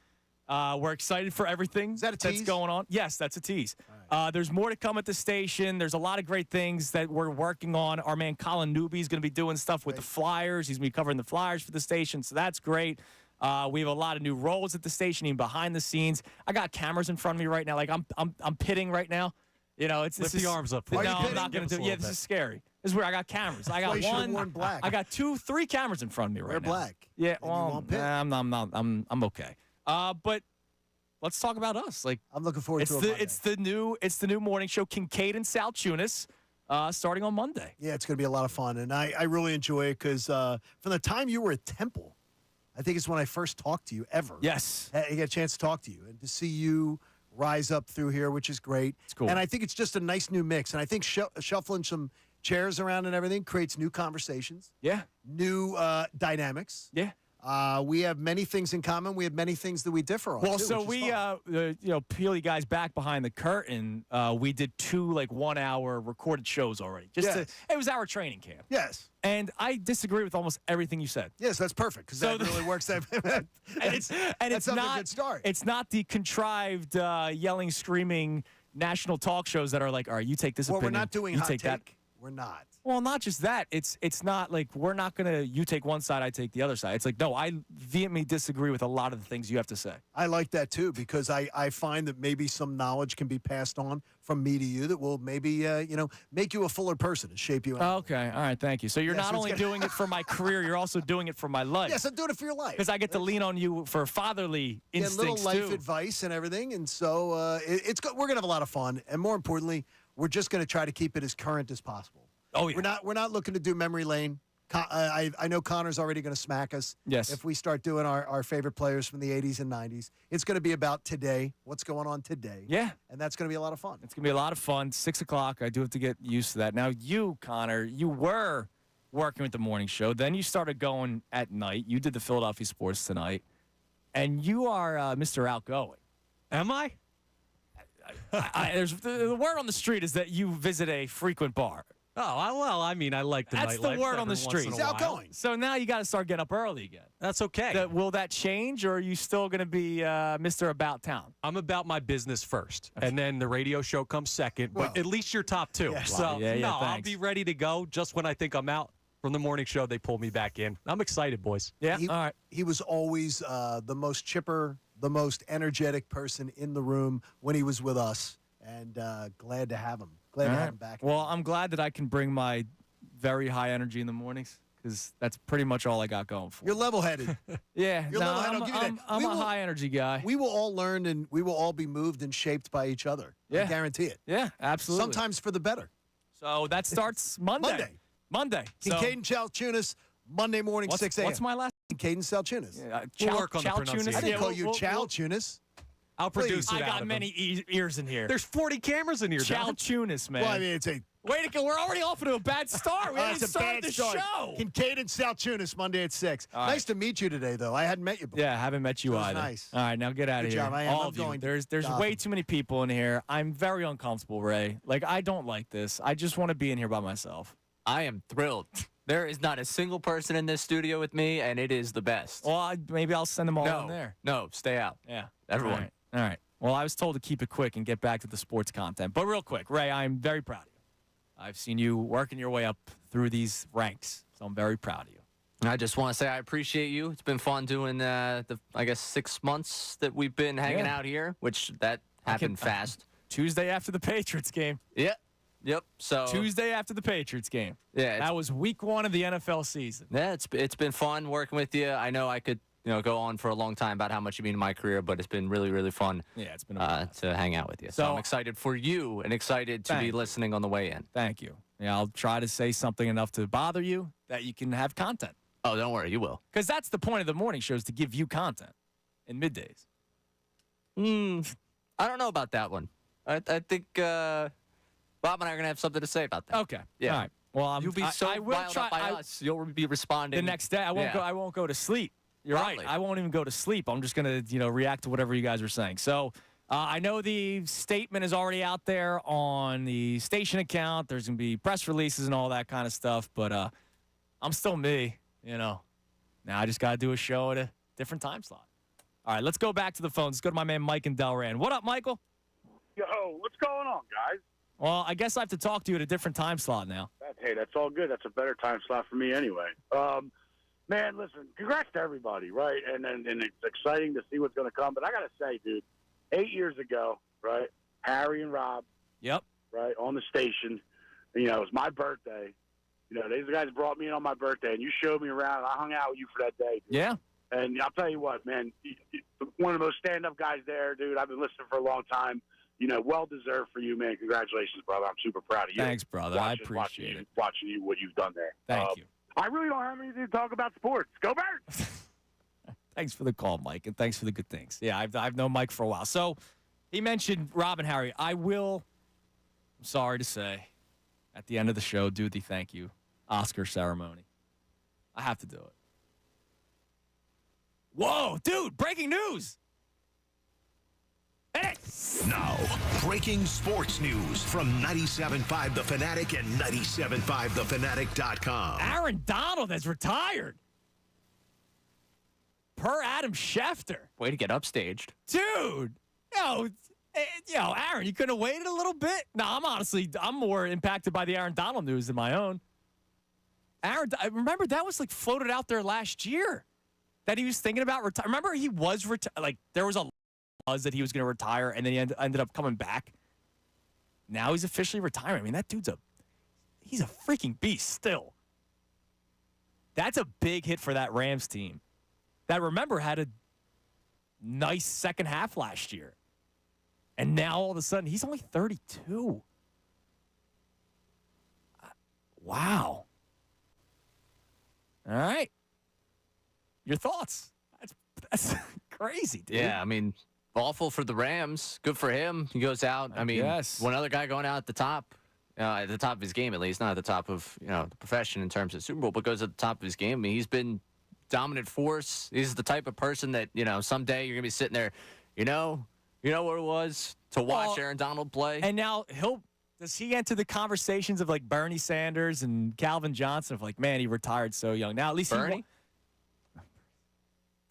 Speaker 2: We're excited for everything
Speaker 8: Is that a tease?
Speaker 2: that's going on. Yes, that's a tease.
Speaker 8: All right.
Speaker 2: There's more to come at the station. There's a lot of great things that we're working on. Our man Colin Newby is going to be doing stuff with the Flyers. He's going to be covering the Flyers for the station, so that's great. We have a lot of new roles at the station, even behind the scenes. I got cameras in front of me right now. Like I'm pitting right now. You know, it's
Speaker 9: Lift the arms up.
Speaker 2: No,
Speaker 9: Please.
Speaker 2: I'm not going to do. Yeah, this is scary. This is where I got cameras. I got one.
Speaker 8: Black.
Speaker 2: I got 2, 3 cameras in front of me right
Speaker 8: Wear
Speaker 2: now.
Speaker 8: black.
Speaker 2: Yeah,
Speaker 8: And you
Speaker 2: well,
Speaker 8: won't pit.
Speaker 2: I'm okay. But let's talk about us. Like
Speaker 8: I'm looking forward to it.
Speaker 2: It's the new morning show, Kincaid and Salchunas, starting on Monday.
Speaker 8: Yeah, it's going to be a lot of fun, and I really enjoy it because from the time you were at Temple, I think it's when I first talked to you ever.
Speaker 2: Yes.
Speaker 8: I get a chance to talk to you and to see you rise up through here, which is great.
Speaker 2: It's cool.
Speaker 8: And I think it's just a nice new mix. And I think shuffling some chairs around and everything creates new conversations,
Speaker 2: Yeah.
Speaker 8: new dynamics.
Speaker 2: Yeah.
Speaker 8: We have many things in common. We have many things that we differ on.
Speaker 2: Well,
Speaker 8: too,
Speaker 2: so
Speaker 8: which is
Speaker 2: we,
Speaker 8: fun.
Speaker 2: peel you guys back behind the curtain. We did 2 1-hour recorded shows already. It was our training camp.
Speaker 8: Yes.
Speaker 2: And I disagree with almost everything you said.
Speaker 8: Yes, that's perfect because
Speaker 2: So
Speaker 8: that really works.
Speaker 2: And it's
Speaker 8: that's
Speaker 2: not
Speaker 8: a good start.
Speaker 2: It's not the contrived yelling, screaming national talk shows that are like, all right, you take this
Speaker 8: Well,
Speaker 2: opinion.
Speaker 8: we're not doing
Speaker 2: you
Speaker 8: hot
Speaker 2: take
Speaker 8: take.
Speaker 2: that.
Speaker 8: We're not.
Speaker 2: Well, not just that. It's not like we're not gonna. You take one side, I take the other side. It's like no, I vehemently disagree with a lot of the things you have to say.
Speaker 8: I like that too because I find that maybe some knowledge can be passed on from me to you that will maybe make you a fuller person and shape you.
Speaker 2: Okay, all right, thank you. So you're
Speaker 8: Yeah,
Speaker 2: not
Speaker 8: so it's
Speaker 2: only
Speaker 8: gonna-
Speaker 2: doing it for my career, you're also doing it for my life.
Speaker 8: Yes, I'm doing it for your life
Speaker 2: because I get to lean on you for fatherly
Speaker 8: get
Speaker 2: instincts
Speaker 8: little life
Speaker 2: too.
Speaker 8: advice and everything, and so it's good. We're gonna have a lot of fun, and more importantly, we're just gonna try to keep it as current as possible.
Speaker 2: Oh yeah.
Speaker 8: We're not looking to do memory lane. I know Connor's already going to smack us.
Speaker 2: Yes.
Speaker 8: If we start doing our favorite players from the 80s and 90s, it's going to be about today, what's going on today.
Speaker 2: Yeah.
Speaker 8: And that's going to be a lot of fun.
Speaker 2: It's going to be a lot of fun. 6 o'clock. I do have to get used to that. Now, you, Connor, you were working with the morning show. Then you started going at night. You did the Philadelphia Sports Tonight. And you are Mr. Outgoing.
Speaker 9: Am I?
Speaker 2: There's the word on the street is that you visit a frequent bar.
Speaker 9: Oh, well, I mean, I like the
Speaker 2: That's the
Speaker 9: nightlife
Speaker 2: word on
Speaker 9: every
Speaker 2: the
Speaker 9: once
Speaker 2: street.
Speaker 9: in a
Speaker 8: He's
Speaker 9: while.
Speaker 8: outgoing.
Speaker 2: So now you got to start getting up early again.
Speaker 9: That's okay.
Speaker 2: Will that change, or are you still going to be Mr. About Town?
Speaker 9: I'm about my business first, and then the radio show comes second, but
Speaker 8: Well,
Speaker 9: at least you're top 2.
Speaker 8: yes.
Speaker 9: So,
Speaker 2: Wow, yeah,
Speaker 9: I'll
Speaker 2: thanks.
Speaker 9: be ready to go just when I think I'm out from the morning show. They pull me back in. I'm excited, boys.
Speaker 2: Yeah.
Speaker 8: He,
Speaker 2: All right.
Speaker 8: he was always the most chipper, the most energetic person in the room when he was with us, and glad to have him. Glad to have him back.
Speaker 2: Well, I'm glad that I can bring my very high energy in the mornings because that's pretty much all I got going for.
Speaker 8: You're level-headed.
Speaker 2: Yeah,
Speaker 8: You're
Speaker 2: no,
Speaker 8: level-headed. I'll give you that.
Speaker 2: I'm
Speaker 8: We
Speaker 2: a
Speaker 8: will-
Speaker 2: high energy guy.
Speaker 8: We will all learn and we will all be moved and shaped by each other. I
Speaker 2: Yeah.
Speaker 8: guarantee it.
Speaker 2: Yeah, absolutely.
Speaker 8: Sometimes for the better.
Speaker 2: So that starts Monday. Monday. So,
Speaker 8: Kincaid and Chalchunas, Monday morning, 6 a.m.
Speaker 2: what's my last?
Speaker 8: Kincaid and Chalchunas.
Speaker 9: We'll work on the
Speaker 2: Chow Tunas?
Speaker 9: pronunciation.
Speaker 8: I didn't
Speaker 2: Yeah,
Speaker 8: call
Speaker 2: we'll-
Speaker 8: you
Speaker 2: we'll-
Speaker 8: Chalchunas.
Speaker 9: I'll produce
Speaker 2: I
Speaker 9: it out
Speaker 2: got
Speaker 9: of
Speaker 2: many ears in here.
Speaker 9: There's 40 cameras in here,
Speaker 2: Chow
Speaker 9: Devin.
Speaker 2: Tunas, man.
Speaker 8: Well, I mean, it's a
Speaker 2: Way to go. We're already off to a bad start. We haven't
Speaker 8: it's a
Speaker 2: started
Speaker 8: bad
Speaker 2: the
Speaker 8: start.
Speaker 2: show.
Speaker 8: Kincaid and Chalchunas, Monday at 6.
Speaker 2: All right.
Speaker 8: Nice to meet you today, though. I hadn't met you before.
Speaker 2: Yeah, I haven't met you
Speaker 8: That was
Speaker 2: either.
Speaker 8: nice.
Speaker 2: All right, now get out of
Speaker 8: Good
Speaker 2: here.
Speaker 8: job. I am.
Speaker 2: All
Speaker 8: I'm
Speaker 2: of you.
Speaker 8: going to
Speaker 2: There's
Speaker 8: Gotham.
Speaker 2: way too many people in here. I'm very uncomfortable, Ray. Like, I don't like this. I just want to be in here by myself.
Speaker 1: I am thrilled. There is not a single person in this studio with me, and it is the best.
Speaker 2: Well, maybe I'll send them all
Speaker 1: no,
Speaker 2: in there.
Speaker 1: no, stay out.
Speaker 2: Yeah.
Speaker 1: Everyone.
Speaker 2: All right. Well, I was told to keep it quick and get back to the sports content. But real quick, Ray, I'm very proud of you. I've seen you working your way up through these ranks, so I'm very proud of you.
Speaker 1: I just want to say I appreciate you. It's been fun doing the 6 months that we've been hanging
Speaker 2: Yeah.
Speaker 1: out here, which that happened fast.
Speaker 2: Tuesday after the Patriots game.
Speaker 1: Yep. So
Speaker 2: Tuesday after the Patriots game.
Speaker 1: Yeah,
Speaker 2: That was week 1 of the NFL season.
Speaker 1: yeah, it's been fun working with you. I know I could go on for a long time about how much you mean to my career, but it's been really, really fun.
Speaker 2: Yeah, it's been a blast.
Speaker 1: To hang out with you. So
Speaker 2: So-
Speaker 1: I'm excited for you and excited to
Speaker 2: Thank
Speaker 1: be
Speaker 2: you.
Speaker 1: listening on the way in.
Speaker 2: Thank you. Yeah, I'll try to say something enough to bother you that you can have content.
Speaker 1: Oh, don't worry, you will.
Speaker 2: Because that's the point of the morning show is to give you content in middays.
Speaker 1: I don't know about that one. I think Bob and I are gonna have something to say about that.
Speaker 2: Okay.
Speaker 1: Yeah.
Speaker 2: All right. Well,
Speaker 1: You'll be so
Speaker 2: I will
Speaker 1: riled
Speaker 2: try
Speaker 1: up by us. You'll be responding
Speaker 2: the next day. I won't
Speaker 1: Yeah.
Speaker 2: go. I won't go to sleep. You're
Speaker 1: Probably.
Speaker 2: right. I won't even go to sleep. I'm just gonna react to whatever you guys are saying. So I know the statement is already out there on the station account. There's gonna be press releases and all that kind of stuff. But I'm still me. Now I just gotta do a show at a different time slot. All right. Let's go back to the phones. Let's go to my man Mike and Delran. What up, Michael?
Speaker 10: Yo, what's going on, guys?
Speaker 2: Well, I guess I have to talk to you at a different time slot now.
Speaker 10: Hey, that's all good. That's a better time slot for me anyway. Man, listen, congrats to everybody, right? And it's exciting to see what's going to come. But I got to say, dude, 8 years ago, right, Harry and Rob,
Speaker 2: Yep.
Speaker 10: right, on the station, it was my birthday. These guys brought me in on my birthday, and you showed me around, and I hung out with you for that day, dude.
Speaker 2: Yeah.
Speaker 10: And I'll tell you what, man, one of the most stand-up guys there, dude. I've been listening for a long time. Well-deserved for you, man. Congratulations, brother. I'm super proud of you.
Speaker 2: Thanks, brother. I appreciate it.
Speaker 10: Watching you, what you've done there.
Speaker 2: Thank you.
Speaker 10: I really don't have anything to talk about sports. Go Birds!
Speaker 2: Thanks for the call, Mike, and thanks for the good things. Yeah, I've known Mike for a while. So he mentioned Rob and Harry. I will, I'm sorry to say, at the end of the show, do the thank you Oscar ceremony. I have to do it. Whoa, dude, breaking news. Hey.
Speaker 3: Now, breaking sports news from 97.5 The Fanatic and 97.5thefanatic.com.
Speaker 2: Aaron Donald has retired. Per Adam Schefter.
Speaker 1: Way to get upstaged.
Speaker 2: Dude. Aaron, you couldn't have waited a little bit? No, I'm more impacted by the Aaron Donald news than my own. Aaron, I remember that was floated out there last year that he was thinking about retire. Remember he was there was a buzz that he was going to retire, and then he ended up coming back. Now he's officially retiring. I mean, that dude's he's a freaking beast still. That's a big hit for that Rams team that, remember, had a nice second half last year. And now all of a sudden he's only 32. Wow. All right. Your thoughts? That's crazy, dude.
Speaker 1: Yeah, I mean, awful for the Rams. Good for him. He goes out. I mean,
Speaker 2: guess.
Speaker 1: one other guy going out at the top of his game, at least, not at the top of the profession in terms of Super Bowl, but goes at the top of his game. I mean, he's been dominant force. He's the type of person that someday you're gonna be sitting there. You know what it was to watch Aaron Donald play.
Speaker 2: And now does he enter the conversations of Bernie Sanders and Calvin Johnson of man, he retired so young. Now at least
Speaker 1: Bernie.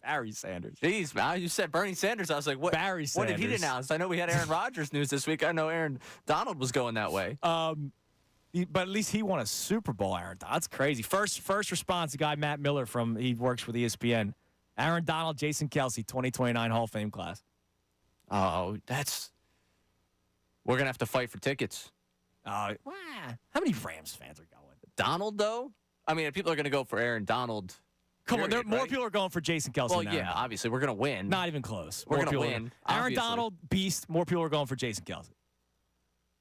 Speaker 2: Barry Sanders.
Speaker 1: Jeez, man, you said Bernie Sanders. I was like, what?
Speaker 2: Barry Sanders.
Speaker 1: What did he announce? I know we had Aaron Rodgers news this week. I know Aaron Donald was going that way.
Speaker 2: But at least he won a Super Bowl, Aaron. That's crazy. First response, the guy Matt Miller he works with ESPN. Aaron Donald, Jason Kelsey, 2029 Hall of Fame class.
Speaker 1: Oh, we're going to have to fight for tickets.
Speaker 2: How many Rams fans are going?
Speaker 1: Donald, though? I mean, people are going to go for Aaron Donald.
Speaker 2: Come on, more people are going for Jason Kelsey.
Speaker 1: Well, yeah, obviously, we're going to win.
Speaker 2: Not even close.
Speaker 1: We're going to win.
Speaker 2: Aaron Donald, beast. More people are going for Jason Kelsey.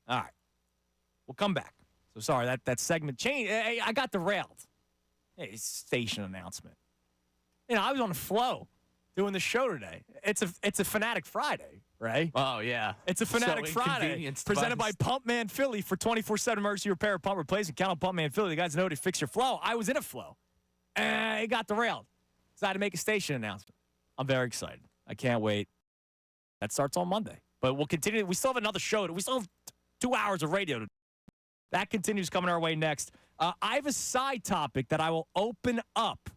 Speaker 2: All right. We'll come back. So, sorry, that segment changed. Hey, I got derailed. Hey, station announcement. I was on the flow doing the show today. It's a Fanatic Friday, right?
Speaker 1: Oh, yeah.
Speaker 2: It's a Fanatic Friday presented by Pumpman Philly for 24/7 emergency repair, pump replacement. Count on Pumpman Philly. The guys know to fix your flow. I was in a flow. And it got derailed. So I had to make a station announcement. I'm very excited. I can't wait. That starts on Monday. But we'll continue. We still have another show. We still have 2 hours of radio. That continues coming our way next. I have a side topic that I will open up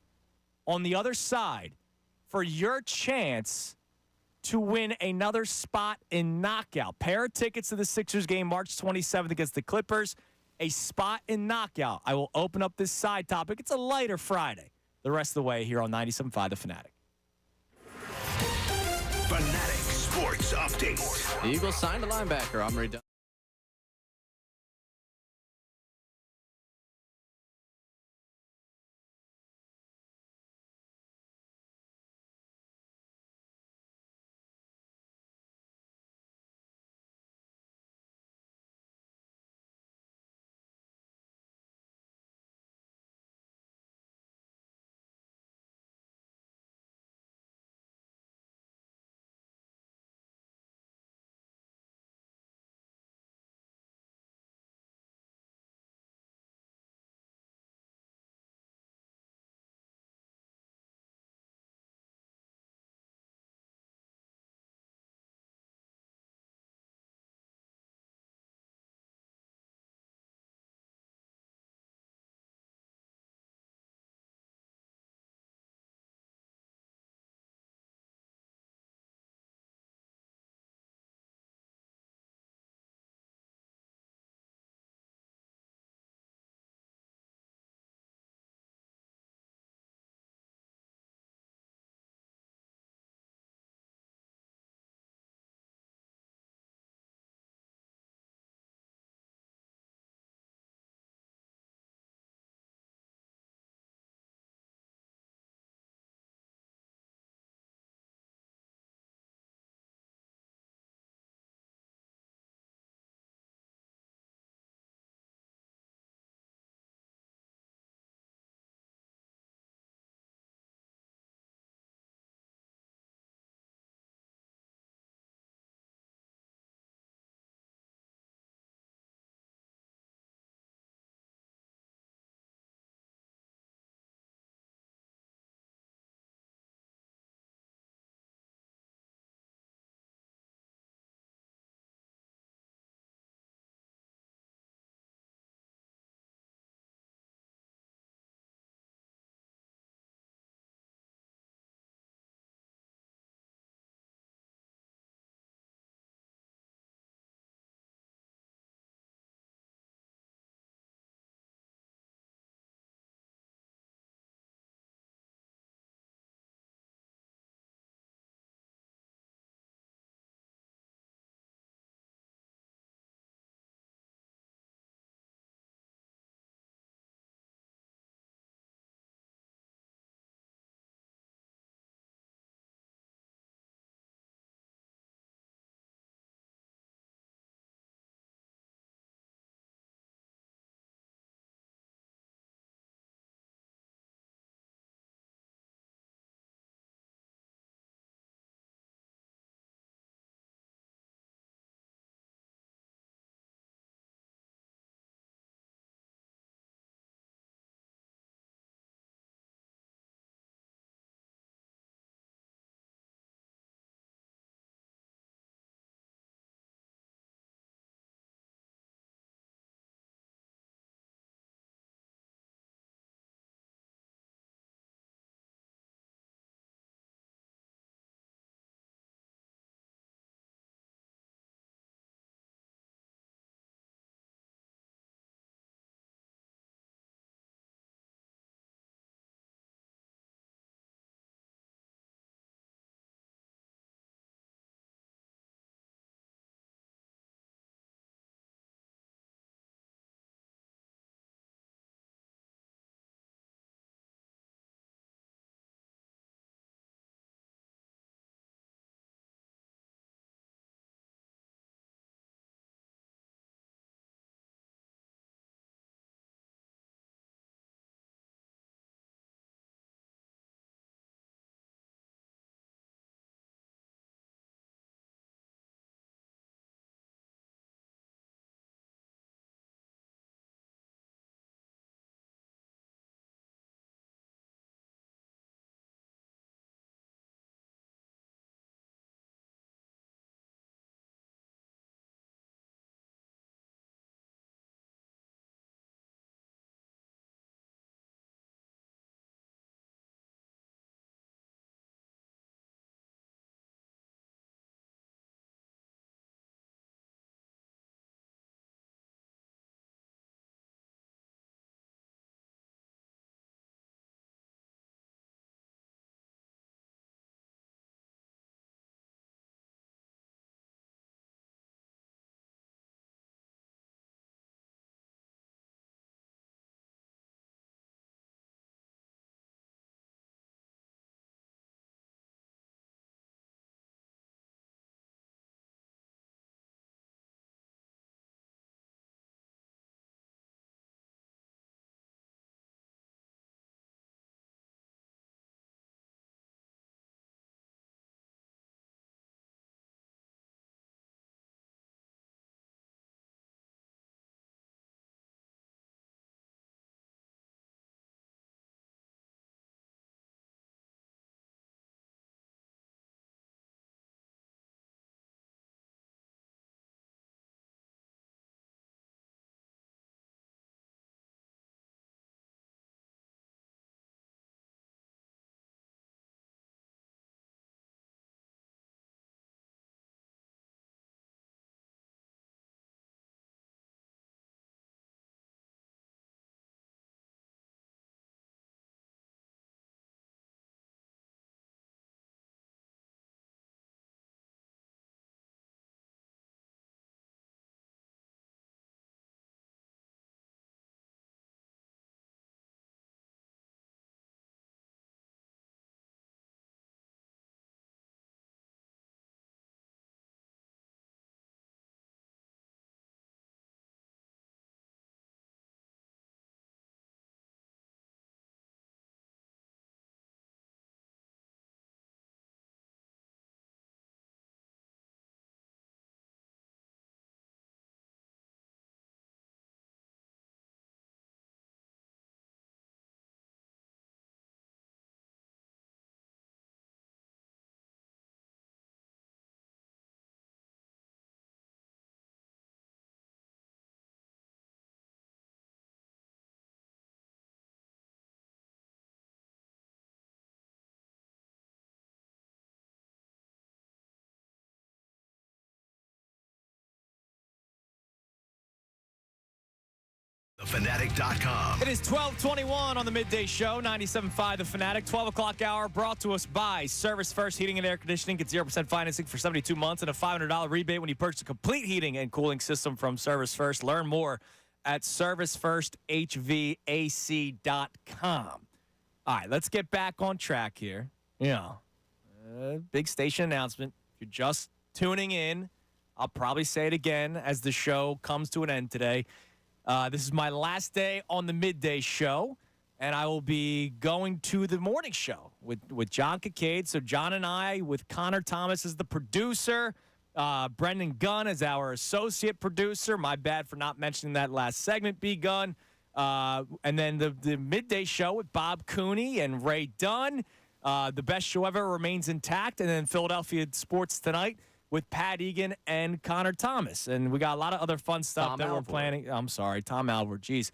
Speaker 2: on the other side for your chance to win another spot in Knockout. Pair of tickets to the Sixers game March 27th against the Clippers. A spot in Knockout. I will open up this side topic. It's a lighter Friday. The rest of the way here on 97.5 The Fanatic.
Speaker 3: Fanatic Sports Update.
Speaker 1: The Eagles signed a linebacker. I'm ready.
Speaker 3: Fanatic.com.
Speaker 2: It is 12:21 on the Midday Show, 97.5 The Fanatic. 12 o'clock hour brought to us by Service First Heating and Air Conditioning. Get 0% financing for 72 months and a $500 rebate when you purchase a complete heating and cooling system from Service First. Learn more at ServiceFirstHVAC.com. All right, let's get back on track here. Big station announcement. If you're just tuning in, I'll probably say it again as the show comes to an end today. This is my last day on the Midday Show, and I will be going to the morning show with John Kincaid. So John and I, with Connor Thomas as the producer, Brendan Gunn as our associate producer. My bad for not mentioning that last segment, B. Gunn. And then the Midday Show with Bob Cooney and Ray Dunn. The best show ever remains intact. And then Philadelphia Sports Tonight with Pat Egan and Connor Thomas. And we got a lot of other fun stuff
Speaker 1: Tom
Speaker 2: that we're
Speaker 1: Alvord.
Speaker 2: planning. I'm sorry, Tom Alvord. Jeez.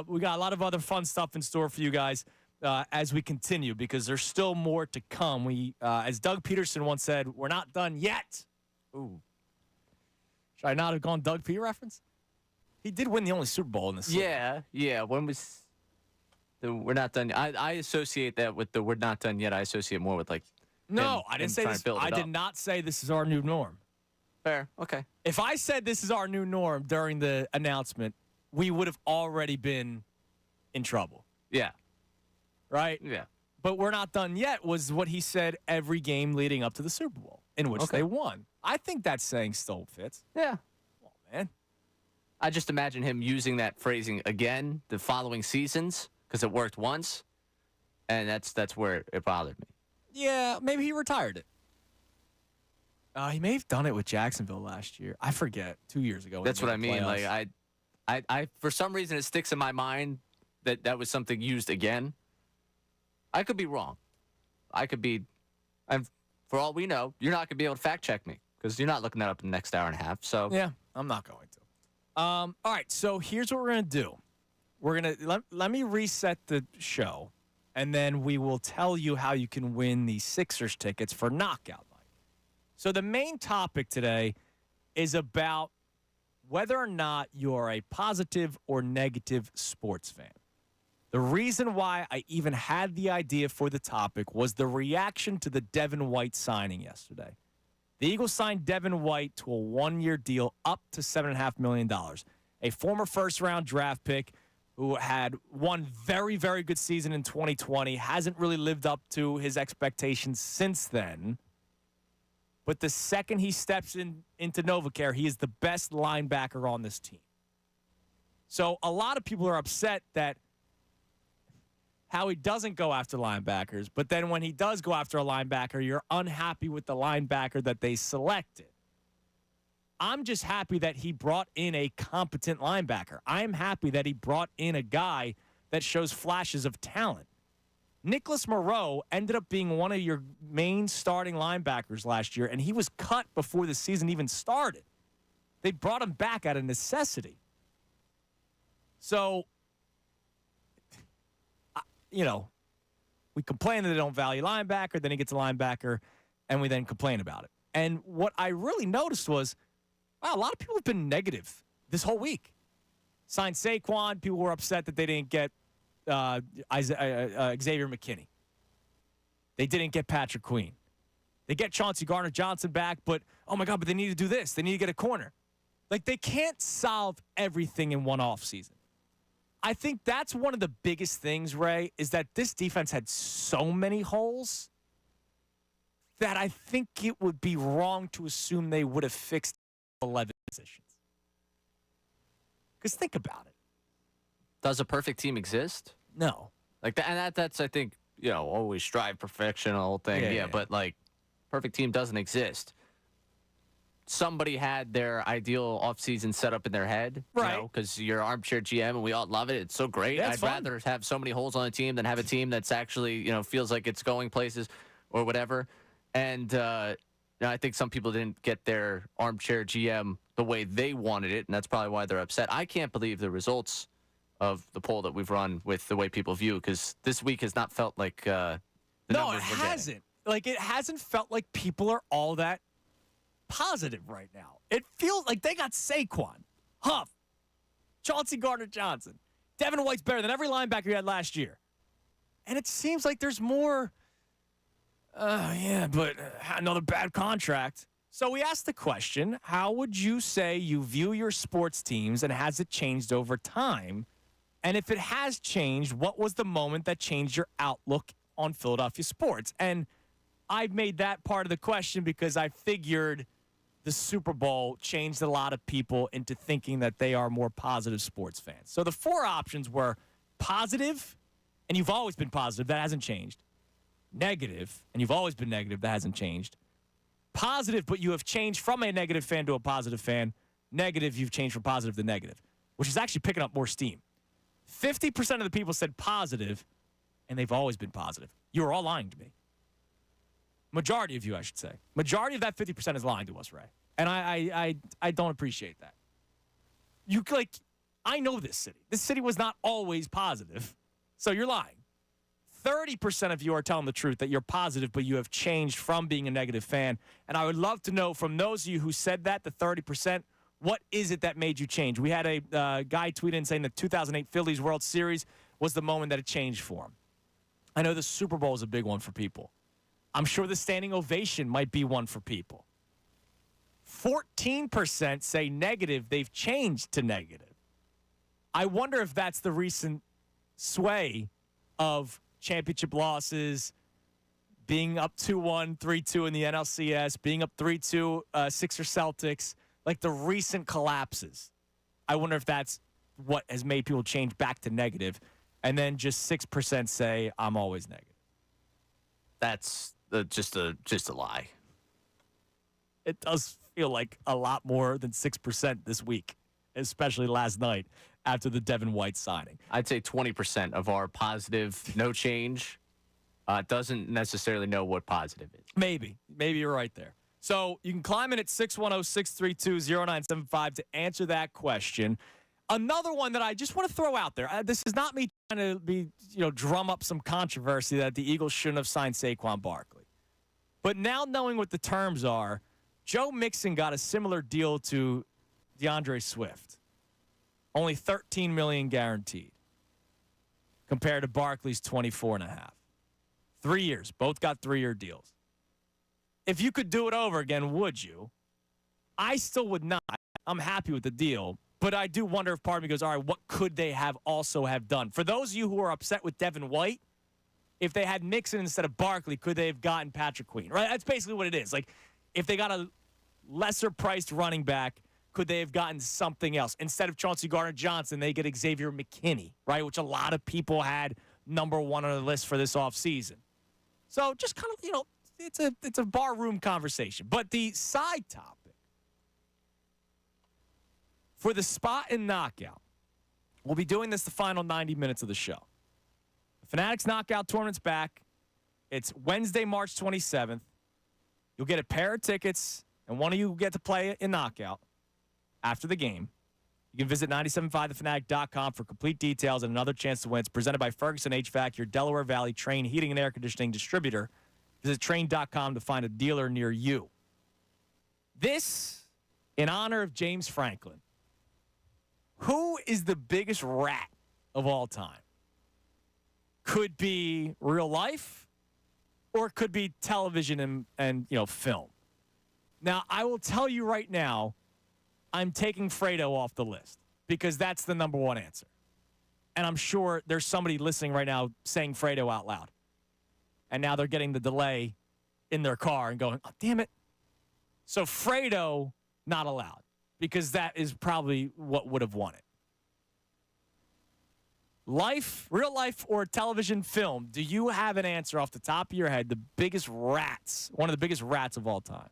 Speaker 2: We got a lot of other fun stuff in store for you guys as we continue because there's still more to come. We, as Doug Peterson once said, we're not done yet. Ooh. Should I not have gone Doug P reference? He did win the only Super Bowl in this league.
Speaker 1: Yeah. When was the we're not done? I associate that with the we're not done yet. I associate more with like.
Speaker 2: No, I didn't say
Speaker 1: trying
Speaker 2: this.
Speaker 1: to build it
Speaker 2: I did
Speaker 1: up.
Speaker 2: not say this is our new norm.
Speaker 1: Fair. Okay.
Speaker 2: If I said this is our new norm during the announcement, we would have already been in trouble,
Speaker 1: Yeah.
Speaker 2: right?
Speaker 1: Yeah.
Speaker 2: But we're not done yet was what he said every game leading up to the Super Bowl, in which
Speaker 1: Okay.
Speaker 2: they won. I think that saying still fits.
Speaker 1: Yeah.
Speaker 2: Come on, man.
Speaker 1: I just imagine him using that phrasing again the following seasons because it worked once, and that's where it bothered me.
Speaker 2: Yeah, maybe he retired it. He may have done it with Jacksonville last year. I forget. 2 years ago. when
Speaker 1: That's
Speaker 2: they
Speaker 1: what I
Speaker 2: made the
Speaker 1: mean.
Speaker 2: playoffs.
Speaker 1: Like I for some reason it sticks in my mind that was something used again. I could be wrong. I could be, and for all we know, you're not gonna be able to fact check me because you're not looking that up in the next hour and a half. So
Speaker 2: Yeah, I'm not going to. All right, so here's what we're going to do. We're going to let me reset the show, and then we will tell you how you can win the Sixers tickets for Knockout Night. So the main topic today is about whether or not you're a positive or negative sports fan. The reason why I even had the idea for the topic was the reaction to the Devin White signing yesterday. The Eagles signed Devin White to a one-year deal up to $7.5 million. A former first-round draft pick who had one very, very good season in 2020, hasn't really lived up to his expectations since then. But the second he steps into NovaCare, he is the best linebacker on this team. So a lot of people are upset that Howie doesn't go after linebackers, but then when he does go after a linebacker, you're unhappy with the linebacker that they selected. I'm just happy that he brought in a competent linebacker. I'm happy that he brought in a guy that shows flashes of talent. Nicholas Moreau ended up being one of your main starting linebackers last year, and he was cut before the season even started. They brought him back out of necessity. So, we complain that they don't value linebacker, then he gets a linebacker, and we then complain about it. And what I really noticed was, wow, a lot of people have been negative this whole week. Signed Saquon, people were upset that they didn't get Xavier McKinney. They didn't get Patrick Queen. They get Chauncey Gardner-Johnson back, but, oh, my God, but they need to do this. They need to get a corner. Like, they can't solve everything in one offseason. I think that's one of the biggest things, Ray, is that this defense had so many holes that I think it would be wrong to assume they would have fixed 11 positions. Because think about it.
Speaker 1: does a perfect team exist?
Speaker 2: No.
Speaker 1: Like that, and that's I think always strive perfection, the whole thing. Yeah, but like perfect team doesn't exist. Somebody had their ideal offseason set up in their head,
Speaker 2: right?
Speaker 1: Because you're armchair GM and we all love it. It's so great.
Speaker 2: Yeah,
Speaker 1: I'd rather have so many holes on a team than have a team that's actually, feels like it's going places or whatever. And I think some people didn't get their armchair GM the way they wanted it, and that's probably why they're upset. I can't believe the results of the poll that we've run with the way people view, because this week has not felt like the
Speaker 2: No,
Speaker 1: numbers
Speaker 2: it
Speaker 1: we're getting.
Speaker 2: hasn't. Like, it hasn't felt like people are all that positive right now. It feels like they got Saquon, Huff, Chauncey Gardner-Johnson. Devin White's better than every linebacker you had last year. And it seems like there's more, but another bad contract. So we asked the question, how would you say you view your sports teams, and has it changed over time? And if it has changed, what was the moment that changed your outlook on Philadelphia sports? And I made that part of the question because I figured the Super Bowl changed a lot of people into thinking that they are more positive sports fans. So the 4 options were positive, and you've always been positive. That hasn't changed. Negative, and you've always been negative. That hasn't changed. Positive, but you have changed from a negative fan to a positive fan. Negative, you've changed from positive to negative, which is actually picking up more steam. 50% of the people said positive, and they've always been positive. You are all lying to me. Majority of you, I should say. Majority of that 50% is lying to us, Ray. And I don't appreciate that. I know this city. This city was not always positive, so you're lying. 30% of you are telling the truth that you're positive, but you have changed from being a negative fan. And I would love to know from those of you who said that, the 30%, what is it that made you change? We had a guy tweet in saying the 2008 Phillies World Series was the moment that it changed for him. I know the Super Bowl is a big one for people. I'm sure the standing ovation might be one for people. 14% say negative. They've changed to negative. I wonder if that's the recent sway of championship losses, being up 2-1, 3-2 in the NLCS, being up 3-2, Sixers Celtics, like the recent collapses. I wonder if that's what has made people change back to negative. And then just 6% say, I'm always negative.
Speaker 1: That's just a lie.
Speaker 2: It does feel like a lot more than 6% this week, especially last night after the Devin White signing.
Speaker 1: I'd say 20% of our positive, no change, doesn't necessarily know what positive is.
Speaker 2: Maybe you're right there. So you can climb in at 610-632-0975 to answer that question. Another one that I just want to throw out there. This is not me trying to drum up some controversy that the Eagles shouldn't have signed Saquon Barkley. But now knowing what the terms are, Joe Mixon got a similar deal to DeAndre Swift. Only $13 million guaranteed compared to Barkley's $24.5. 3 years. Both got 3-year deals. If you could do it over again, would you? I still would not. I'm happy with the deal. But I do wonder if part of me goes, all right, what could they have also have done? For those of you who are upset with Devin White, if they had Mixon instead of Barkley, could they have gotten Patrick Queen? Right? That's basically what it is. Like, if they got a lesser-priced running back, could they have gotten something else? Instead of Chauncey Gardner-Johnson, they get Xavier McKinney, right, which a lot of people had number 1 on the list for this offseason. So just kind of, it's a barroom conversation. But the side topic, for the spot and knockout, we'll be doing this the final 90 minutes of the show. The Fanatics Knockout Tournament's back. It's Wednesday, March 27th. You'll get a pair of tickets, and one of you will get to play in Knockout after the game. You can visit 975thefanatic.com for complete details and another chance to win. It's presented by Ferguson HVAC, your Delaware Valley Train heating and air conditioning distributor. Visit train.com to find a dealer near you. This in honor of James Franklin. Who is the biggest rat of all time? Could be real life, or it could be television and film. Now, I will tell you right now, I'm taking Fredo off the list because that's the number 1 answer. And I'm sure there's somebody listening right now saying Fredo out loud. And now they're getting the delay in their car and going, oh, damn it. So Fredo, not allowed, because that is probably what would have won it. Life, real life, or television film, do you have an answer off the top of your head? The biggest rats, one of the biggest rats of all time.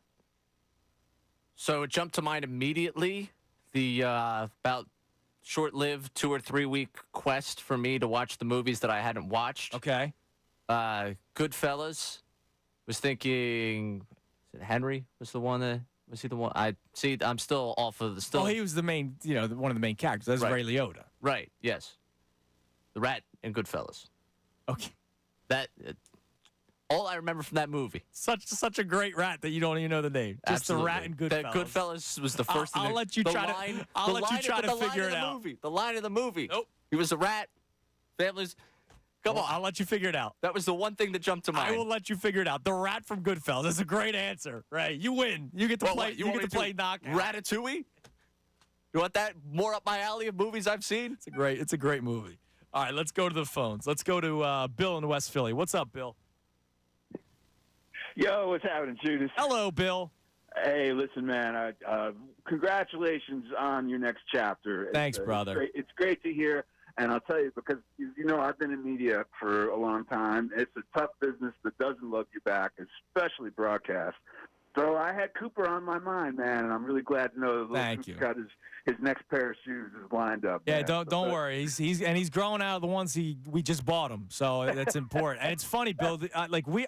Speaker 1: So it jumped to mind immediately, the about short-lived 2 or 3 week quest for me to watch the movies that I hadn't watched.
Speaker 2: Okay.
Speaker 1: Goodfellas. Was thinking, is it Henry was the one that, was he the one? I'm still off of the still.
Speaker 2: Well, he was the main, one of the main characters. That's
Speaker 1: Right.
Speaker 2: Ray Liotta.
Speaker 1: Right, yes. The rat in Goodfellas.
Speaker 2: Okay.
Speaker 1: That, All I remember from that movie.
Speaker 2: Such a great rat that you don't even know the name. Just
Speaker 1: Absolutely.
Speaker 2: the rat in Goodfellas.
Speaker 1: That Goodfellas was the first thing.
Speaker 2: I'll let you try to figure it out.
Speaker 1: The line of the movie.
Speaker 2: Nope.
Speaker 1: He was a rat. Families. Come on.
Speaker 2: I'll let you figure it out.
Speaker 1: That was the one thing that jumped to mind.
Speaker 2: I will let you figure it out. The rat from Goodfellas. That's a great answer. Right. You win. You get to play. You get to play knockout.
Speaker 1: Ratatouille? You want that more up my alley of movies I've seen?
Speaker 2: It's a great movie. All right, let's go to the phones. Let's go to Bill in West Philly. What's up, Bill?
Speaker 11: Yo, what's happening, Judas?
Speaker 2: Hello, Bill.
Speaker 11: Hey, listen, man. Congratulations on your next chapter.
Speaker 2: Thanks, brother.
Speaker 11: It's great to hear, and I'll tell you because I've been in media for a long time. It's a tough business that doesn't love you back, especially broadcast. So I had Cooper on my mind, man, and I'm really glad to know that Cooper's got his next pair of shoes is lined up.
Speaker 2: Yeah,
Speaker 11: man.
Speaker 2: don't worry. He's growing out of the ones we just bought him, so that's important. And it's funny, Bill.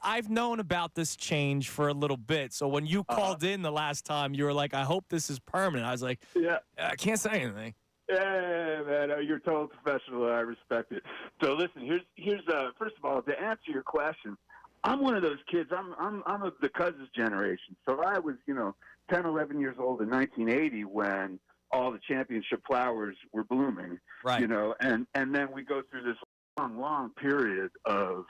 Speaker 2: I've known about this change for a little bit. So when you called in the last time, you were like, "I hope this is permanent." I was like,
Speaker 11: "Yeah,
Speaker 2: I can't say anything."
Speaker 11: Yeah, man, you're a total professional. I respect it. So listen, here's first of all, to answer your question. I'm one of those kids. I'm of the Cousins generation. So I was, 10, 11 years old in 1980 when all the championship flowers were blooming.
Speaker 2: Right.
Speaker 11: And then we go through this long period of,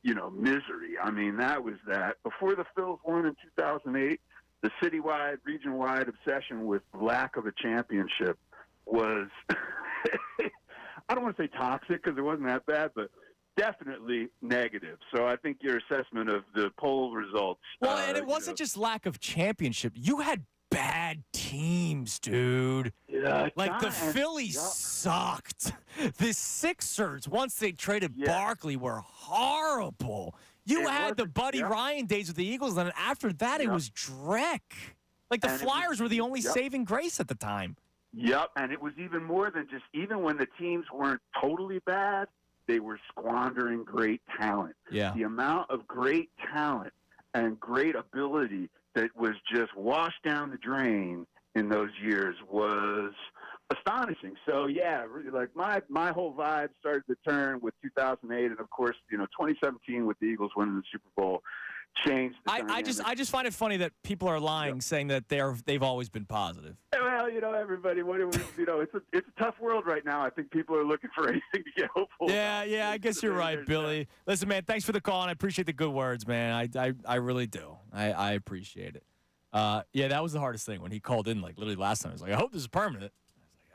Speaker 11: misery. I mean, that was that. Before the Phils won in 2008, the citywide, region-wide obsession with lack of a championship was, I don't want to say toxic because it wasn't that bad, but definitely negative. So I think your assessment of the poll results.
Speaker 2: Well, and it wasn't just lack of championship. You had bad teams, dude.
Speaker 11: Yeah,
Speaker 2: the Phillies sucked. The Sixers, once they traded Barkley, were horrible. You had the Buddy Ryan days with the Eagles, and after that, it was dreck. The Flyers were the only saving grace at the time.
Speaker 11: Yep, and it was even more than just, even when the teams weren't totally bad, they were squandering great talent.
Speaker 2: Yeah.
Speaker 11: The amount of great talent and great ability that was just washed down the drain in those years was astonishing. So, yeah, really, my whole vibe started to turn with 2008, and, of course, 2017 with the Eagles winning the Super Bowl changed the dynamic.
Speaker 2: I just find it funny that people are lying, saying that they've always been positive.
Speaker 11: Well, everybody, it's a tough world right now. I think people are looking for anything to get hopeful.
Speaker 2: Yeah, I guess you're right, Billy. Listen, man, thanks for the call, and I appreciate the good words, man. I really do. I appreciate it. Yeah, that was the hardest thing when he called in, literally last time. I was like, I hope this is permanent.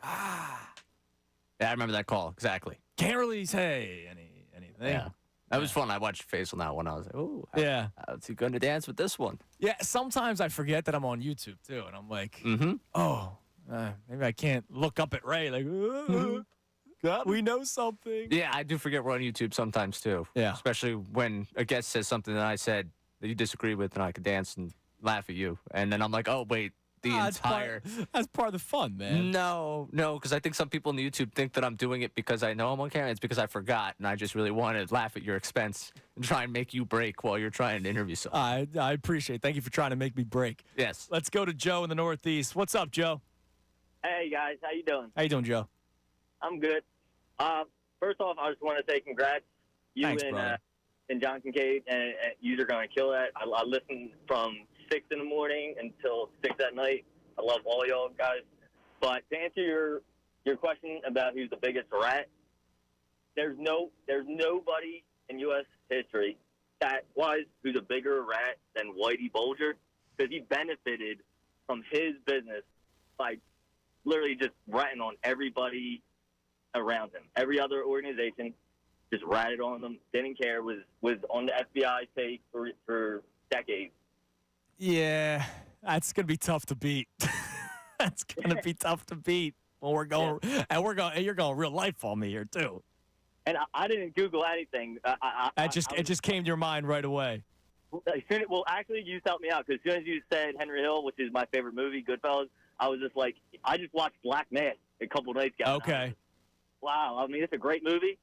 Speaker 2: I was like,
Speaker 1: Yeah, I remember that call exactly.
Speaker 2: Can't really say anything.
Speaker 1: Yeah. That was fun. I watched your face on that one. I was like, oh, how's he going to dance with this one?
Speaker 2: Yeah, sometimes I forget that I'm on YouTube, too. And I'm like, maybe I can't look up at Ray. We know something.
Speaker 1: Yeah, I do forget we're on YouTube sometimes, too.
Speaker 2: Yeah.
Speaker 1: Especially when a guest says something that I said that you disagree with, and I could dance and laugh at you. And then I'm like, oh, wait.
Speaker 2: That's part of the fun, man.
Speaker 1: No, because I think some people on the YouTube think that I'm doing it because I know I'm on camera. It's because I forgot, and I just really want to laugh at your expense and try and make you break while you're trying to interview someone.
Speaker 2: I appreciate it. Thank you for trying to make me break.
Speaker 1: Yes.
Speaker 2: Let's go to Joe in the Northeast. What's up, Joe?
Speaker 12: Hey, guys. How you doing?
Speaker 2: How you doing, Joe?
Speaker 12: I'm good. First off, I just want to say congrats. You
Speaker 2: Thanks,
Speaker 12: and John Kincaid, and you are going to kill that. I listened from 6 in the morning until 6 at night. I love all y'all guys. But to answer your question about who's the biggest rat, there's nobody in U.S. history who's a bigger rat than Whitey Bulger, because he benefited from his business by literally just ratting on everybody around him. Every other organization just ratted on them, didn't care, was on the FBI take for decades.
Speaker 2: Yeah, that's gonna be tough to beat. That's gonna be tough to beat when we're going, and you're going real life on me here too.
Speaker 12: And I didn't Google anything.
Speaker 2: It just came to your mind right away.
Speaker 12: Well, actually, you helped me out, because as soon as you said Henry Hill, which is my favorite movie, Goodfellas, I was just like, I just watched Black Mass a couple nights ago.
Speaker 2: Okay.
Speaker 12: Wow, I mean, it's a great movie,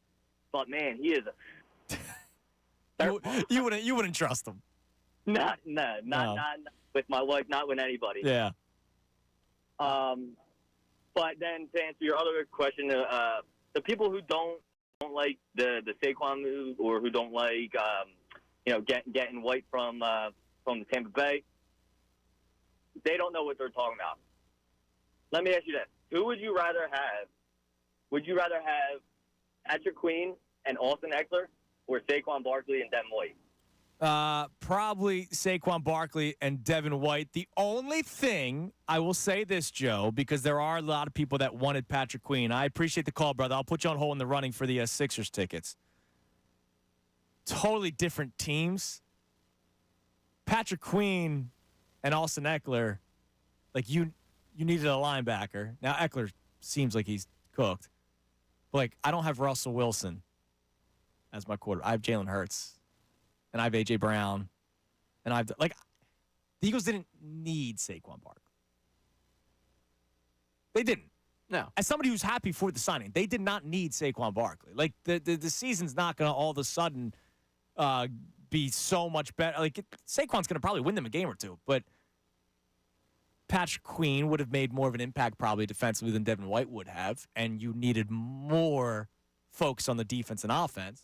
Speaker 12: but man, he is a.
Speaker 2: You wouldn't trust him.
Speaker 12: Not with my wife, not with anybody.
Speaker 2: Yeah.
Speaker 12: But then to answer your other question, the people who don't like the Saquon move, or who don't like getting White from the Tampa Bay. They don't know what they're talking about. Let me ask you this: who would you rather have? Would you rather have Patrick Queen and Austin Eckler, or Saquon Barkley and Devin White?
Speaker 2: Probably Saquon Barkley and Devin White. The only thing I will say this, Joe, because there are a lot of people that wanted Patrick Queen. I appreciate the call, brother. I'll put you on hold in the running for the Sixers tickets. Totally different teams. Patrick Queen and Austin Eckler, like you needed a linebacker. Now Eckler seems like he's cooked. But like I don't have Russell Wilson as my quarterback. I have Jalen Hurts. And I have A.J. Brown. And I've the Eagles didn't need Saquon Barkley. They didn't.
Speaker 1: No.
Speaker 2: As somebody who's happy for the signing, they did not need Saquon Barkley. Like the season's not going to all of a sudden be so much better. Like Saquon's going to probably win them a game or two, but Patrick Queen would have made more of an impact probably defensively than Devin White would have, and you needed more focus on the defense and offense.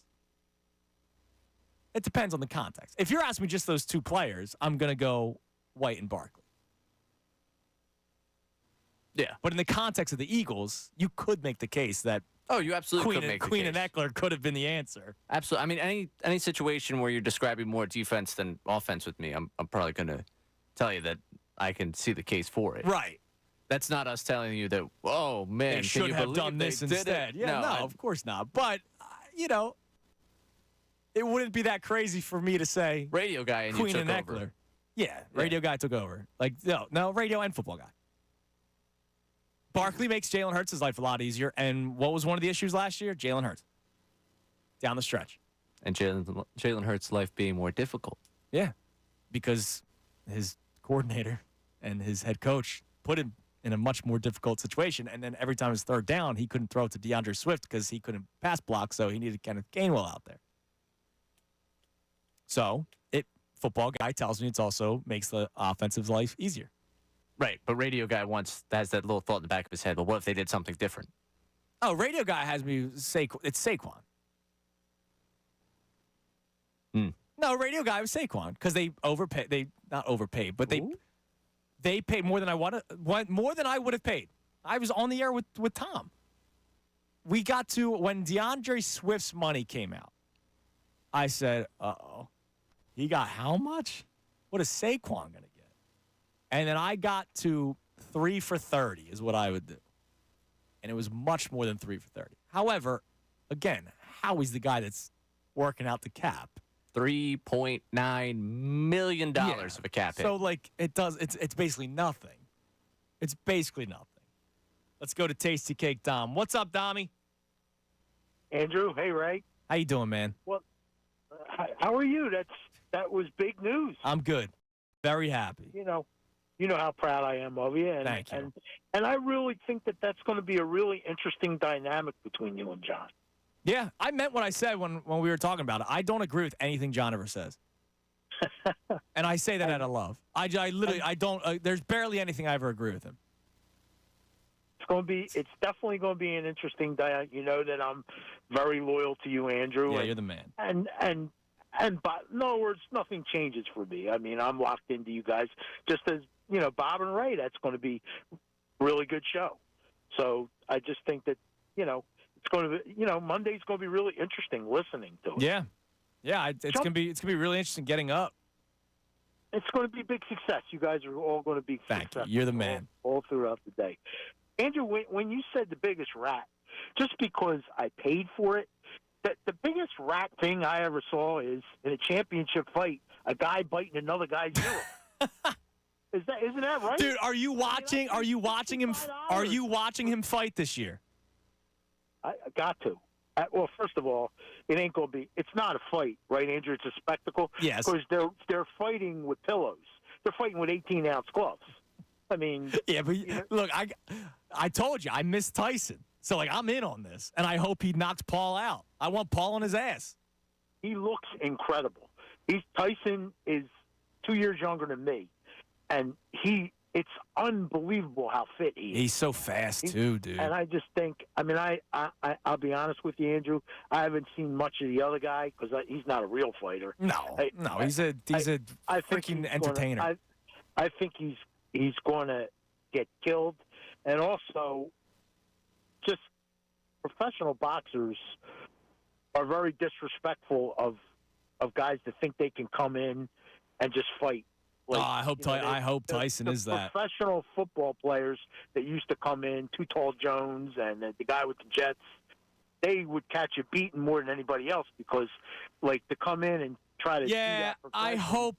Speaker 2: It depends on the context. If you're asking me just those two players, I'm going to go White and Barkley. Yeah. But in the context of the Eagles, you could make the case that
Speaker 1: you absolutely could make
Speaker 2: Queen
Speaker 1: the
Speaker 2: and
Speaker 1: case.
Speaker 2: Eckler could have been the answer.
Speaker 1: Absolutely. I mean, any situation where you're describing more defense than offense with me, I'm probably going to tell you that I can see the case for it.
Speaker 2: Right.
Speaker 1: That's not us telling you that, oh, man,
Speaker 2: They should have done
Speaker 1: they
Speaker 2: this
Speaker 1: did
Speaker 2: instead.
Speaker 1: it?
Speaker 2: Yeah, no, of course not. But, it wouldn't be that crazy for me to say
Speaker 1: Radio guy and
Speaker 2: Queen
Speaker 1: you took
Speaker 2: and
Speaker 1: over.
Speaker 2: Eckler. Yeah, radio guy took over. Like, no, radio and football guy. Barkley makes Jalen Hurts' life a lot easier. And what was one of the issues last year? Jalen Hurts. Down the stretch.
Speaker 1: And Jalen Hurts' life being more difficult.
Speaker 2: Yeah, because his coordinator and his head coach put him in a much more difficult situation. And then every time it was third down, he couldn't throw it to DeAndre Swift because he couldn't pass block, so he needed Kenneth Gainwell out there. So, football guy tells me it also makes the offensive life easier.
Speaker 1: Right, but radio guy has that little thought in the back of his head, well, what if they did something different?
Speaker 2: Oh, radio guy has me say it's Saquon. No, radio guy was Saquon because they overpaid. They not overpaid, but they paid more than I more than I would have paid. I was on the air with Tom. We got to when DeAndre Swift's money came out. I said, "Uh-oh, he got how much? What is Saquon going to get?" And then I got to 3 for 30 is what I would do, and it was much more than 3 for 30. However, again, Howie's the guy that's working out the cap.
Speaker 1: $3.9 million of a cap hit.
Speaker 2: So, it's basically nothing. It's basically nothing. Let's go to Tasty Cake Dom. What's up, Dommy?
Speaker 13: Andrew, hey, Ray.
Speaker 2: How you doing, man?
Speaker 13: Well, how are you? That was big news.
Speaker 2: I'm good. Very happy.
Speaker 13: You know how proud I am of you. And,
Speaker 2: Thank you.
Speaker 13: And I really think that's going to be a really interesting dynamic between you and John.
Speaker 2: Yeah, I meant what I said when we were talking about it. I don't agree with anything John ever says. And I say that out of love. I literally don't. There's barely anything I ever agree with him.
Speaker 13: It's definitely going to be an interesting day. You know that I'm very loyal to you, Andrew.
Speaker 2: Yeah, you're the man.
Speaker 13: And but in other words, nothing changes for me. I mean, I'm locked into you guys. Just as Bob and Ray, that's going to be a really good show. So I just think that it's going to be Monday's going to be really interesting listening to it.
Speaker 2: Yeah, it's going to be really interesting getting up.
Speaker 13: It's going to be a big success. You guys are all going to be
Speaker 2: Thank
Speaker 13: successful.
Speaker 2: you. You're the man.
Speaker 13: All throughout the day. Andrew, when you said the biggest rat, just because I paid for it, the biggest rat thing I ever saw is in a championship fight, a guy biting another guy's ear. Isn't that right?
Speaker 2: Dude, are you watching him fight this year?
Speaker 13: I got to. Well, first of all, it ain't going to be. It's not a fight, right, Andrew? It's a spectacle.
Speaker 2: Yes.
Speaker 13: Because they're fighting with pillows. They're fighting with 18-ounce gloves. I mean.
Speaker 2: Yeah, but look, I told you I miss Tyson, so I'm in on this, and I hope he knocks Paul out. I want Paul on his ass.
Speaker 13: He looks incredible. Tyson is 2 years younger than me, and he it's unbelievable how fit he is.
Speaker 2: He's so fast too, dude.
Speaker 13: And I just think, I mean, I'll be honest with you, Andrew. I haven't seen much of the other guy because he's not a real fighter.
Speaker 2: No, he's a freaking entertainer.
Speaker 13: I think he's going to get killed, and also, just professional boxers are very disrespectful of guys that think they can come in and just fight. Like,
Speaker 2: I hope Tyson is that.
Speaker 13: Professional football players that used to come in, Too Tall Jones and the guy with the Jets, they would catch you beaten more than anybody else because, like, to come in and try to.
Speaker 2: Yeah, I hope.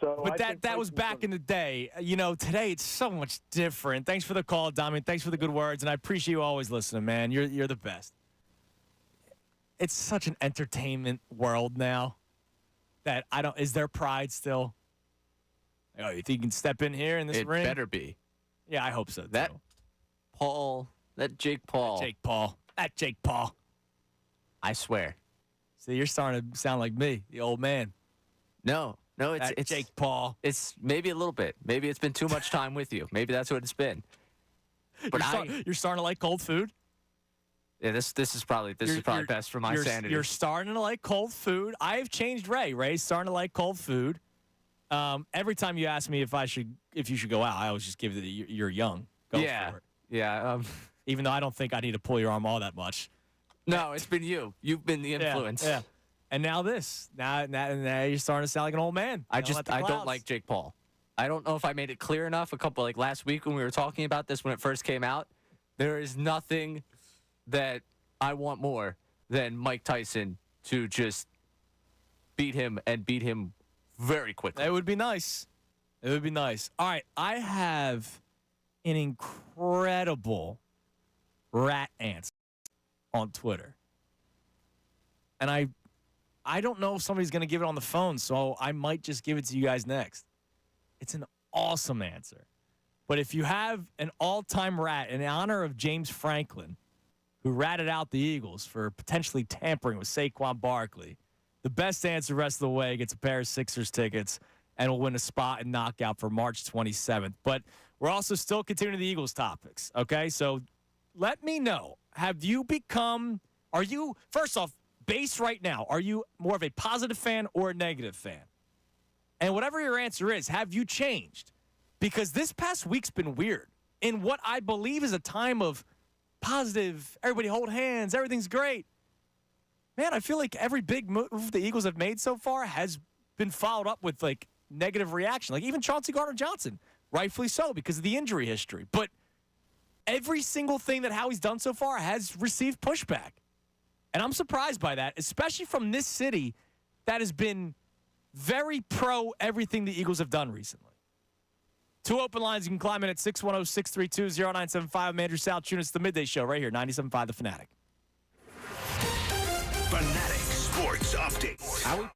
Speaker 13: So,
Speaker 2: but that was back in the day. You know, today it's so much different. Thanks for the call, Damian. Thanks for the good words, and I appreciate you always listening, man. You're the best. It's such an entertainment world now that I don't. Is there pride still? Oh, you think you can step in here in this ring?
Speaker 1: It better be.
Speaker 2: Yeah, I hope so. Too.
Speaker 1: That Jake Paul.
Speaker 2: That Jake Paul.
Speaker 1: I swear.
Speaker 2: See, you're starting to sound like me, the old man.
Speaker 1: No, it's
Speaker 2: Jake Paul.
Speaker 1: It's maybe a little bit. Maybe it's been too much time with you. Maybe that's what it's been. But
Speaker 2: you're starting to like cold food.
Speaker 1: Yeah, this is probably best for my sanity.
Speaker 2: You're starting to like cold food. I've changed Ray. Ray's starting to like cold food. Every time you ask me if you should go out, I always just give it that you're young. Go for it.
Speaker 1: Yeah.
Speaker 2: Even though I don't think I need to pull your arm all that much.
Speaker 1: No, it's been you. You've been the influence.
Speaker 2: Yeah. And now this. Now you're starting to sound like an old man.
Speaker 1: I don't like Jake Paul. I don't know if I made it clear enough last week when we were talking about this when it first came out. There is nothing that I want more than Mike Tyson to just beat him very quickly.
Speaker 2: It would be nice. It would be nice. All right, I have an incredible rat answer on Twitter. And I don't know if somebody's going to give it on the phone, so I might just give it to you guys next. It's an awesome answer. But if you have an all-time rat in honor of James Franklin, who ratted out the Eagles for potentially tampering with Saquon Barkley, the best answer the rest of the way gets a pair of Sixers tickets and will win a spot and knockout for March 27th. But we're also still continuing the Eagles topics, okay? So let me know. Are you, first off, base right now, are you more of a positive fan or a negative fan? And whatever your answer is, have you changed? Because this past week's been weird in what I believe is a time of positive, everybody hold hands, everything's great. Man, I feel like every big move the Eagles have made so far has been followed up with, like, negative reaction. Like, even Chauncey Gardner-Johnson, rightfully so because of the injury history. But every single thing that Howie's done so far has received pushback. And I'm surprised by that, especially from this city that has been very pro everything the Eagles have done recently. 2 open lines. You can climb in at 610-632-0975. I'm Andrew Salchunas, the Midday Show right here, 97.5 The Fanatic.
Speaker 3: Fanatic Sports Update.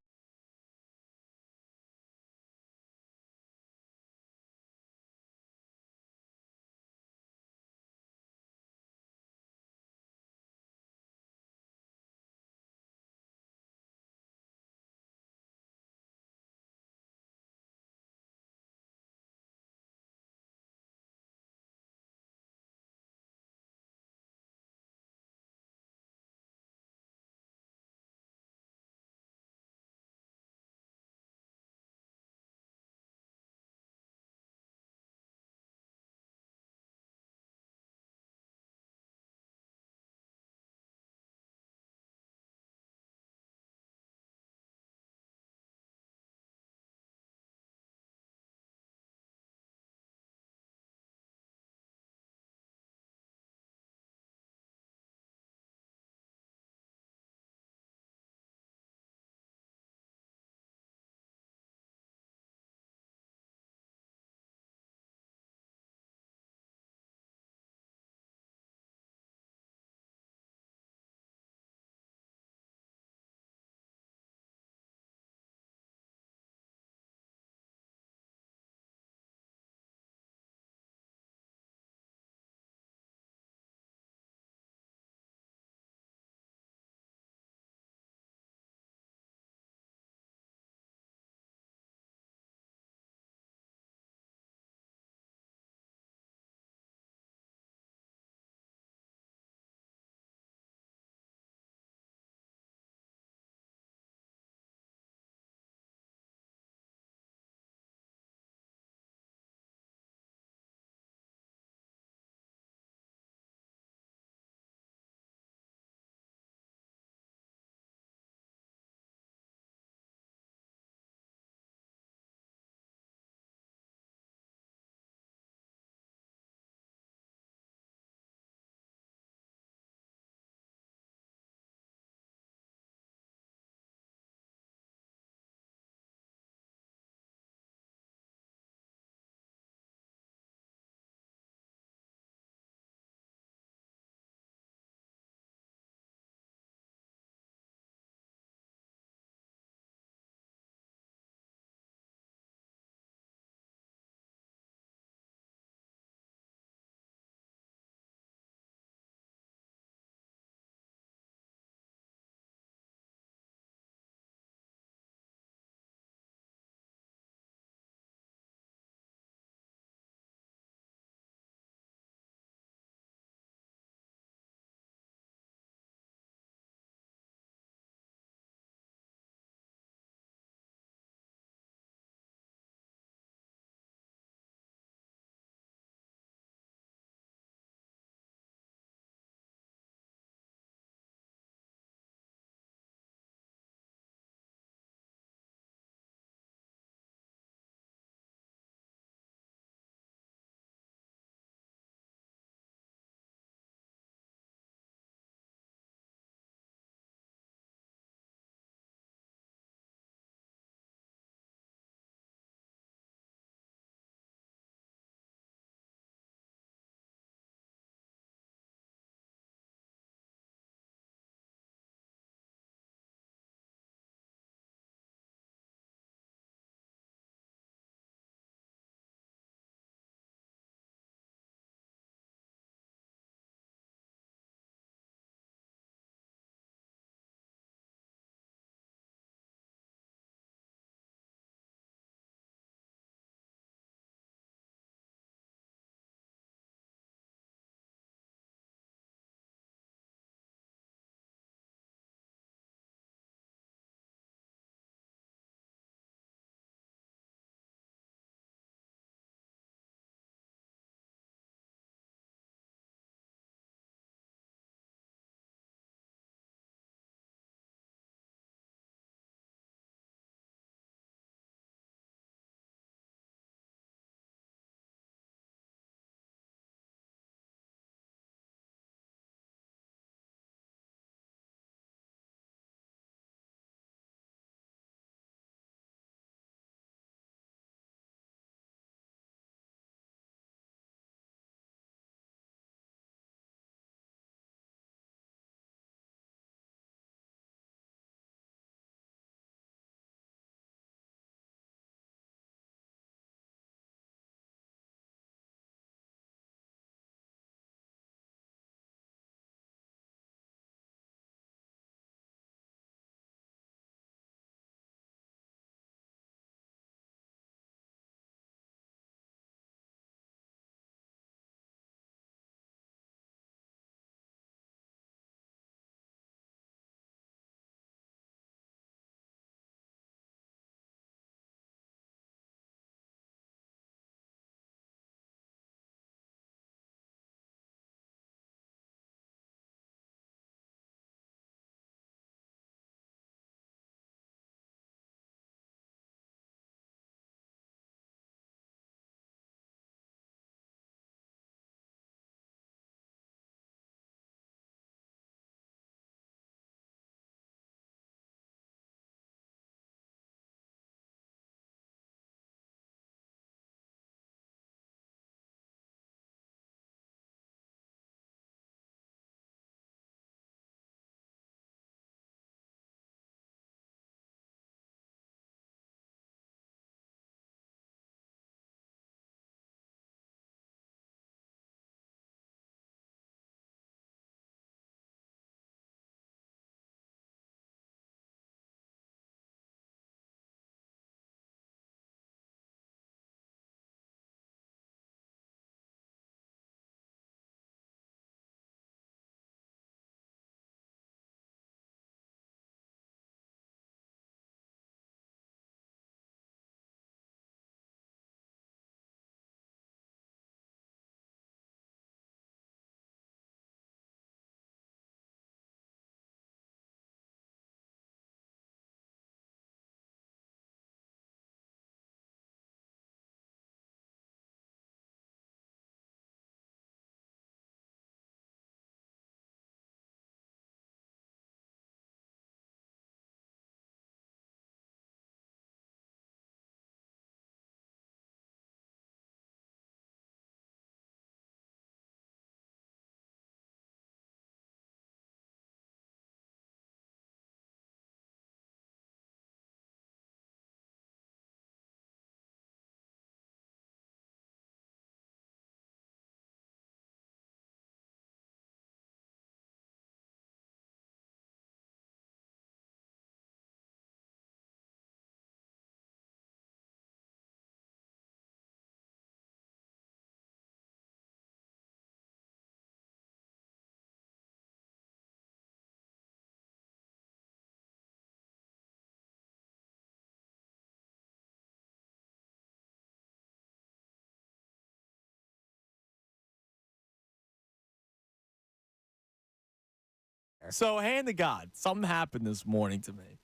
Speaker 2: So, hand to God, something happened this morning to me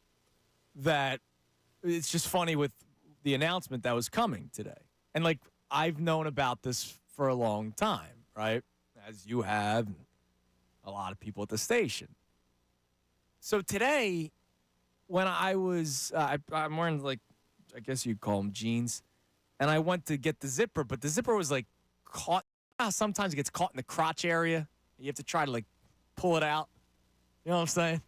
Speaker 2: that it's just funny with the announcement that was coming today. And, like, I've known about this for a long time, right? As you have, and a lot of people at the station. So today, when I was, I'm wearing, like, I guess you'd call them jeans, and I went to get the zipper, but the zipper was, like, caught. Sometimes it gets caught in the crotch area. You have to try to, like, pull it out. You know what I'm saying?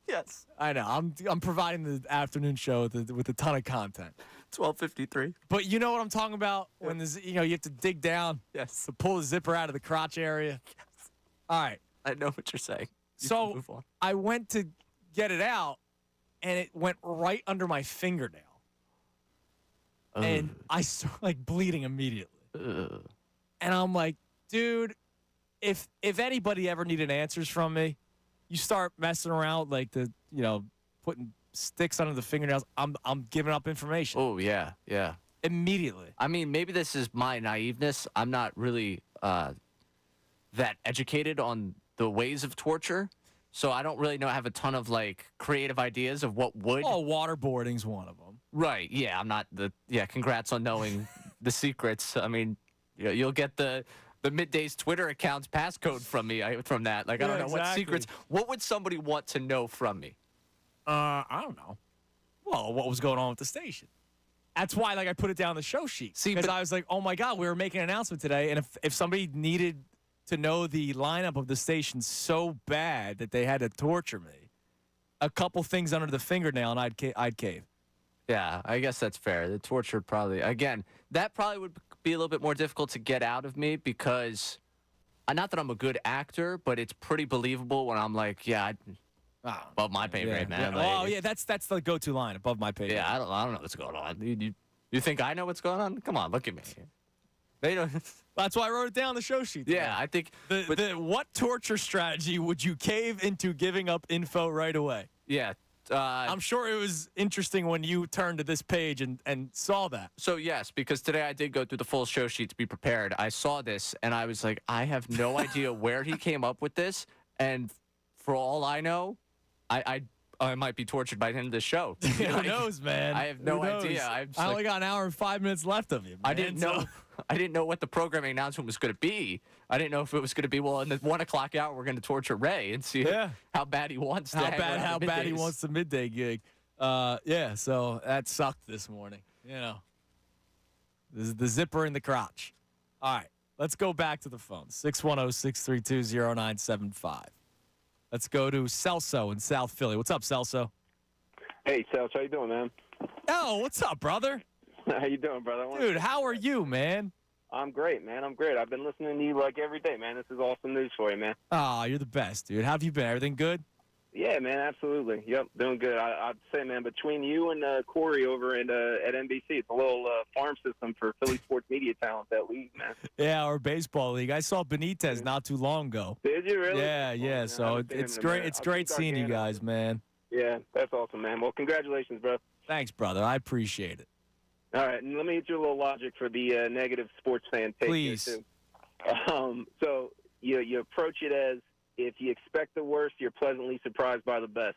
Speaker 1: Yes.
Speaker 2: I know. I'm providing the afternoon show with a ton of content.
Speaker 1: 12:53.
Speaker 2: But you know what I'm talking about? When there's, you have to dig down.
Speaker 1: Yes.
Speaker 2: To pull the zipper out of the crotch area. Yes. All right.
Speaker 1: I know what you're saying.
Speaker 2: So I went to get it out, and it went right under my fingernail. And I started, like, bleeding immediately. And I'm like, dude, if anybody ever needed answers from me, you start messing around, like, putting sticks under the fingernails, I'm giving up information.
Speaker 1: Oh, yeah, yeah.
Speaker 2: Immediately.
Speaker 1: I mean, maybe this is my naiveness. I'm not really that educated on the ways of torture, so I don't really have a ton of, like, creative ideas of what would.
Speaker 2: Oh, waterboarding's one of them.
Speaker 1: Right, yeah, I'm not congrats on knowing the secrets. I mean, you'll get the Middays Twitter account's passcode from me from that. Like, I don't know what secrets. What would somebody want to know from me?
Speaker 2: I don't know. Well, what was going on with the station? That's why, like, I put it down on the show sheet. Because I was like, oh, my God, we were making an announcement today, and if somebody needed to know the lineup of the station so bad that they had to torture me, a couple things under the fingernail, and I'd cave.
Speaker 1: Yeah, I guess that's fair. The torture that probably would be a little bit more difficult to get out of me because, not that I'm a good actor, but it's pretty believable when I'm like, above my pay grade, man.
Speaker 2: Yeah. Like, that's the go-to line, above my pay grade.
Speaker 1: Yeah, I don't know what's going on. You think I know what's going on? Come on, look at me. They don't.
Speaker 2: That's why I wrote it down on the show sheet today.
Speaker 1: Yeah, I think.
Speaker 2: What torture strategy would you cave into giving up info right away?
Speaker 1: Yeah.
Speaker 2: I'm sure it was interesting when you turned to this page and saw that.
Speaker 1: So, yes, because today I did go through the full show sheet to be prepared. I saw this, and I was like, I have no idea where he came up with this. And for all I know, I might be tortured by the end of the show.
Speaker 2: Who knows, man?
Speaker 1: I have no idea.
Speaker 2: I only got an hour and 5 minutes left of you, man.
Speaker 1: I didn't know what the programming announcement was going to be. I didn't know if it was going to be, in the 1 o'clock hour, we're going to torture Ray and see how bad he wants to
Speaker 2: how bad he wants the midday gig. So that sucked this morning. This is the zipper in the crotch. All right, let's go back to the phone. 610-632-0975. Let's go to Celso in South Philly. What's up, Celso?
Speaker 14: Hey, Celso, how you doing, man?
Speaker 2: Oh, what's up, brother?
Speaker 14: How you doing, brother?
Speaker 2: Dude, how are you, man?
Speaker 14: I'm great, man. I'm great. I've been listening to you like every day, man. This is awesome news for you, man.
Speaker 2: Oh, you're the best, dude. How have you been? Everything good?
Speaker 14: Yeah, man, absolutely. Yep, doing good. I'd say, man, between you and Corey over at NBC, it's a little farm system for Philly sports media talent, that league, man.
Speaker 2: Yeah, our baseball league. I saw Benitez not too long ago.
Speaker 14: Did you really?
Speaker 2: Yeah. So it's great. It's great seeing you guys, man.
Speaker 14: Yeah, that's awesome, man. Well, congratulations, bro.
Speaker 2: Thanks, brother. I appreciate it.
Speaker 14: All right, and let me hit you a little logic for the negative sports fan take.
Speaker 2: Please.
Speaker 14: Here, too. So you approach it as, if you expect the worst, you're pleasantly surprised by the best.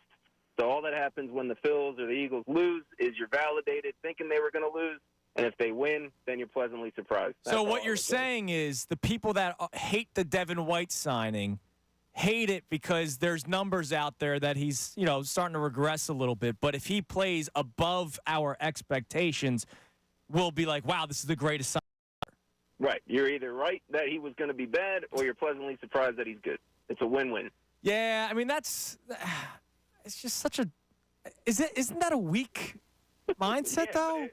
Speaker 14: So all that happens when the Phils or the Eagles lose is you're validated thinking they were going to lose, and if they win, then you're pleasantly surprised.
Speaker 2: So what you're saying is the people that hate the Devin White signing hate it because there's numbers out there that he's, starting to regress a little bit. But if he plays above our expectations, we'll be like, wow, this is the greatest signing.
Speaker 14: Right. You're either right that he was going to be bad, or you're pleasantly surprised that he's good. It's a win-win.
Speaker 2: Yeah, I mean, it's just such a – isn't that a weak mindset, though?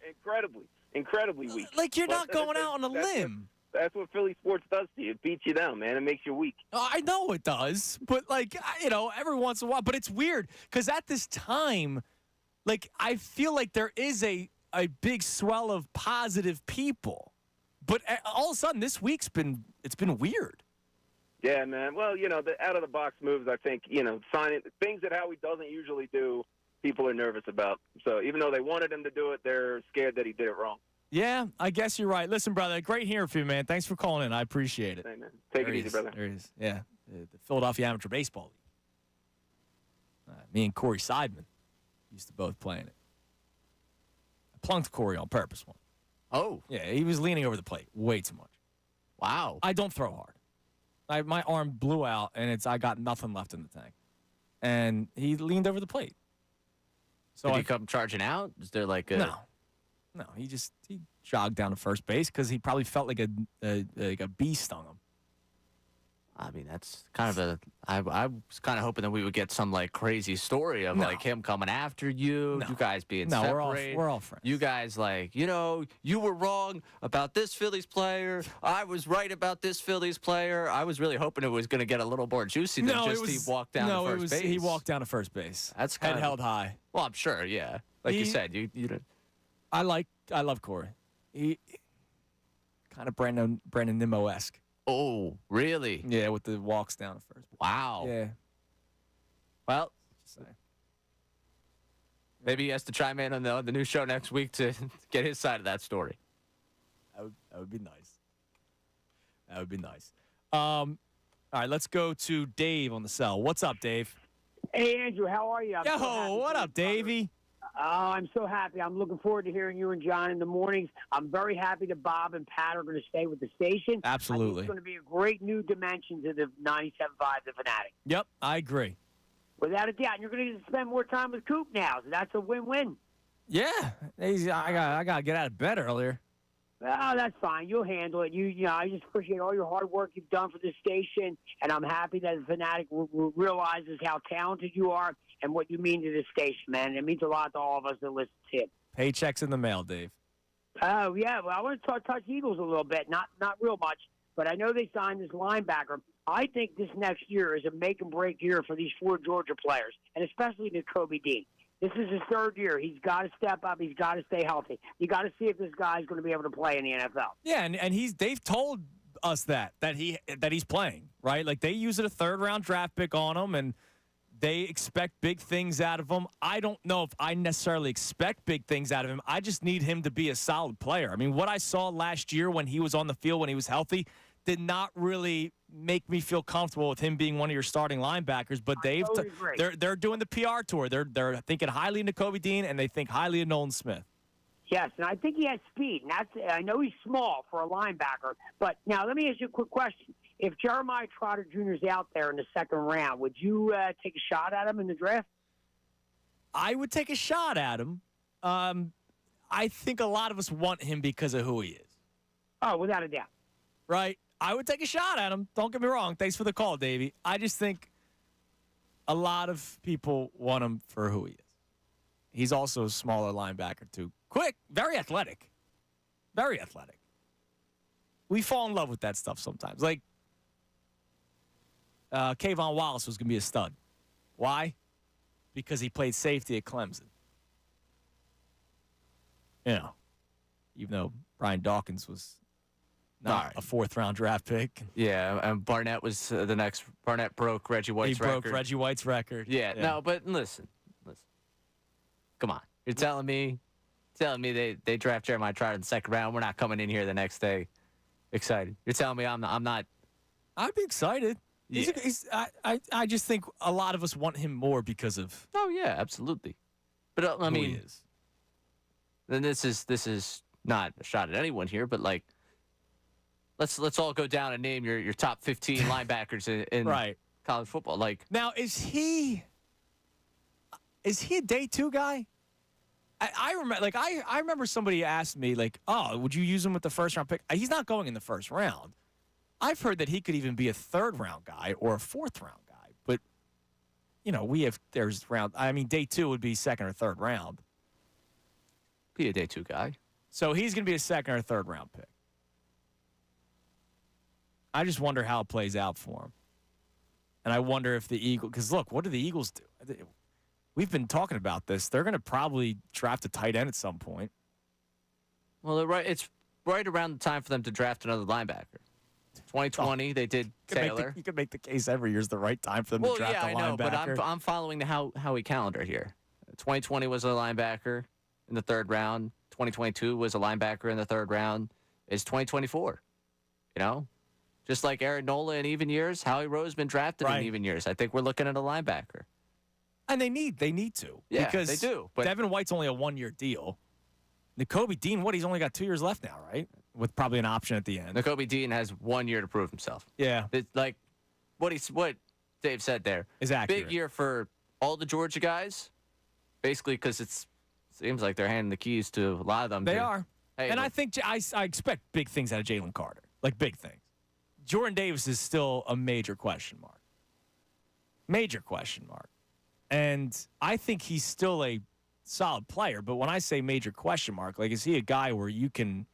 Speaker 14: Incredibly weak.
Speaker 2: Like, you're not going out on a limb.
Speaker 14: That's what Philly sports does to you. It beats you down, man. It makes you weak.
Speaker 2: I know it does, but, every once in a while. But it's weird because at this time, I feel like there is a big swell of positive people. But all of a sudden, this week's been weird.
Speaker 14: Yeah, man. Well, the out-of-the-box moves, I think, signing things that Howie doesn't usually do, people are nervous about. So even though they wanted him to do it, they're scared that he did it wrong.
Speaker 2: Yeah, I guess you're right. Listen, brother, great hearing from you, man. Thanks for calling in. I appreciate it.
Speaker 14: Hey, man. Take it easy, brother.
Speaker 2: There he is. Yeah, the Philadelphia Amateur Baseball League. Me and Corey Seidman used to both play in it. I plunked Corey on purpose once.
Speaker 1: Oh.
Speaker 2: Yeah, he was leaning over the plate way too much.
Speaker 1: Wow.
Speaker 2: I don't throw hard. My arm blew out, and I got nothing left in the tank. And he leaned over the plate. So
Speaker 1: Did he come charging out? Is there like a...
Speaker 2: No, he jogged down to first base because he probably felt like a bee stung him.
Speaker 1: I mean, that's kind of I was kind of hoping that we would get some like crazy story of like him coming after you, you guys being separated.
Speaker 2: We're all friends.
Speaker 1: You guys like, you were wrong about this Phillies player. I was right about this Phillies player. I was really hoping it was going to get a little more juicy than he walked down to first base.
Speaker 2: He walked down to first base.
Speaker 1: That's
Speaker 2: head held high.
Speaker 1: Well, I'm sure, yeah. Like you said, you
Speaker 2: I love Corey. He kind of Brandon Nimmo-esque.
Speaker 1: Oh, really?
Speaker 2: Yeah, with the walks down to first.
Speaker 1: Wow.
Speaker 2: Yeah.
Speaker 1: Well, maybe he has to chime in on the new show next week to get his side of that story.
Speaker 2: That would be nice. That would be nice. All right, let's go to Dave on the cell. What's up, Dave?
Speaker 15: Hey, Andrew, how are you?
Speaker 2: What up, Davey?
Speaker 15: I'm so happy. I'm looking forward to hearing you and John in the mornings. I'm very happy that Bob and Pat are going to stay with the station.
Speaker 2: Absolutely.
Speaker 15: I think it's going to be a great new dimension to the 97.5 The Fanatic.
Speaker 2: Yep, I agree.
Speaker 15: Without a doubt. And you're going to spend more time with Coop now, so that's a win-win.
Speaker 2: Yeah. I got to get out of bed earlier.
Speaker 15: Oh, that's fine. You'll handle it. I just appreciate all your hard work you've done for this station, and I'm happy that the Fanatic realizes how talented you are and what you mean to this station, man. It means a lot to all of us that listen to it.
Speaker 2: Paychecks in the mail, Dave.
Speaker 15: Oh, yeah. Well, I want to touch Eagles a little bit. Not real much, but I know they signed this linebacker. I think this next year is a make-and-break year for these 4 Georgia players, and especially Nakobe Dean. This is his 3rd year. He's got to step up. He's got to stay healthy. You got to see if this guy's going to be able to play in the NFL.
Speaker 2: Yeah, and they've told us that he's playing, right? Like they used a 3rd-round draft pick on him, and they expect big things out of him. I don't know if I necessarily expect big things out of him. I just need him to be a solid player. I mean, what I saw last year when he was on the field, when he was healthy, did not really make me feel comfortable with him being one of your starting linebackers. But they're doing the PR tour. They're thinking highly of Nakobe Dean, and they think highly of Nolan Smith.
Speaker 15: Yes, and I think he has speed. And I know he's small for a linebacker. But now let me ask you a quick question. If Jeremiah Trotter Jr. is out there in the 2nd round, would you take a shot at him in the draft?
Speaker 2: I would take a shot at him. I think a lot of us want him because of who he is.
Speaker 15: Oh, without a doubt.
Speaker 2: Right? I would take a shot at him. Don't get me wrong. Thanks for the call, Davey. I just think a lot of people want him for who he is. He's also a smaller linebacker, too. Quick, very athletic. Very athletic. We fall in love with that stuff sometimes. Like, Kayvon Wallace was going to be a stud. Why? Because he played safety at Clemson. Even though Brian Dawkins was not a 4th-round draft pick.
Speaker 1: Yeah, and Barnett was the next. Barnett broke Reggie White's record.
Speaker 2: He broke Reggie White's record.
Speaker 1: Yeah, no, but listen. Come on. You're telling me they draft Jeremiah Trotter in the 2nd round. We're not coming in here the next day excited. You're telling me I'm not.
Speaker 2: I'd be excited.
Speaker 1: Yeah.
Speaker 2: I just think a lot of us want him more because of.
Speaker 1: Oh yeah, absolutely. But I mean,
Speaker 2: he is.
Speaker 1: Then this is not a shot at anyone here, but like, let's all go down and name your top 15 linebackers in college football. Like
Speaker 2: now, is he a day 2 guy? I remember, like I remember somebody asked me like, oh, would you use him with the 1st-round pick? He's not going in the 1st round. I've heard that he could even be a 3rd-round guy or a 4th-round guy. But, day 2 would be 2nd or 3rd round.
Speaker 1: Be a day 2 guy.
Speaker 2: So he's going to be a 2nd or 3rd-round pick. I just wonder how it plays out for him. And I wonder if the Eagles, because look, what do the Eagles do? We've been talking about this. They're going to probably draft a tight end at some point.
Speaker 1: Well, it's right around the time for them to draft another linebacker. 2020, they did Taylor.
Speaker 2: You could make the case every year's the right time for them to draft a linebacker.
Speaker 1: I know, but I'm following the Howie calendar here. 2020 was a linebacker in the 3rd round. 2022 was a linebacker in the 3rd round. It's 2024. Just like Aaron Nola in even years, Howie Roseman drafted in even years. I think we're looking at a linebacker.
Speaker 2: And they need to.
Speaker 1: Yeah,
Speaker 2: because
Speaker 1: they do. But
Speaker 2: Devin White's only a 1-year deal. Nakobe Dean, he's only got 2 years left now, right? With probably an option at the end.
Speaker 1: Nakobe Dean has 1 year to prove himself.
Speaker 2: Yeah.
Speaker 1: It's like what Dave said there
Speaker 2: is accurate.
Speaker 1: Big year for all the Georgia guys, basically because it seems like they're handing the keys to a lot of them.
Speaker 2: They are.
Speaker 1: Hey,
Speaker 2: and I think I expect big things out of Jalen Carter, like big things. Jordan Davis is still a major question mark. Major question mark. And I think he's still a solid player, but when I say major question mark, like, is he a guy where he can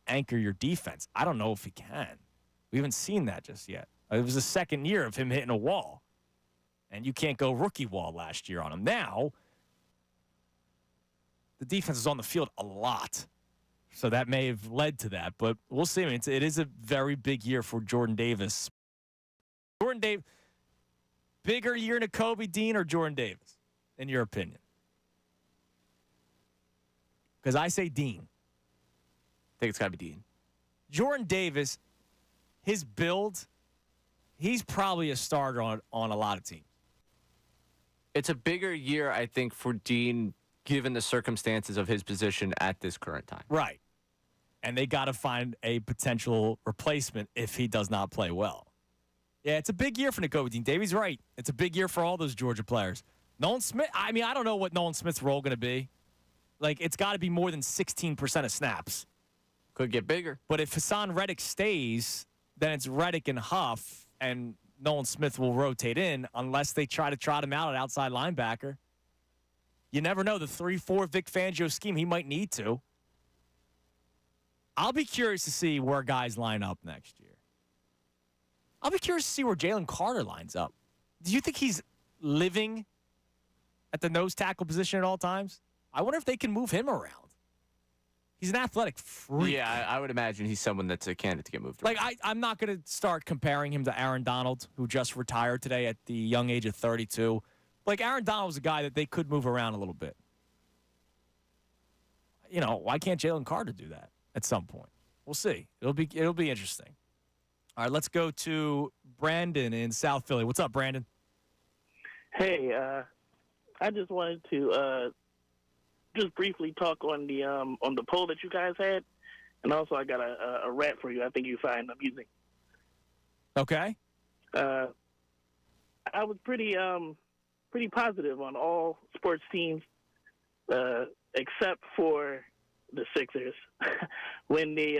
Speaker 2: anchor your defense? I don't know if he can. We haven't seen that just yet. It was the second year of him hitting a wall, and you can't go rookie wall last year on him. Now, the defense is on the field a lot, so that may have led to that, but we'll see. I mean, it is a very big year for Jordan Davis. Jordan Davis, bigger year than Kobe Dean or Jordan Davis, in your opinion? Because I say Dean.
Speaker 1: I think it's got to be Dean.
Speaker 2: Jordan Davis, his build, he's probably a starter on a lot of teams.
Speaker 1: It's a bigger year, I think, for Dean, given the circumstances of his position at this current time.
Speaker 2: Right. And they got to find a potential replacement if he does not play well. Yeah, it's a big year for Nakobe Dean. Davey's right. It's a big year for all those Georgia players. Nolan Smith, I mean, I don't know what Nolan Smith's role going to be. Like, it's got to be more than 16% of snaps.
Speaker 1: Could get bigger.
Speaker 2: But if Hassan Reddick stays, then it's Reddick and Huff, and Nolan Smith will rotate in unless they try to trot him out at outside linebacker. You never know. The 3-4 Vic Fangio scheme, he might need to. I'll be curious to see where guys line up next year. I'll be curious to see where Jalen Carter lines up. Do you think he's living at the nose tackle position at all times? I wonder if they can move him around. He's an athletic freak.
Speaker 1: Yeah, I would imagine he's someone that's a candidate to get moved around.
Speaker 2: Like, I'm not going to start comparing him to Aaron Donald, who just retired today at the young age of 32. Like, Aaron Donald was a guy that they could move around a little bit. You know, why can't Jalen Carter do that at some point? We'll see. It'll be interesting. All right, let's go to Brandon in South Philly. What's up, Brandon?
Speaker 16: Hey, I just wanted to just briefly talk on the poll that you guys had, and also I got a rant for you. I think you find amusing.
Speaker 2: Okay.
Speaker 16: I was pretty positive on all sports teams, except for the Sixers when they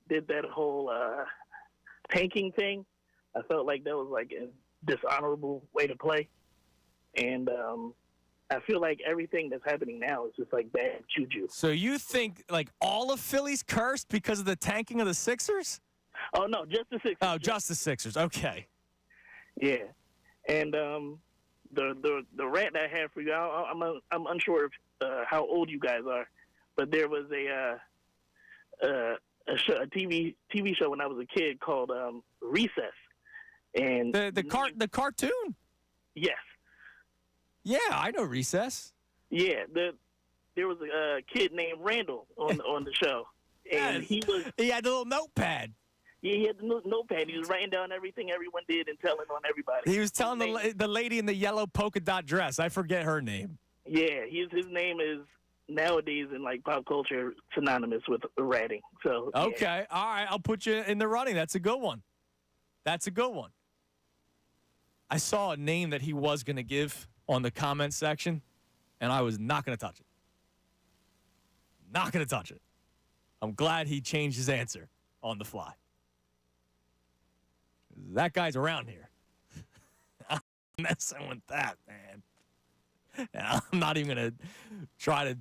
Speaker 16: did that whole tanking thing. I felt like that was like a dishonorable way to play, and I feel like everything that's happening now is just like bad juju.
Speaker 2: So you think like all of Philly's cursed because of the tanking of the Sixers?
Speaker 16: Oh no, just the Sixers.
Speaker 2: Oh, just the Sixers. Okay.
Speaker 16: Yeah, and the rant I had for you, I'm unsure of how old you guys are, but there was a TV show when I was a kid called Recess, and
Speaker 2: the cartoon.
Speaker 16: Yes.
Speaker 2: Yeah, I know Recess.
Speaker 16: Yeah, there was a kid named Randall on the show, and he
Speaker 2: had the little notepad.
Speaker 16: Yeah, he had the notepad. He was writing down everything everyone did and telling on everybody.
Speaker 2: He was telling the lady in the yellow polka dot dress. I forget her name.
Speaker 16: Yeah, his name is nowadays in like pop culture synonymous with ratting. So yeah.
Speaker 2: Okay, all right, I'll put you in the running. That's a good one. That's a good one. I saw a name that he was going to give on the comment section, and I was not going to touch it. Not going to touch it. I'm glad he changed his answer on the fly. That guy's around here. I'm messing with that, man. And I'm not even going to try to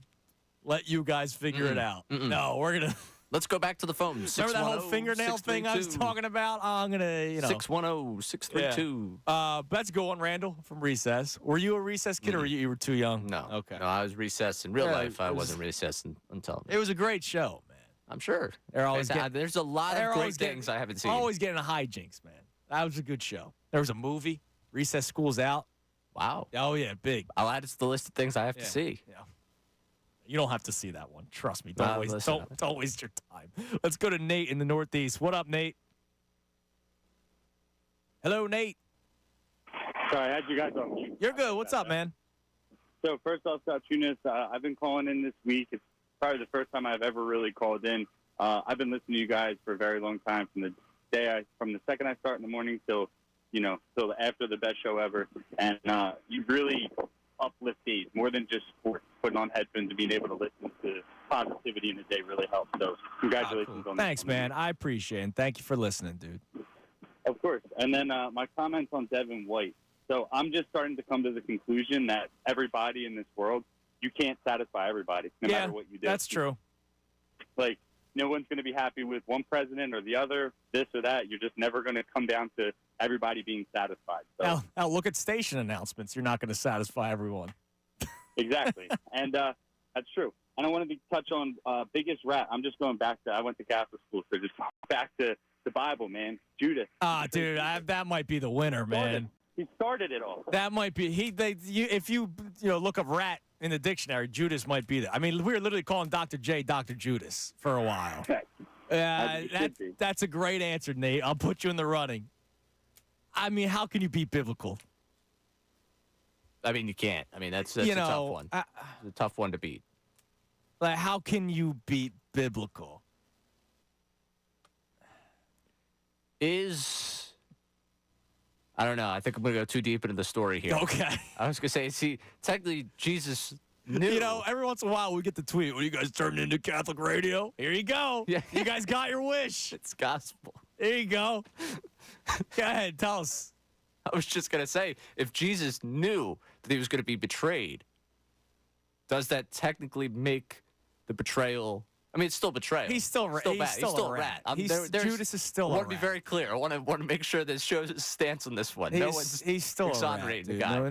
Speaker 2: let you guys figure it out. No, we're going to...
Speaker 1: Let's go back to the phone.
Speaker 2: Remember that whole fingernail thing I was talking about? I'm going to,
Speaker 1: 610-632.
Speaker 2: Let's go on, Randall, from Recess. Were you a Recess kid or you were too young?
Speaker 1: No.
Speaker 2: Okay.
Speaker 1: No, I was recessed in real life. I wasn't recessed on television.
Speaker 2: It was a great show, man.
Speaker 1: I'm sure. There's a lot of great things I haven't seen.
Speaker 2: Always getting a hijinks, man. That was a good show. There was a movie, Recess School's Out.
Speaker 1: Wow.
Speaker 2: Oh, yeah, big.
Speaker 1: I'll add it to the list of things I have to see.
Speaker 2: Yeah. You don't have to see that one. Trust me. Don't waste your time. Let's go to Nate in the Northeast. What up, Nate? Hello, Nate.
Speaker 17: Sorry, how'd you guys on?
Speaker 2: You're good. What's up, man?
Speaker 17: So first off, Tunis, I've been calling in this week. It's probably the first time I've ever really called in. I've been listening to you guys for a very long time, from the second I start in the morning till after the best show ever. And you really uplift days more than just sports. Putting on headphones and being able to listen to positivity in the day really helps. So congratulations on that.
Speaker 2: Thanks, man. I appreciate it. And thank you for listening, dude.
Speaker 17: Of course. And then my comments on Devin White. So I'm just starting to come to the conclusion that everybody in this world, you can't satisfy everybody, no matter what you do.
Speaker 2: That's true.
Speaker 17: Like, no one's going to be happy with one president or the other, this or that. You're just never going to come down to everybody being satisfied. So.
Speaker 2: Now, look at station announcements. You're not going to satisfy everyone.
Speaker 17: Exactly. And that's true. And I wanted to touch on biggest rat. I'm just going back to, I went to Catholic school, so just back to the Bible, man. Judas.
Speaker 2: Dude, that might be the winner, man.
Speaker 17: He started it all.
Speaker 2: That might be if you look up rat in the dictionary, Judas might be there. I mean, we were literally calling Dr. J Dr. Judas for a while. That's a great answer, Nate. I'll put you in the running. I mean, how can you beat biblical?
Speaker 1: I mean, you can't. I mean, that's a tough one. It's a tough one to beat.
Speaker 2: Like, how can you beat biblical?
Speaker 1: I don't know. I think I'm going to go too deep into the story here.
Speaker 2: Okay.
Speaker 1: I was going to say, technically, Jesus knew.
Speaker 2: Every once in a while we get the tweet, "What, you guys turned into Catholic radio?" Here you go. Yeah. You guys got your wish.
Speaker 1: It's gospel.
Speaker 2: There you go. Go ahead. Tell us.
Speaker 1: I was just going to say, if Jesus knew that he was going to be betrayed, does that technically make the betrayal? I mean, it's still betrayal.
Speaker 2: He's still bad.
Speaker 1: He's still a rat.
Speaker 2: Judas is still a rat.
Speaker 1: I want to be very clear. I want to make sure this shows his stance on this one.
Speaker 2: He's still
Speaker 1: exonerating
Speaker 2: a rat,
Speaker 1: the guy.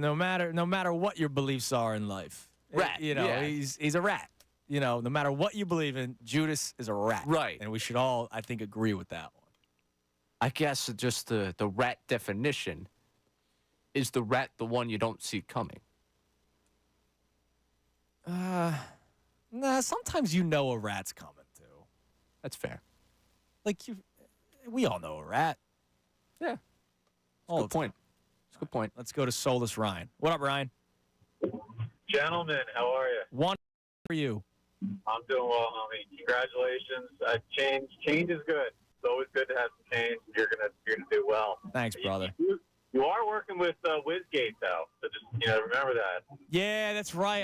Speaker 2: No matter what your beliefs are in life.
Speaker 1: Rat.
Speaker 2: He's a rat. No matter what you believe in, Judas is a rat.
Speaker 1: Right.
Speaker 2: And we should all, I think, agree with that one.
Speaker 1: I guess just the rat definition is the rat the one you don't see coming.
Speaker 2: Nah, sometimes a rat's coming too.
Speaker 1: That's fair.
Speaker 2: We all know a rat.
Speaker 1: Yeah. Good point. It's a good point.
Speaker 2: Let's go to Soulless Ryan. What up, Ryan?
Speaker 18: Gentlemen, how are you?
Speaker 2: One for you.
Speaker 18: I'm doing well, homie. Congratulations. Change is good. It's always good to have some change. You're gonna do well.
Speaker 2: Thanks, brother.
Speaker 18: You are working with Wizgate, though, so just remember that.
Speaker 2: Yeah, that's right.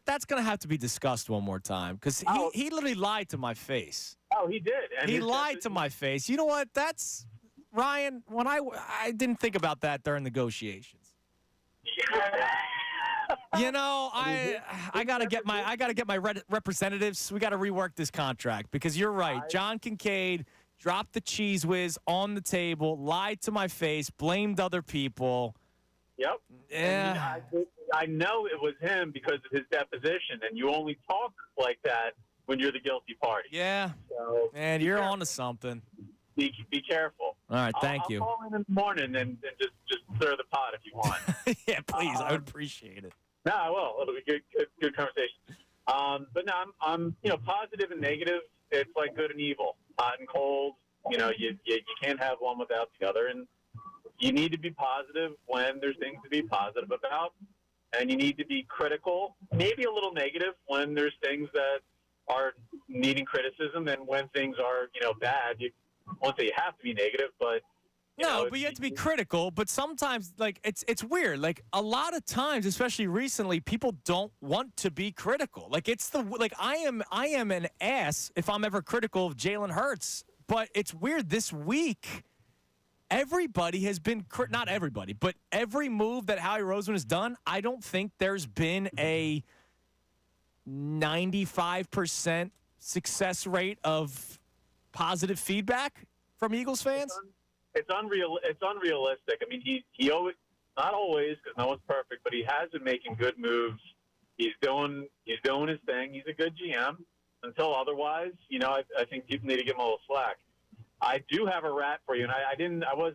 Speaker 2: That's gonna have to be discussed one more time because he literally lied to my face.
Speaker 18: Oh, he did. And
Speaker 2: he lied to my face. You know what? That's Ryan. When I didn't think about that during negotiations. I gotta get my representatives. We gotta rework this contract because you're right. John Kincaid dropped the cheese whiz on the table, lied to my face, blamed other people.
Speaker 18: Yep.
Speaker 2: Yeah.
Speaker 18: I know it was him because of his deposition, and you only talk like that when you're the guilty party.
Speaker 2: Yeah.
Speaker 18: So,
Speaker 2: and you're on to something.
Speaker 18: Be careful.
Speaker 2: All right, thank you.
Speaker 18: I'll call in the morning and just stir the pot if you want.
Speaker 2: Yeah, please. I would appreciate it.
Speaker 18: No, I will. It'll be good conversation. But no, I'm positive and negative. It's like good and evil, hot and cold. You can't have one without the other, and you need to be positive when there's things to be positive about, and you need to be critical, maybe a little negative when there's things that are needing criticism, and when things are bad, you won't say you have to be negative, but
Speaker 2: but you have to be critical. But sometimes, it's weird. Like a lot of times, especially recently, people don't want to be critical. I am an ass if I'm ever critical of Jalen Hurts. But it's weird this week. Everybody has been not everybody, but every move that Howie Roseman has done. I don't think there's been a 95% success rate of positive feedback from Eagles fans.
Speaker 18: It's unrealistic. I mean, he always, not always, because no one's perfect, but he has been making good moves. He's doing his thing. He's a good GM. Until otherwise, I think people need to give him a little slack. I do have a rat for you, and I was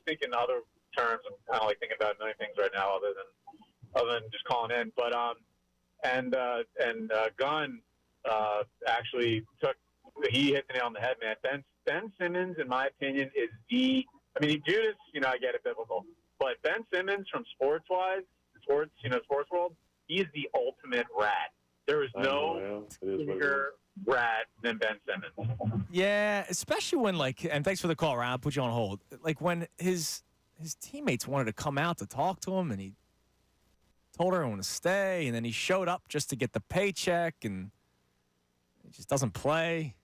Speaker 18: thinking other terms. I'm kind of thinking about a million things right now, other than just calling in. But Gunn actually he hit the nail on the head, man. Ben Simmons, in my opinion, is Judas. I get it, biblical, but Ben Simmons, from sports wise, sports, sports world, he is the ultimate rat. There is no bigger rat than Ben Simmons.
Speaker 2: Yeah, especially when and thanks for the call, Ryan. I'll put you on hold. Like when his teammates wanted to come out to talk to him, and he told everyone to stay, and then he showed up just to get the paycheck, and he just doesn't play.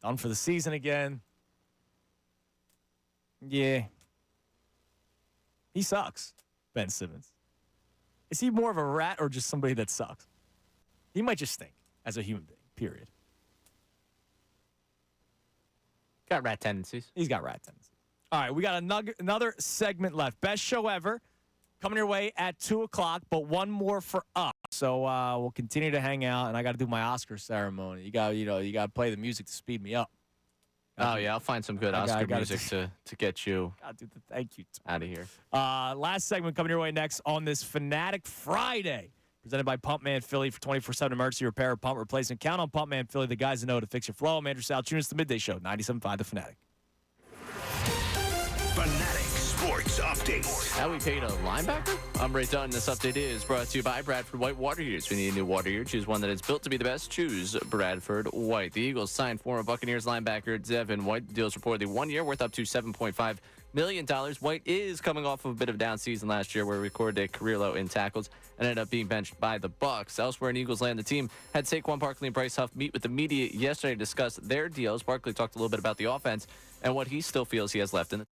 Speaker 2: Done for the season again. Yeah. He sucks, Ben Simmons. Is he more of a rat or just somebody that sucks? He might just stink as a human being, period.
Speaker 1: Got rat tendencies.
Speaker 2: He's got rat tendencies. All right, we got another segment left. Best show ever coming your way at 2 o'clock, but one more for us. So we'll continue to hang out, and I got to do my Oscar ceremony. You got to play the music to speed me up.
Speaker 1: Oh, yeah, I'll find some good Oscar music to get you
Speaker 2: thank you
Speaker 1: out of here.
Speaker 2: Last segment coming your way next on this Fanatic Friday, presented by Pumpman Philly for 24/7 emergency repair, pump replacement. Count on Pumpman Philly, the guys that know how to fix your flow. I'm Andrew Salchunas, the Midday Show, 97.5 The Fanatic.
Speaker 3: Fanatic Sports Update.
Speaker 1: How we paid a linebacker? I'm Ray Dunn. This update is brought to you by Bradford White Water Heaters. If you need a new water heater, choose one that is built to be the best. Choose Bradford White. The Eagles signed former Buccaneers linebacker Devin White. The deal is reportedly 1 year, worth up to $7.5 million. White is coming off of a bit of a down season last year where he recorded a career low in tackles and ended up being benched by the Bucs. Elsewhere in Eagles land, the team had Saquon Barkley and Bryce Huff meet with the media yesterday to discuss their deals. Barkley talked a little bit about the offense and what he still feels he has left in the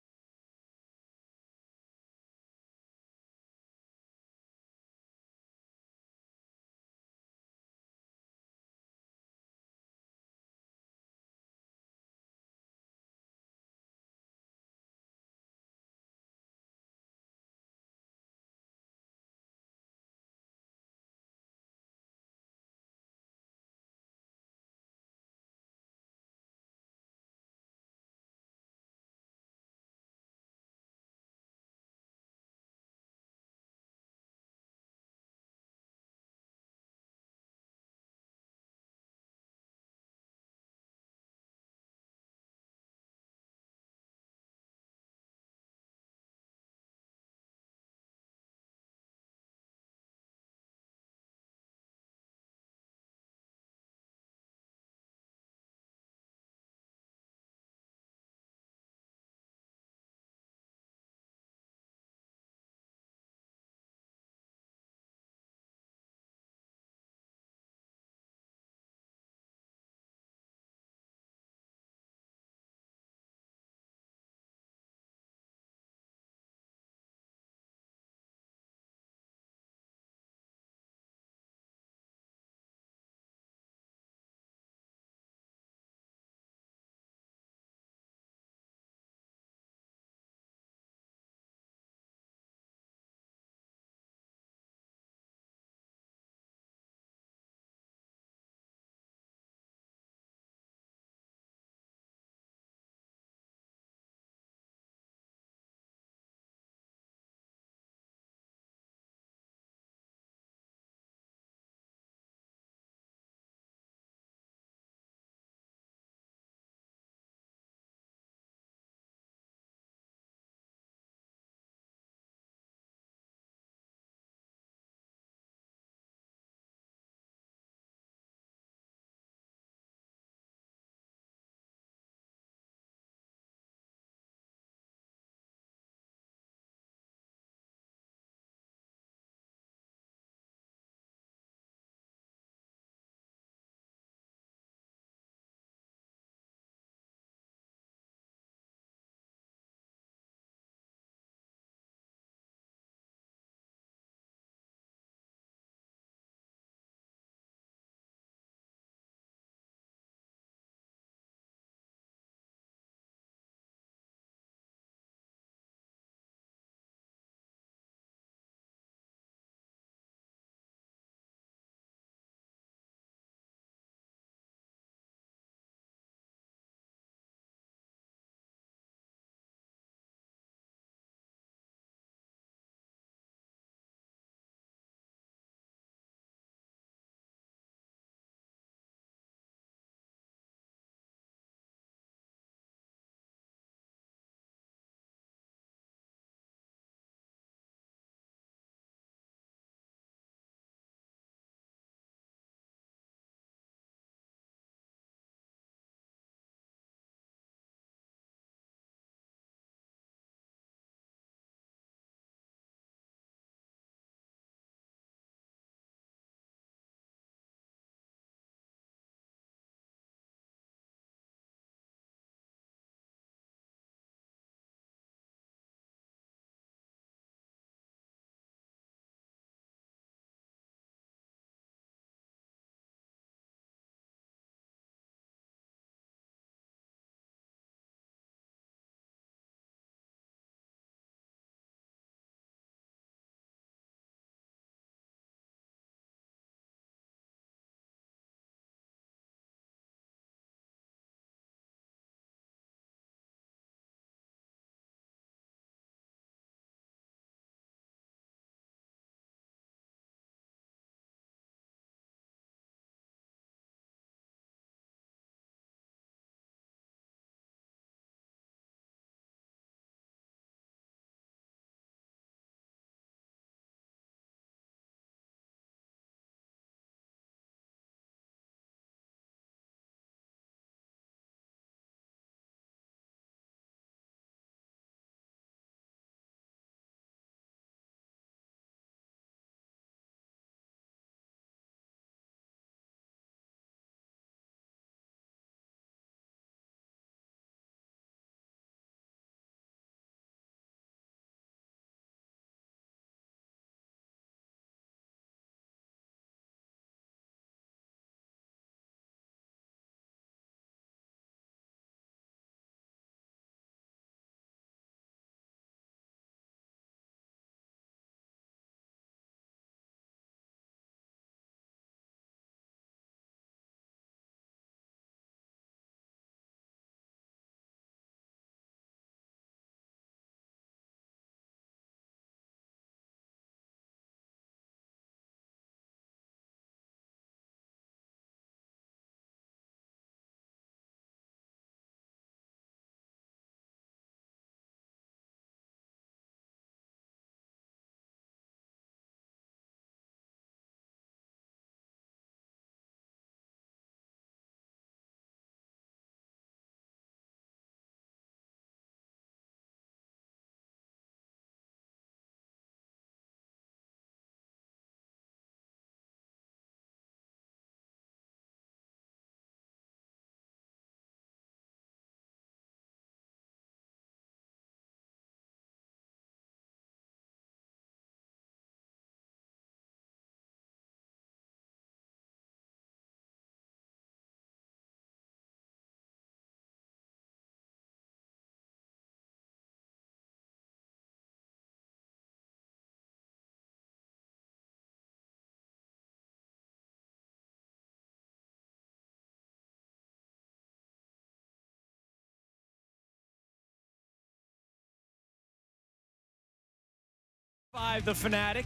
Speaker 2: By the Fanatic.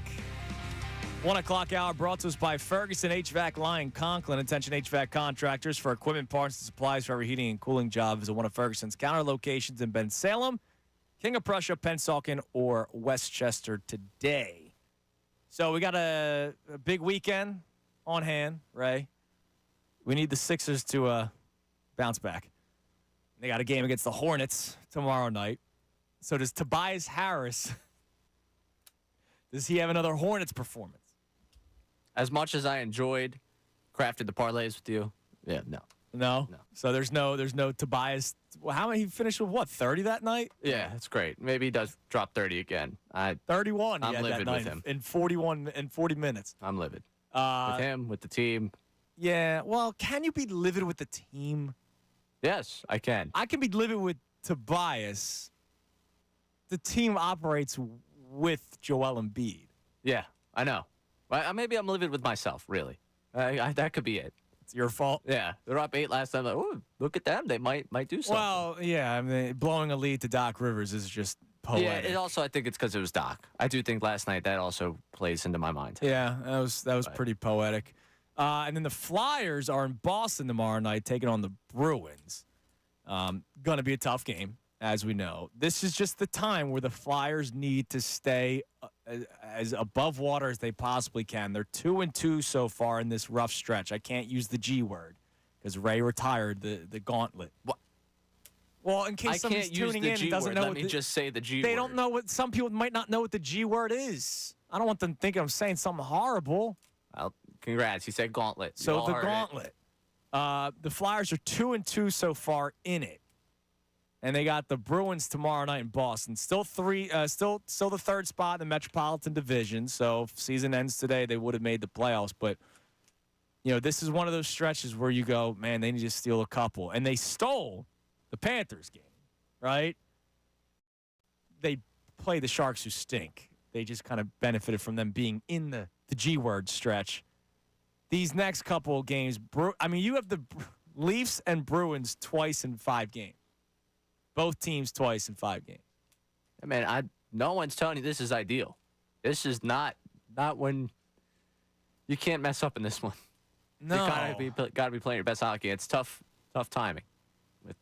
Speaker 2: 1 o'clock hour brought to us by Ferguson HVAC Lyon Conklin. Attention HVAC contractors for equipment, parts, and supplies for every heating and cooling job. Visit one of Ferguson's counter locations in Ben Salem, King of Prussia, Pennsauken, or Westchester today. So we got a big weekend on hand, Ray. We need the Sixers to bounce back. They got a game against the Hornets tomorrow night. So does Tobias Harris, does he have another Hornets performance?
Speaker 1: As much as I enjoyed crafting the parlays with you, no.
Speaker 2: No? So there's no Tobias. Well, how many he finished with? What, 30 that night?
Speaker 1: Yeah, that's great. Maybe he does drop 30 again.
Speaker 2: 31
Speaker 1: I'm
Speaker 2: he had
Speaker 1: livid
Speaker 2: that night
Speaker 1: with him.
Speaker 2: in 40 minutes.
Speaker 1: I'm livid. With him, with the team.
Speaker 2: Yeah, well, can you be livid with the team?
Speaker 1: Yes, I can.
Speaker 2: I can be livid with Tobias. The team operates with Joel Embiid.
Speaker 1: Yeah, I know. Maybe I'm livid with myself, really. That could be it.
Speaker 2: It's your fault?
Speaker 1: Yeah. They're up 8 last time. Like, oh, look at them. They might do something.
Speaker 2: Well, yeah, I mean, blowing a lead to Doc Rivers is just poetic.
Speaker 1: Yeah, I think it's because it was Doc. I do think last night that also plays into my mind.
Speaker 2: Yeah, that was pretty poetic. And then the Flyers are in Boston tomorrow night taking on the Bruins. Going to be a tough game, as we know. This is just the time where the Flyers need to stay as above water as they possibly can. They're 2-2 so far in this rough stretch. I can't use the G word because Ray retired the gauntlet. What? Well, in case somebody's tuning in and doesn't know
Speaker 1: Let me just say the G word.
Speaker 2: They don't know what, some people might not know what the G word is. I don't want them thinking I'm saying something horrible.
Speaker 1: Well, congrats. He said gauntlet.
Speaker 2: So the gauntlet. The Flyers are 2-2 so far in it. And they got the Bruins tomorrow night in Boston. Still the third spot in the Metropolitan Division. So if season ends today, they would have made the playoffs. But, this is one of those stretches where you go, man, they need to steal a couple. And they stole the Panthers game, right? They play the Sharks who stink. They just kind of benefited from them being in the G word stretch. These next couple of games, you have the Leafs and Bruins twice in 5 games. Both teams twice in 5 games.
Speaker 1: I mean, no one's telling you this is ideal. This is not when you can't mess up in this one.
Speaker 2: No,
Speaker 1: you gotta be playing your best hockey. It's tough timing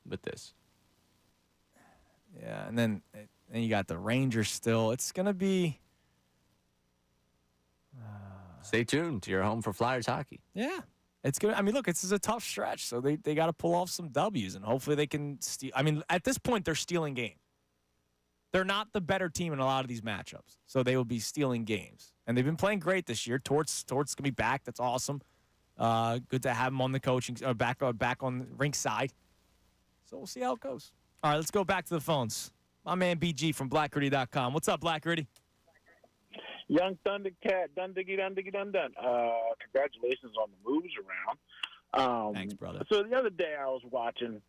Speaker 1: with this.
Speaker 2: Yeah, and then you got the Rangers still. It's gonna be.
Speaker 1: Stay tuned to your home for Flyers hockey.
Speaker 2: Yeah. It's good. I mean, look, this is a tough stretch, so they got to pull off some W's, and hopefully they can steal. I mean, at this point, they're stealing games. They're not the better team in a lot of these matchups, so they will be stealing games. And they've been playing great this year. Tort's going to be back. That's awesome. Good to have him on the coaching, back on the rink side. So we'll see how it goes. All right, let's go back to the phones. My man BG from BlackRitty.com. What's up, BlackRitty?
Speaker 10: Young Thundercat, dun diggy dun diggy dun dun. Congratulations on the moves around.
Speaker 2: Thanks, brother.
Speaker 10: So the other day I was watching,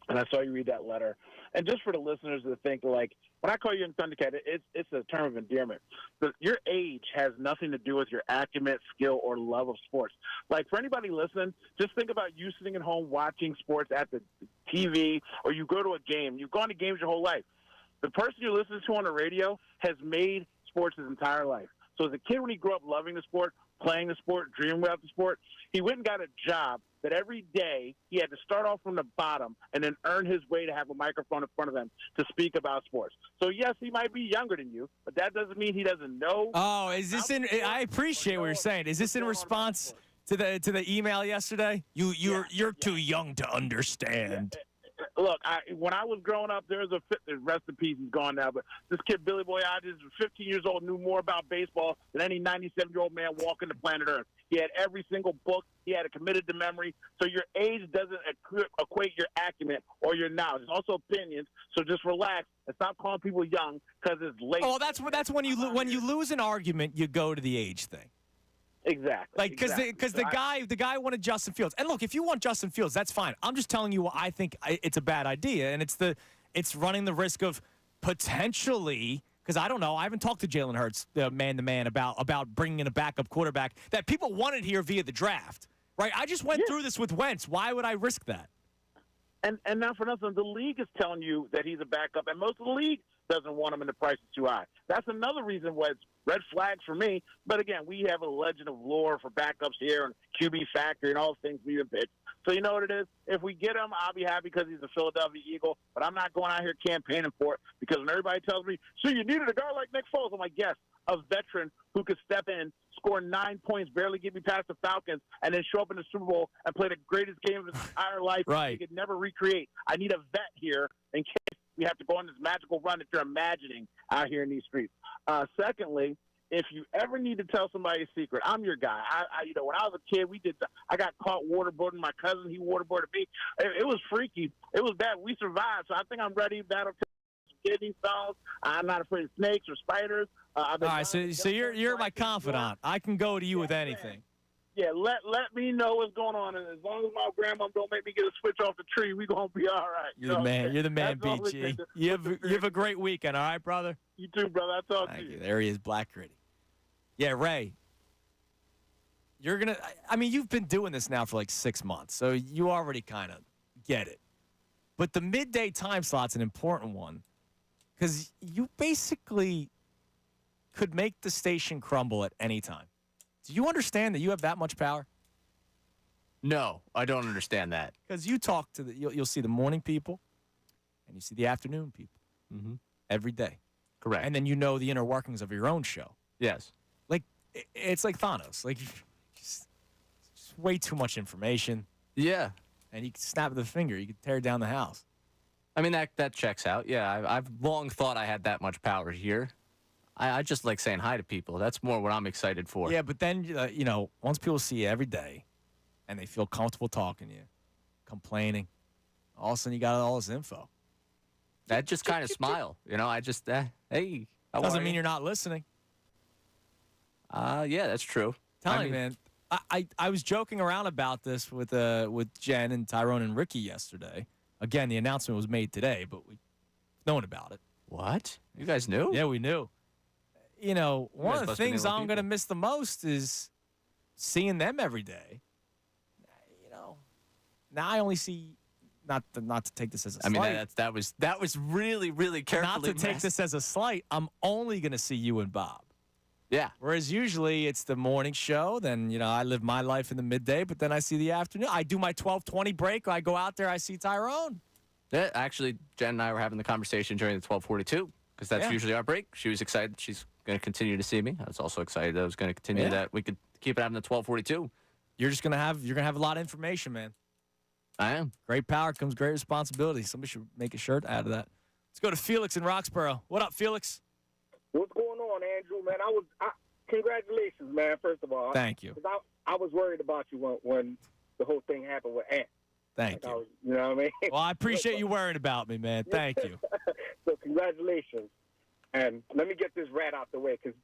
Speaker 10: and I saw you read that letter. And just for the listeners to think, like, when I call you Young Thundercat, it's a term of endearment. But your age has nothing to do with your acumen, skill, or love of sports. Like, for anybody listening, just think about you sitting at home watching sports at the TV, or you go to a game. You've gone to games your whole life. The person you listen to on the radio has made sports his entire life. So as a kid, when he grew up loving the sport, playing the sport, dreaming about the sport, he went and got a job that every day he had to start off from the bottom and then earn his way to have a microphone in front of him to speak about sports. So yes, he might be younger than you, but that doesn't mean he doesn't know.
Speaker 2: Oh, is this in? I appreciate what you're saying. Is this in response to the email yesterday? You're too young to understand.
Speaker 10: Look, when I was growing up, there was rest in peace, he's gone now, but this kid, Billy Boy Hodges, 15 years old, knew more about baseball than any 97-year-old man walking the planet Earth. He had every single book. He had it committed to memory. So your age doesn't equate your acumen or your knowledge. It's also opinions. So just relax and stop calling people young because it's late.
Speaker 2: Oh, that's when you lose an argument, you go to the age thing.
Speaker 10: Exactly.
Speaker 2: Like, because the guy wanted Justin Fields. And look, if you want Justin Fields, that's fine. I'm just telling you, I think it's a bad idea, and it's running the risk of potentially, because I don't know, I haven't talked to Jalen Hurts man to man about bringing in a backup quarterback that people wanted here via the draft, right? I just went through this with Wentz. Why would I risk that?
Speaker 10: And now for nothing, the league is telling you that he's a backup, and most of the league doesn't want him and the price is too high. That's another reason why it's red flags for me. But again, we have a legend of lore for backups here and QB factory and all the things we've pitched. So you know what it is? If we get him, I'll be happy because he's a Philadelphia Eagle. But I'm not going out here campaigning for it because when everybody tells me, so you needed a guy like Nick Foles, I'm like, yes, a veteran who could step in, score 9 points, barely get me past the Falcons, and then show up in the Super Bowl and play the greatest game of his entire life
Speaker 2: right.
Speaker 10: he could never recreate. I need a vet here in case we have to go on this magical run that you're imagining out here in these streets. Secondly, if you ever need to tell somebody a secret, I'm your guy. When I was a kid, I got caught waterboarding my cousin. He waterboarded me. It was freaky. It was bad. We survived, so I think I'm ready. That'll kidney stones. I'm not afraid of snakes or spiders.
Speaker 2: All right, so you're my confidant. I can go to you with anything.
Speaker 10: Yeah, let me know what's going on, and as long as my grandma don't make me get a switch off the tree, we gonna be all right.
Speaker 2: You're the man. You're the man, BG. You have a great weekend. All right, brother.
Speaker 10: You too, brother. I'll talk to you.
Speaker 2: There he is, Black Gritty. Yeah, Ray. You've been doing this now for like 6 months, so you already kind of get it. But the midday time slot's an important one because you basically could make the station crumble at any time. Do you understand that you have that much power?
Speaker 1: No, I don't understand that.
Speaker 2: Because you talk to you'll see the morning people and you see the afternoon people every day.
Speaker 1: Correct.
Speaker 2: And then you know the inner workings of your own show.
Speaker 1: Yes.
Speaker 2: Like, it's like Thanos. Like, just way too much information.
Speaker 1: Yeah.
Speaker 2: And you can snap the finger. You can tear down the house.
Speaker 1: I mean, that checks out. Yeah, I've long thought I had that much power here. I just like saying hi to people. That's more what I'm excited for.
Speaker 2: Yeah, but then, once people see you every day and they feel comfortable talking to you, complaining, all of a sudden you got all this info.
Speaker 1: That just kind of smile. I just, hey.
Speaker 2: Doesn't mean you're not listening.
Speaker 1: Yeah, that's true.
Speaker 2: Tell me, man. I was joking around about this with Jen and Tyrone and Ricky yesterday. Again, the announcement was made today, but we've known about it.
Speaker 1: What? You guys knew?
Speaker 2: Yeah, we knew. One of the things I'm going to miss the most is seeing them every day. Now I only see, not to take this as a slight.
Speaker 1: I mean, that was really, really carefully
Speaker 2: Not to take this as a slight. I'm only going to see you and Bob.
Speaker 1: Yeah.
Speaker 2: Whereas usually it's the morning show. Then, I live my life in the midday, but then I see the afternoon. I do my 12:20 break. I go out there. I see Tyrone.
Speaker 1: Yeah, actually, Jen and I were having the conversation during the 12:42 because that's usually our break. She was excited. She's going to continue to see me. I was also excited that I was going to continue that. We could keep it having the 12:42.
Speaker 2: You're going to have a lot of information, man.
Speaker 1: I am.
Speaker 2: Great power comes great responsibility. Somebody should make a shirt out of that. Let's go to Felix in Roxborough. What up, Felix?
Speaker 19: What's going on, Andrew? Man, congratulations, man. First of all,
Speaker 2: thank you.
Speaker 19: I was worried about you when the whole thing happened with Ant.
Speaker 2: Thank you.
Speaker 19: You know what I mean?
Speaker 2: Well, I appreciate you worrying about me, man. Thank you.
Speaker 19: So congratulations, and let me get this rat out the way because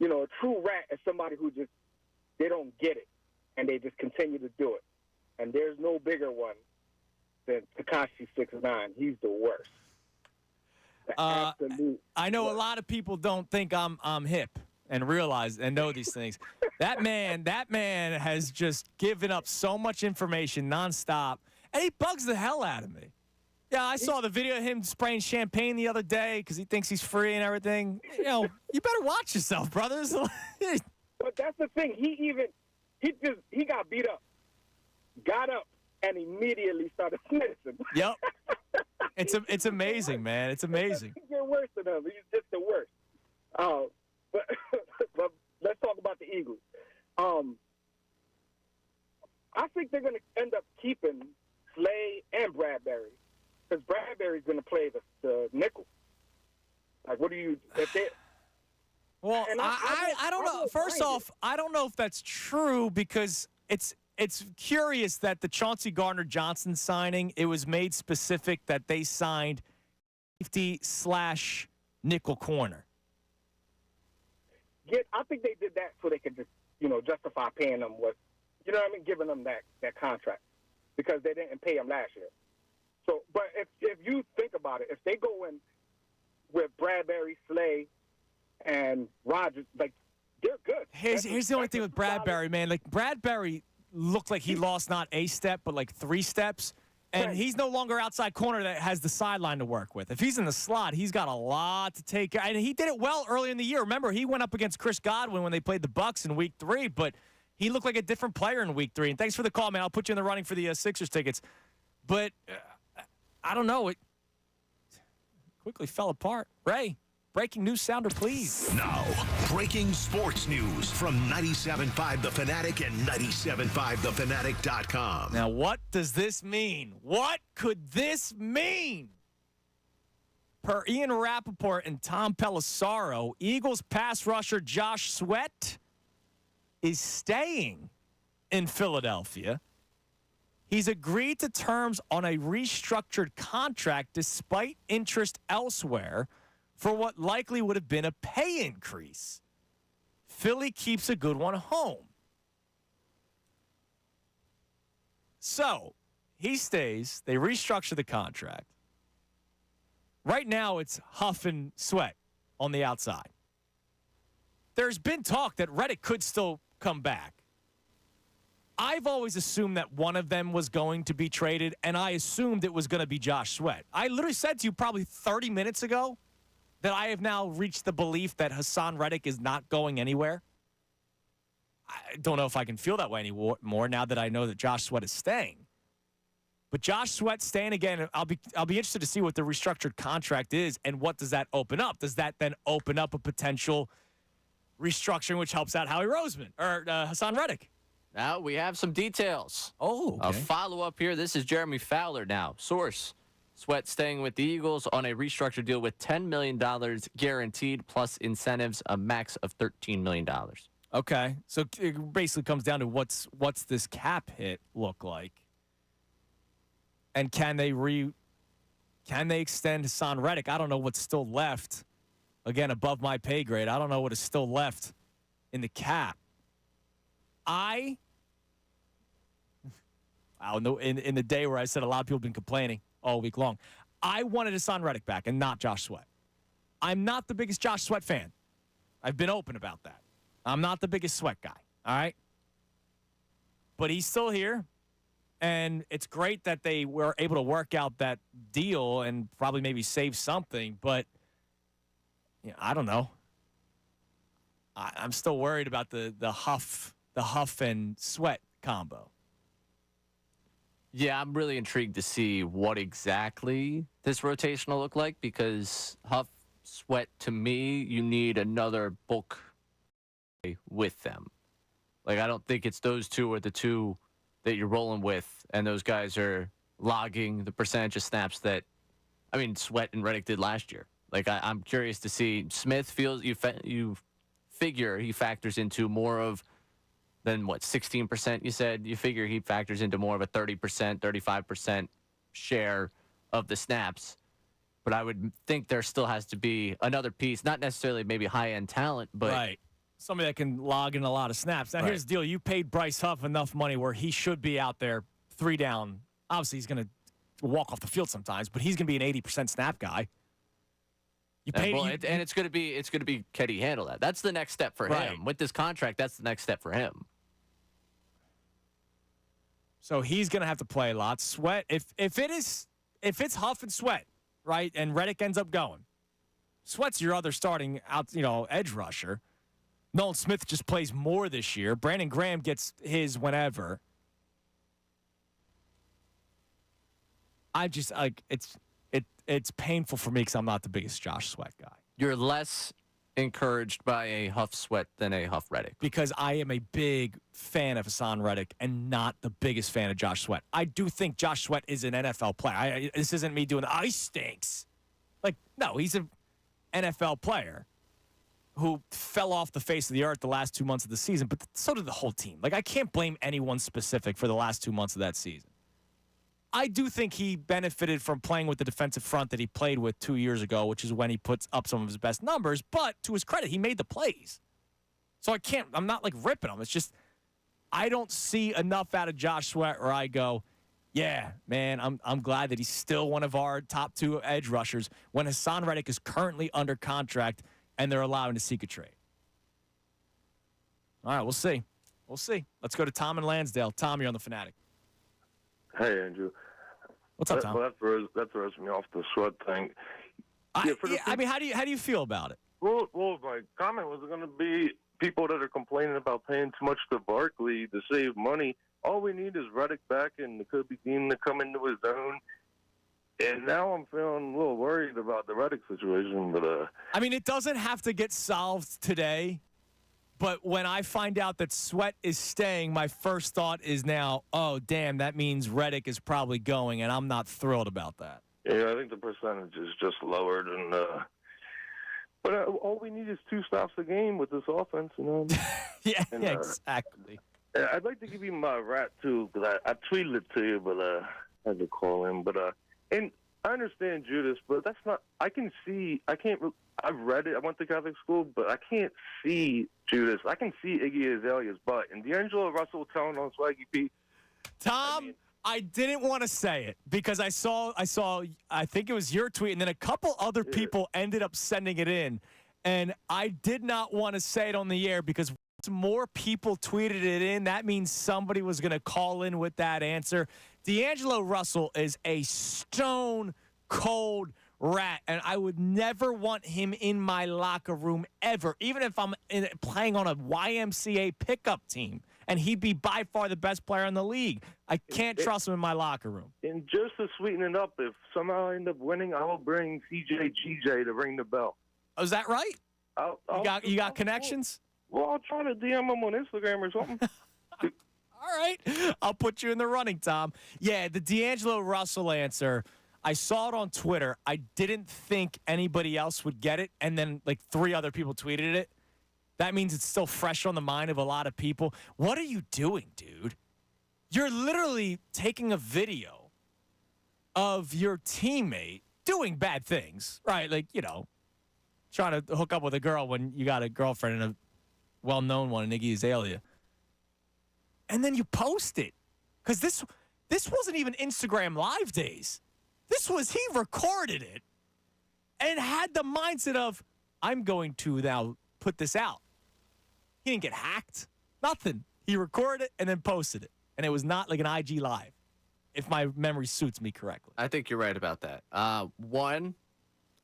Speaker 19: a true rat is somebody who just they don't get it and they just continue to do it. And there's no bigger one than Tekashi 6ix9ine. He's the worst.
Speaker 2: I know a lot of people don't think I'm hip and realize and know these things. That man has just given up so much information nonstop, and he bugs the hell out of me. Yeah, I saw the video of him spraying champagne the other day because he thinks he's free and everything. You better watch yourself, brothers.
Speaker 19: But that's the thing. He got beat up, got up, and immediately started snitching.
Speaker 2: Yep. It's amazing, man. It's amazing.
Speaker 19: You're worse than him. He's just the worst. But let's talk about the Eagles. I think they're going to end up keeping Slay and Bradbury because Bradbury's going to play the nickel. Like, what do you?
Speaker 2: Well, I don't know. First off, I don't know if that's true because it's curious that the Chauncey Gardner-Johnson signing, it was made specific that they signed safety/nickel corner.
Speaker 19: I think they did that so they could just, justify paying them giving them that contract because they didn't pay them last year. So, but if you think about it, if they go in with Bradbury, Slay, and Rodgers, like, they're good.
Speaker 2: Here's the only thing with Bradbury, man. Like, Bradbury looked like he lost not a step, but like 3 steps. And he's no longer outside corner that has the sideline to work with. If he's in the slot, he's got a lot to take. And he did it well early in the year. Remember, he went up against Chris Godwin when they played the Bucs in Week 3, but he looked like a different player in Week 3. And thanks for the call, man. I'll put you in the running for the Sixers tickets. But I don't know. It quickly fell apart. Ray, breaking news sounder, please.
Speaker 3: Now, breaking sports news from 97.5 The Fanatic and 97.5thefanatic.com.
Speaker 2: Now, what does this mean? What could this mean? Per Ian Rappaport and Tom Pelissaro, Eagles pass rusher Josh Sweat is staying in Philadelphia. He's agreed to terms on a restructured contract despite interest elsewhere for what likely would have been a pay increase. Philly keeps a good one home. So, he stays. They restructure the contract. Right now, it's Huff and Sweat on the outside. There's been talk that Reddick could still come back. I've always assumed that one of them was going to be traded, and I assumed it was going to be Josh Sweat. I literally said to you probably 30 minutes ago that I have now reached the belief that Hassan Reddick is not going anywhere. I don't know if I can feel that way anymore now that I know that Josh Sweat is staying. But Josh Sweat staying again, I'll be interested to see what the restructured contract is and what does that open up. Does that then open up a potential restructuring which helps out Howie Roseman or Hassan Reddick?
Speaker 1: Now we have some details.
Speaker 2: Oh, okay.
Speaker 1: A follow-up here. This is Jeremy Fowler now. Source. Sweat staying with the Eagles on a restructured deal with $10 million guaranteed plus incentives, a max of $13 million.
Speaker 2: Okay. So it basically comes down to what's this cap hit look like? And can they extend Hassan Reddick? I don't know what's still left. Again, above my pay grade. I don't know what is still left in the cap. In the day where I said a lot of people have been complaining all week long, I wanted Hassan Reddick back and not Josh Sweat. I'm not the biggest Josh Sweat fan. I've been open about that. I'm not the biggest Sweat guy, all right? But he's still here, and it's great that they were able to work out that deal and probably maybe save something, but I don't know. I'm still worried about the Huff and Sweat combo.
Speaker 1: Yeah, I'm really intrigued to see what exactly this rotation will look like because Huff, Sweat, to me, you need another bulk with them. Like, I don't think it's those two are the two that you're rolling with, and those guys are logging the percentage of snaps that, Sweat and Reddick did last year. Like, I'm curious to see. Smith feels you figure he factors into more of than 16% you said? You figure he factors into more of a 30%, 35% share of the snaps. But I would think there still has to be another piece, not necessarily maybe high-end talent, but
Speaker 2: right. Somebody that can log in a lot of snaps. Now, here's the deal. You paid Bryce Huff enough money where he should be out there 3 down. Obviously, he's going to walk off the field sometimes, but he's going to be an 80% snap guy. You paid
Speaker 1: and it's going to be can he handle that? That's the next step for him. With this contract, that's the next step for him.
Speaker 2: So he's going to have to play a lot. Sweat, if it's Huff and Sweat, right, and Reddick ends up going, Sweat's your other starting edge rusher. Nolan Smith just plays more this year. Brandon Graham gets his whenever. I just it's painful for me because I'm not the biggest Josh Sweat guy.
Speaker 1: You're less encouraged by a Huff Sweat than a Huff Reddick.
Speaker 2: Because I am a big fan of Hassan Reddick and not the biggest fan of Josh Sweat. I do think Josh Sweat is an NFL player. This isn't me doing the ice stinks. No, he's an NFL player who fell off the face of the earth the last 2 months of the season, but so did the whole team. I can't blame anyone specific for the last 2 months of that season. I do think he benefited from playing with the defensive front that he played with 2 years ago, which is when he puts up some of his best numbers. But to his credit, he made the plays. So I'm not ripping him. It's just, I don't see enough out of Josh Sweat where I go, yeah, man, I'm glad that he's still one of our top 2 edge rushers when Hassan Reddick is currently under contract and they're allowing to seek a trade. All right, we'll see. Let's go to Tom in Lansdale. Tom, you're on the Fanatic.
Speaker 20: Hey, Andrew.
Speaker 2: What's up, Tom?
Speaker 20: Well, that throws me off the Sweat thing.
Speaker 2: I mean, how do you feel about it?
Speaker 20: Well, my comment was going to be people that are complaining about paying too much to Barkley to save money. All we need is Reddick back and Kobe Dean to come into his own. And now I'm feeling a little worried about the Reddick situation. But
Speaker 2: I mean, it doesn't have to get solved today. But when I find out that Sweat is staying, my first thought is now, oh, damn, that means Reddick is probably going, and I'm not thrilled about that.
Speaker 20: Yeah, I think the percentage is just lower than. But all we need is 2 stops a game with this offense, you know.
Speaker 2: Yeah, exactly.
Speaker 20: I'd like to give you my rat too, because I tweeted it to you, but I had to call him. But and I understand Judas, but that's not. I can see. I can't. I've read it. I went to Catholic school, but I can't see Judas. I can see Iggy Azalea's butt. And D'Angelo Russell telling on Swaggy P.
Speaker 2: Tom, I didn't want to say it because I saw. I think it was your tweet, and then a couple other people ended up sending it in, and I did not want to say it on the air because once more people tweeted it in, that means somebody was going to call in with that answer. D'Angelo Russell is a stone cold rat, and I would never want him in my locker room ever, even if I'm playing on a YMCA pickup team, and he'd be by far the best player in the league. I can't trust him in my locker room.
Speaker 20: And just to sweeten it up, if somehow I end up winning, I will bring CJ GJ to ring the bell.
Speaker 2: Oh, is that right? You got connections?
Speaker 20: Well, I'll try to DM him on Instagram or something.
Speaker 2: All right. I'll put you in the running, Tom. Yeah, the D'Angelo Russell answer, I saw it on Twitter. I didn't think anybody else would get it, and then like 3 other people tweeted it. That means it's still fresh on the mind of a lot of people. What are you doing, dude? You're literally taking a video of your teammate doing bad things, right? Like, you know, trying to hook up with a girl when you got a girlfriend and a well-known one, Iggy Azalea. And then you post it. Because this wasn't even Instagram Live days. This was, he recorded it and had the mindset of, I'm going to now put this out. He didn't get hacked. Nothing. He recorded it and then posted it. And it was not like an IG Live, if my memory suits me correctly.
Speaker 1: I think you're right about that. One,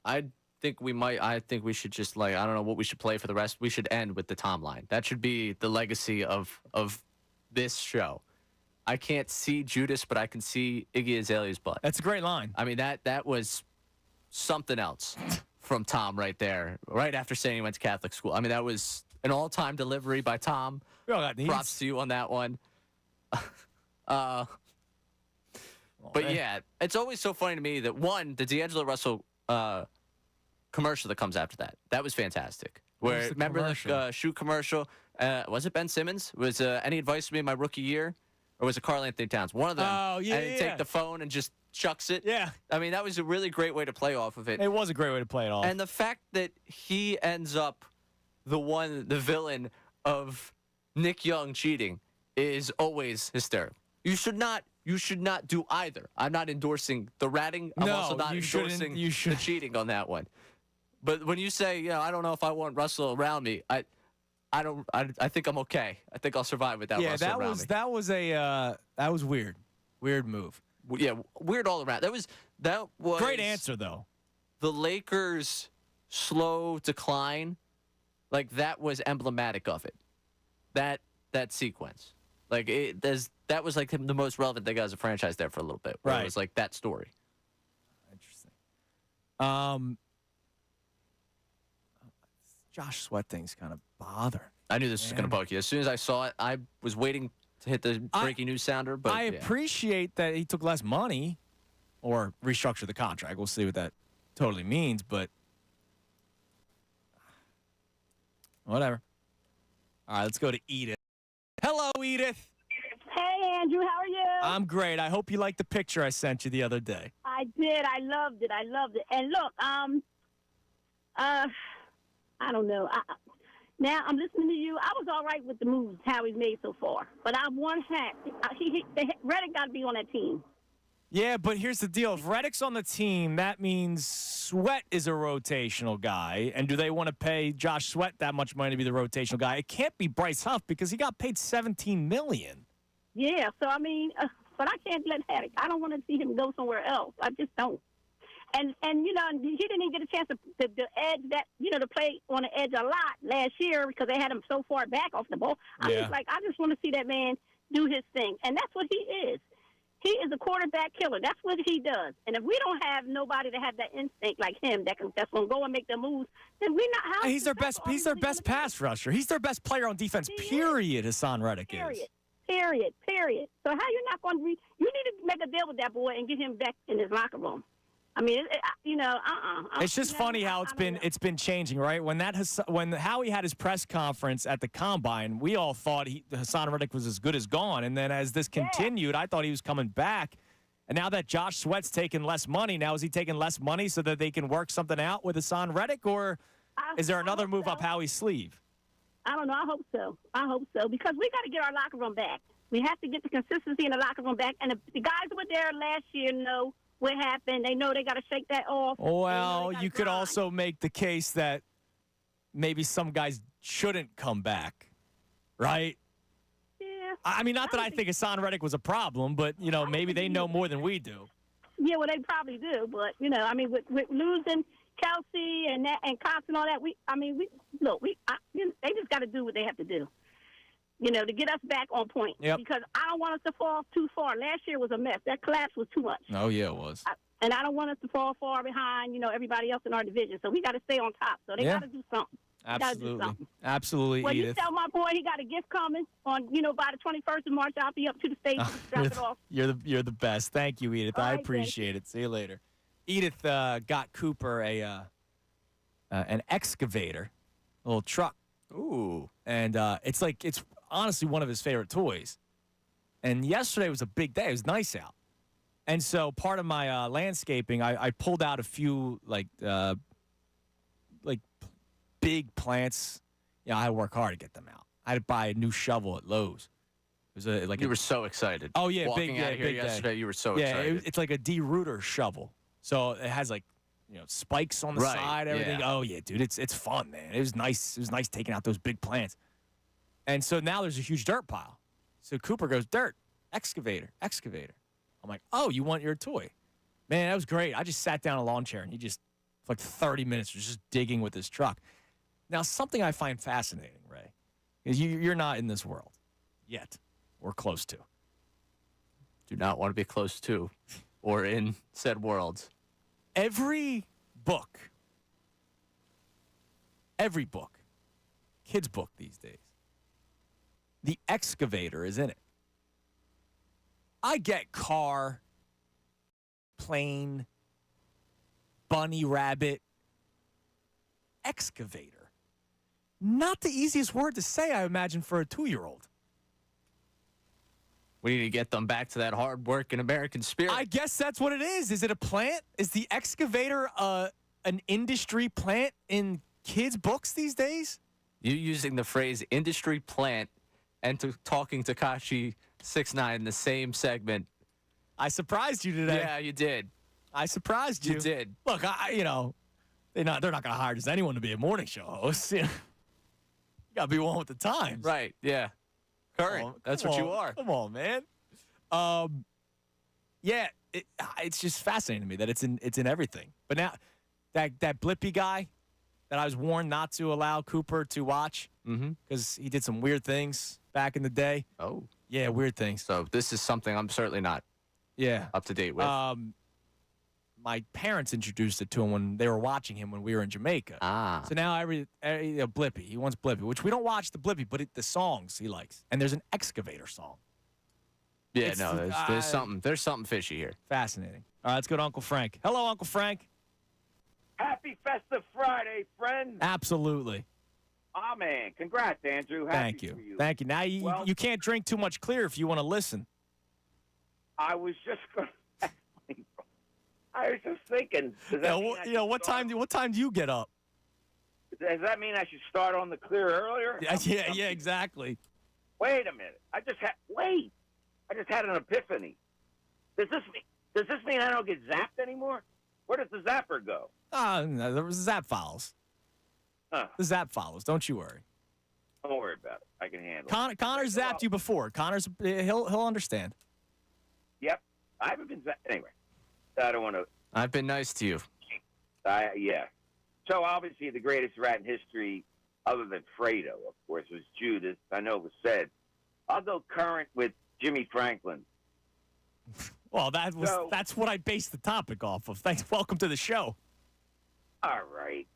Speaker 1: I think we should just, like, I don't know what we should play for the rest. We should end with the Tom line. That should be the legacy of this show. I can't see Judas, but I can see Iggy Azalea's butt.
Speaker 2: That's a great line.
Speaker 1: I mean, that was something else from Tom right there, right after saying he went to Catholic school. I mean, that was an all-time delivery by Tom.
Speaker 2: We all got needs.
Speaker 1: Props to you on that one. But yeah, it's always so funny to me that, one, the D'Angelo Russell commercial that comes after that was fantastic. Where, remember the shoe commercial? Was it Ben Simmons? Was any advice for me in my rookie year? Or was it Karl Anthony Towns? One of them.
Speaker 2: Oh, yeah,
Speaker 1: and take the phone and just chucks it.
Speaker 2: Yeah.
Speaker 1: I mean, that was a really great way to play off of it.
Speaker 2: It was a great way to play it off.
Speaker 1: And the fact that he ends up the villain of Nick Young cheating is always hysterical. You should not do either. I'm not endorsing the ratting. I'm also not endorsing the cheating on that one. But when you say, I don't know if I want Russell around me, I think I'm okay. I think I'll survive with that.
Speaker 2: Yeah,
Speaker 1: Russell around me.
Speaker 2: that was weird. Weird move.
Speaker 1: Yeah, weird all around. That was
Speaker 2: great answer though.
Speaker 1: The Lakers' slow decline, like, that was emblematic of it. That sequence, like, that was like the most relevant thing as a franchise there for a little bit. Right. It was like that story.
Speaker 2: Interesting. Josh Sweat thing's kind of bothering.
Speaker 1: I knew this was going to bug you. As soon as I saw it, I was waiting to hit the breaking news sounder. But
Speaker 2: I appreciate that he took less money or restructured the contract. We'll see what that totally means, but whatever. All right, let's go to Edith. Hello, Edith.
Speaker 21: Hey, Andrew. How are you?
Speaker 2: I'm great. I hope you liked the picture I sent you the other day.
Speaker 21: I did. I loved it. And look, I don't know. Now I'm listening to you. I was all right with the moves Howie's made so far, but I one hat. Reddick got to be on that team.
Speaker 2: Yeah, but here's the deal. If Reddick's on the team, that means Sweat is a rotational guy. And do they want to pay Josh Sweat that much money to be the rotational guy? It can't be Bryce Huff because he got paid $17 million.
Speaker 21: Yeah. So I mean, but I can't let Haddock. I don't want to see him go somewhere else. I just don't. And you know, he didn't even get a chance to edge that, you know, to play on the edge a lot last year because they had him so far back off the ball. I just want to see that man do his thing, and that's what he is. He is a quarterback killer. That's what he does. And if we don't have nobody to have that instinct like him that's going to go and make the moves, then we're not. How
Speaker 2: He's their best. He's their best pass rusher. He's their best player on defense. Period. Hassan Reddick is.
Speaker 21: Period. So how you not going to be? You need to make a deal with that boy and get him back in his locker room. I mean, you know,
Speaker 2: It's just funny how it's been changing, right? When Howie had his press conference at the Combine, we all thought Hassan Reddick was as good as gone. And then as this continued, I thought he was coming back. And now that Josh Sweat's taking less money, now is he taking less money so that they can work something out with Hassan Reddick? Or is there another move up Howie's sleeve?
Speaker 21: I don't know. I hope so because we got to get our locker room back. We have to get the consistency in the locker room back. And the guys that were there last year know what happened. They know they got to shake that off.
Speaker 2: Well, you could also make the case that maybe some guys shouldn't come back, right?
Speaker 21: Yeah.
Speaker 2: I mean, not that I think Hassan Reddick was a problem, but, you know, maybe they know more than we do.
Speaker 21: Yeah, well, they probably do. But, you know, I mean, with losing Kelsey and Cox and all that, they just got to do what they have to do. You know, to get us back on point.
Speaker 2: Yep.
Speaker 21: Because I don't want us to fall too far. Last year was a mess. That collapse was too much.
Speaker 2: Oh, yeah, it was.
Speaker 21: And I don't want us to fall far behind, you know, everybody else in our division. So we got to stay on top. So they got to do something.
Speaker 2: Absolutely,
Speaker 21: Well,
Speaker 2: Edith.
Speaker 21: you tell my boy he got a gift coming on, you know, by the 21st of March. I'll be up to the stage to drop it off.
Speaker 2: You're the best. Thank you, Edith. I appreciate it. See you later. Edith got Cooper an excavator, a little truck. Ooh. And it's honestly one of his favorite toys. And yesterday was a big day. It was nice out. And so part of my landscaping, I pulled out a few like big plants. You know, I work hard to get them out. I had to buy a new shovel at Lowe's. It was
Speaker 1: you were so excited.
Speaker 2: Oh yeah,
Speaker 1: walking out of here
Speaker 2: big
Speaker 1: yesterday,
Speaker 2: day.
Speaker 1: you were so
Speaker 2: yeah,
Speaker 1: excited.
Speaker 2: it's like a de-rooter shovel. So it has spikes on the side, everything. Yeah. Oh yeah, dude, it's fun, man. It was nice. It was nice taking out those big plants. And so now there's a huge dirt pile. So Cooper goes, dirt, excavator. I'm like, oh, you want your toy? Man, that was great. I just sat down in a lawn chair and he just, for like 30 minutes, was just digging with his truck. Now, something I find fascinating, Ray, is you're not in this world yet or close to.
Speaker 1: Do not want to be close to or in said worlds.
Speaker 2: Every book, kids' book these days, the excavator is in it. I get car, plane, bunny, rabbit, excavator. Not the easiest word to say, I imagine, for a 2-year-old.
Speaker 1: We need to get them back to that hard-working American spirit.
Speaker 2: I guess that's what it is. Is it a plant? Is the excavator an industry plant in kids' books these days?
Speaker 1: You using the phrase industry plant and talking Tekashi 6ix9ine in the same segment.
Speaker 2: I surprised you today.
Speaker 1: Yeah, you did.
Speaker 2: I surprised you.
Speaker 1: You did.
Speaker 2: Look, they're not going to hire just anyone to be a morning show host. You got to be one with the times.
Speaker 1: Right, yeah. Current. That's what you are.
Speaker 2: Come on, man. Yeah, it's just fascinating to me that it's in everything. But now, that Blippy guy that I was warned not to allow Cooper to watch because he did some weird things back in the day.
Speaker 1: Oh.
Speaker 2: Yeah, weird things.
Speaker 1: So this is something I'm certainly not up to date with.
Speaker 2: My parents introduced it to him when they were watching him when we were in Jamaica.
Speaker 1: Ah.
Speaker 2: So now Blippy, he wants Blippy, which we don't watch the Blippy, but the songs he likes. And there's an excavator song.
Speaker 1: Yeah, there's something fishy here.
Speaker 2: Fascinating. All right, let's go to Uncle Frank. Hello, Uncle Frank.
Speaker 5: Happy Festive Friday, friend.
Speaker 2: Absolutely.
Speaker 5: Oh, man. Congrats, Andrew.
Speaker 2: Thank you. Thank you. Now you can't drink too much clear if you want to listen.
Speaker 5: I was just going to I was just thinking.
Speaker 2: What time do you get up?
Speaker 5: Does that mean I should start on the clear earlier?
Speaker 2: Yeah, exactly.
Speaker 5: Wait a minute. I just had an epiphany. Does this mean I don't get zapped anymore? Where does the zapper go?
Speaker 2: No, there was Zap Files.
Speaker 5: Huh.
Speaker 2: The Zap Files. Don't you worry.
Speaker 5: Don't worry about it. I can handle it.
Speaker 2: Connor zapped you before. He'll understand.
Speaker 5: I haven't been anyway. I don't want to.
Speaker 1: I've been nice to you.
Speaker 5: Yeah. So obviously the greatest rat in history, other than Fredo, of course, was Judas. I know it was said. I'll go current with Jimmy Franklin.
Speaker 2: Well, that's what I based the topic off of. Thanks. Welcome to the show.
Speaker 5: All right.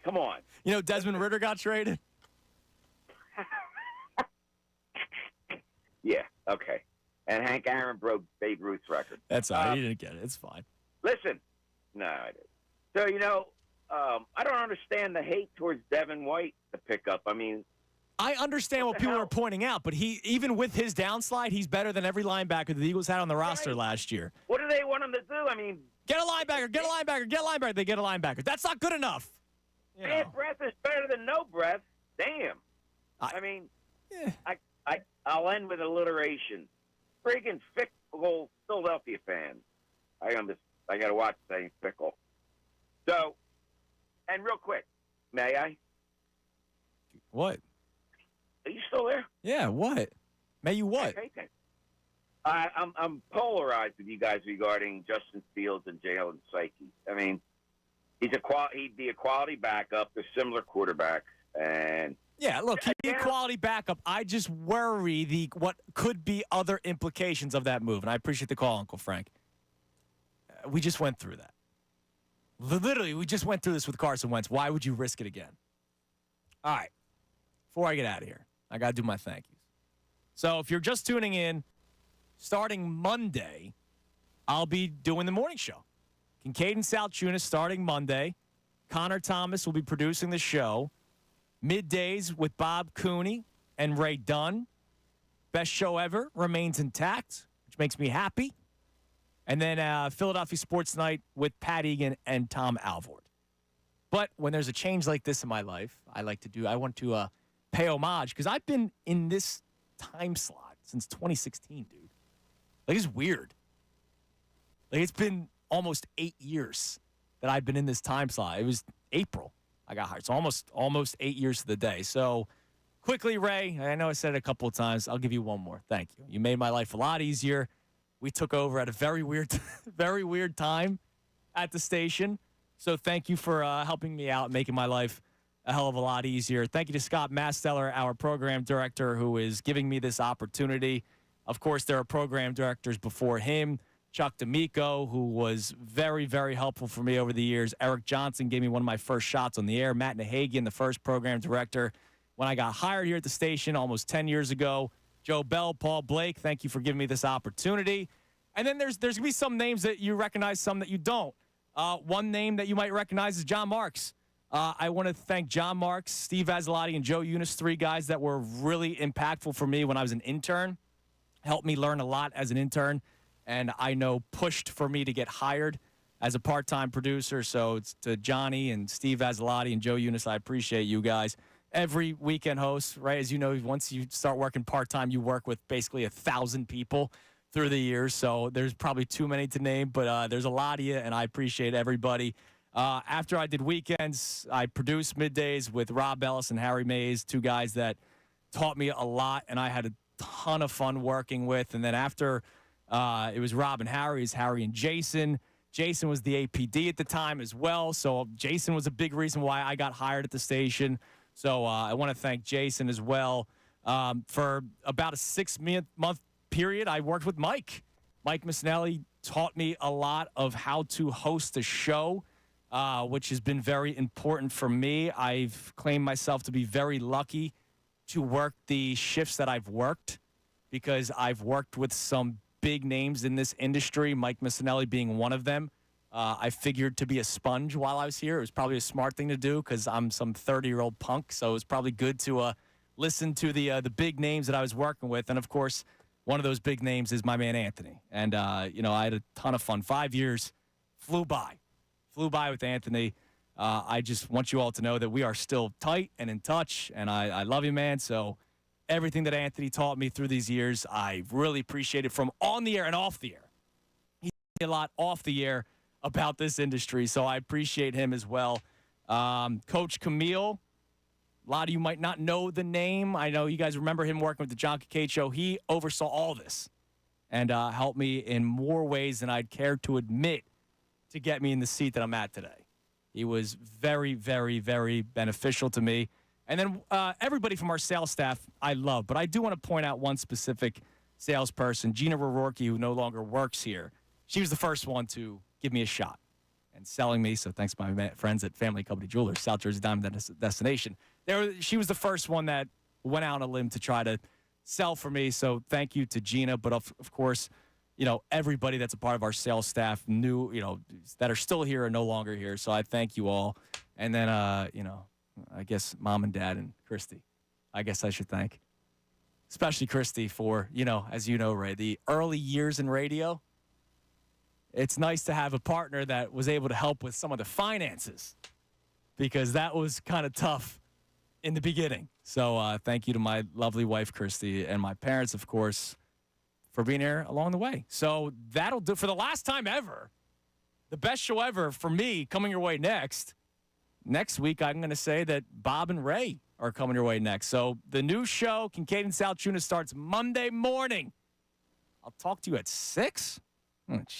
Speaker 5: Come on.
Speaker 2: You know, Desmond Ritter got traded.
Speaker 5: Yeah. Okay. And Hank Aaron broke Babe Ruth's record.
Speaker 2: That's all right. You didn't get it. It's fine.
Speaker 5: Listen. No, I didn't. So, I don't understand the hate towards Devin White to pick up. I mean,
Speaker 2: I understand what people are pointing out, but even with his downslide, he's better than every linebacker the Eagles had on the roster last year.
Speaker 5: What do they want him to do? I mean,
Speaker 2: get a linebacker, get a linebacker, get a linebacker. They get a linebacker. That's not good enough.
Speaker 5: Bad breath is better than no breath. Damn. I'll end with alliteration. Friggin' fickle Philadelphia fans. I got to watch saying fickle. So, and real quick, may I?
Speaker 2: What?
Speaker 5: Are you still there?
Speaker 2: Yeah, what? May you what?
Speaker 5: Okay. I'm polarized with you guys regarding Justin Fields and Jalen Psyche. I mean, he'd be a quality backup. They're similar quarterbacks, and
Speaker 2: yeah, look, he'd be a quality backup. I just worry what could be other implications of that move, and I appreciate the call, Uncle Frank. We just went through that. Literally, we just went through this with Carson Wentz. Why would you risk it again? All right. Before I get out of here, I got to do my thank yous. So if you're just tuning in, starting Monday, I'll be doing the morning show. Kincaid and Sal Tunis starting Monday. Connor Thomas will be producing the show. Middays with Bob Cooney and Ray Dunn. Best show ever remains intact, which makes me happy. And then Philadelphia Sports Night with Pat Egan and Tom Alvord. But when there's a change like this in my life, I want to pay homage because I've been in this time slot since 2016, dude. Like, it's weird. Like, it's been almost 8 years that I've been in this time slot. It was April I got hired. So almost 8 years to the day. So quickly, Ray, I know I said it a couple of times. I'll give you one more. Thank you. You made my life a lot easier. We took over at a very weird time at the station. So thank you for helping me out, making my life a hell of a lot easier. Thank you to Scott Masteller, our program director, who is giving me this opportunity. Of course, there are program directors before him. Chuck D'Amico, who was very, very helpful for me over the years. Eric Johnson gave me one of my first shots on the air. Matt Nahagian, the first program director when I got hired here at the station almost 10 years ago. Joe Bell, Paul Blake, thank you for giving me this opportunity. And then there's going to be some names that you recognize, some that you don't. One name that you might recognize is John Marks. I want to thank John Marks, Steve Vasilati, and Joe Eunice, three guys that were really impactful for me when I was an intern. Helped me learn a lot as an intern, and I know pushed for me to get hired as a part-time producer. So it's to Johnny and Steve Vasilati and Joe Eunice. I appreciate you guys. Every weekend host, right? As you know, once you start working part-time, you work with basically 1,000 people through the years. So there's probably too many to name, but there's a lot of you, and I appreciate everybody. After I did weekends, I produced Middays with Rob Ellis and Harry Mays, two guys that taught me a lot, and I had a ton of fun working with. And then after it was Rob and Harry, it's Harry and Jason. Jason was the APD at the time as well, so Jason was a big reason why I got hired at the station. So I want to thank Jason as well. For about a 6-month period, I worked with Mike. Mike Missinelli taught me a lot of how to host a show, which has been very important for me. I've claimed myself to be very lucky to work the shifts that I've worked because I've worked with some big names in this industry, Mike Missinelli being one of them. I figured to be a sponge while I was here. It was probably a smart thing to do because I'm some 30-year-old punk, so it was probably good to listen to the big names that I was working with. And, of course, one of those big names is my man Anthony. And, I had a ton of fun. 5 years flew by with Anthony. I just want you all to know that we are still tight and in touch, and I love you, man. So everything that Anthony taught me through these years, I really appreciate it from on the air and off the air. He taught me a lot off the air about this industry, so I appreciate him as well. Coach Camille, a lot of you might not know the name. I know you guys remember him working with the John Kincaid Show. He oversaw all this. and helped me in more ways than I'd care to admit to get me in the seat that I'm at today. He was very, very, very beneficial to me. And then everybody from our sales staff I love, but I do want to point out one specific salesperson, Gina Rororke, who no longer works here. She was the first one to give me a shot and selling me. So thanks to my friends at Family Company Jewelers, South Jersey Diamond Destination. She was the first one that went out on a limb to try to sell for me. So thank you to Gina. But of course, everybody that's a part of our sales staff that are still here are no longer here. So I thank you all. And then, I guess Mom and Dad and Christy, I guess I should thank. Especially Christy for, as you know, Ray, the early years in radio. It's nice to have a partner that was able to help with some of the finances because that was kind of tough in the beginning. So thank you to my lovely wife, Christy, and my parents, of course, for being here along the way. So that'll do for the last time ever. The best show ever for me coming your way next. Next week, I'm going to say that Bob and Ray are coming your way next. So the new show, Kincaid and Sal Chunas, starts Monday morning. I'll talk to you at 6.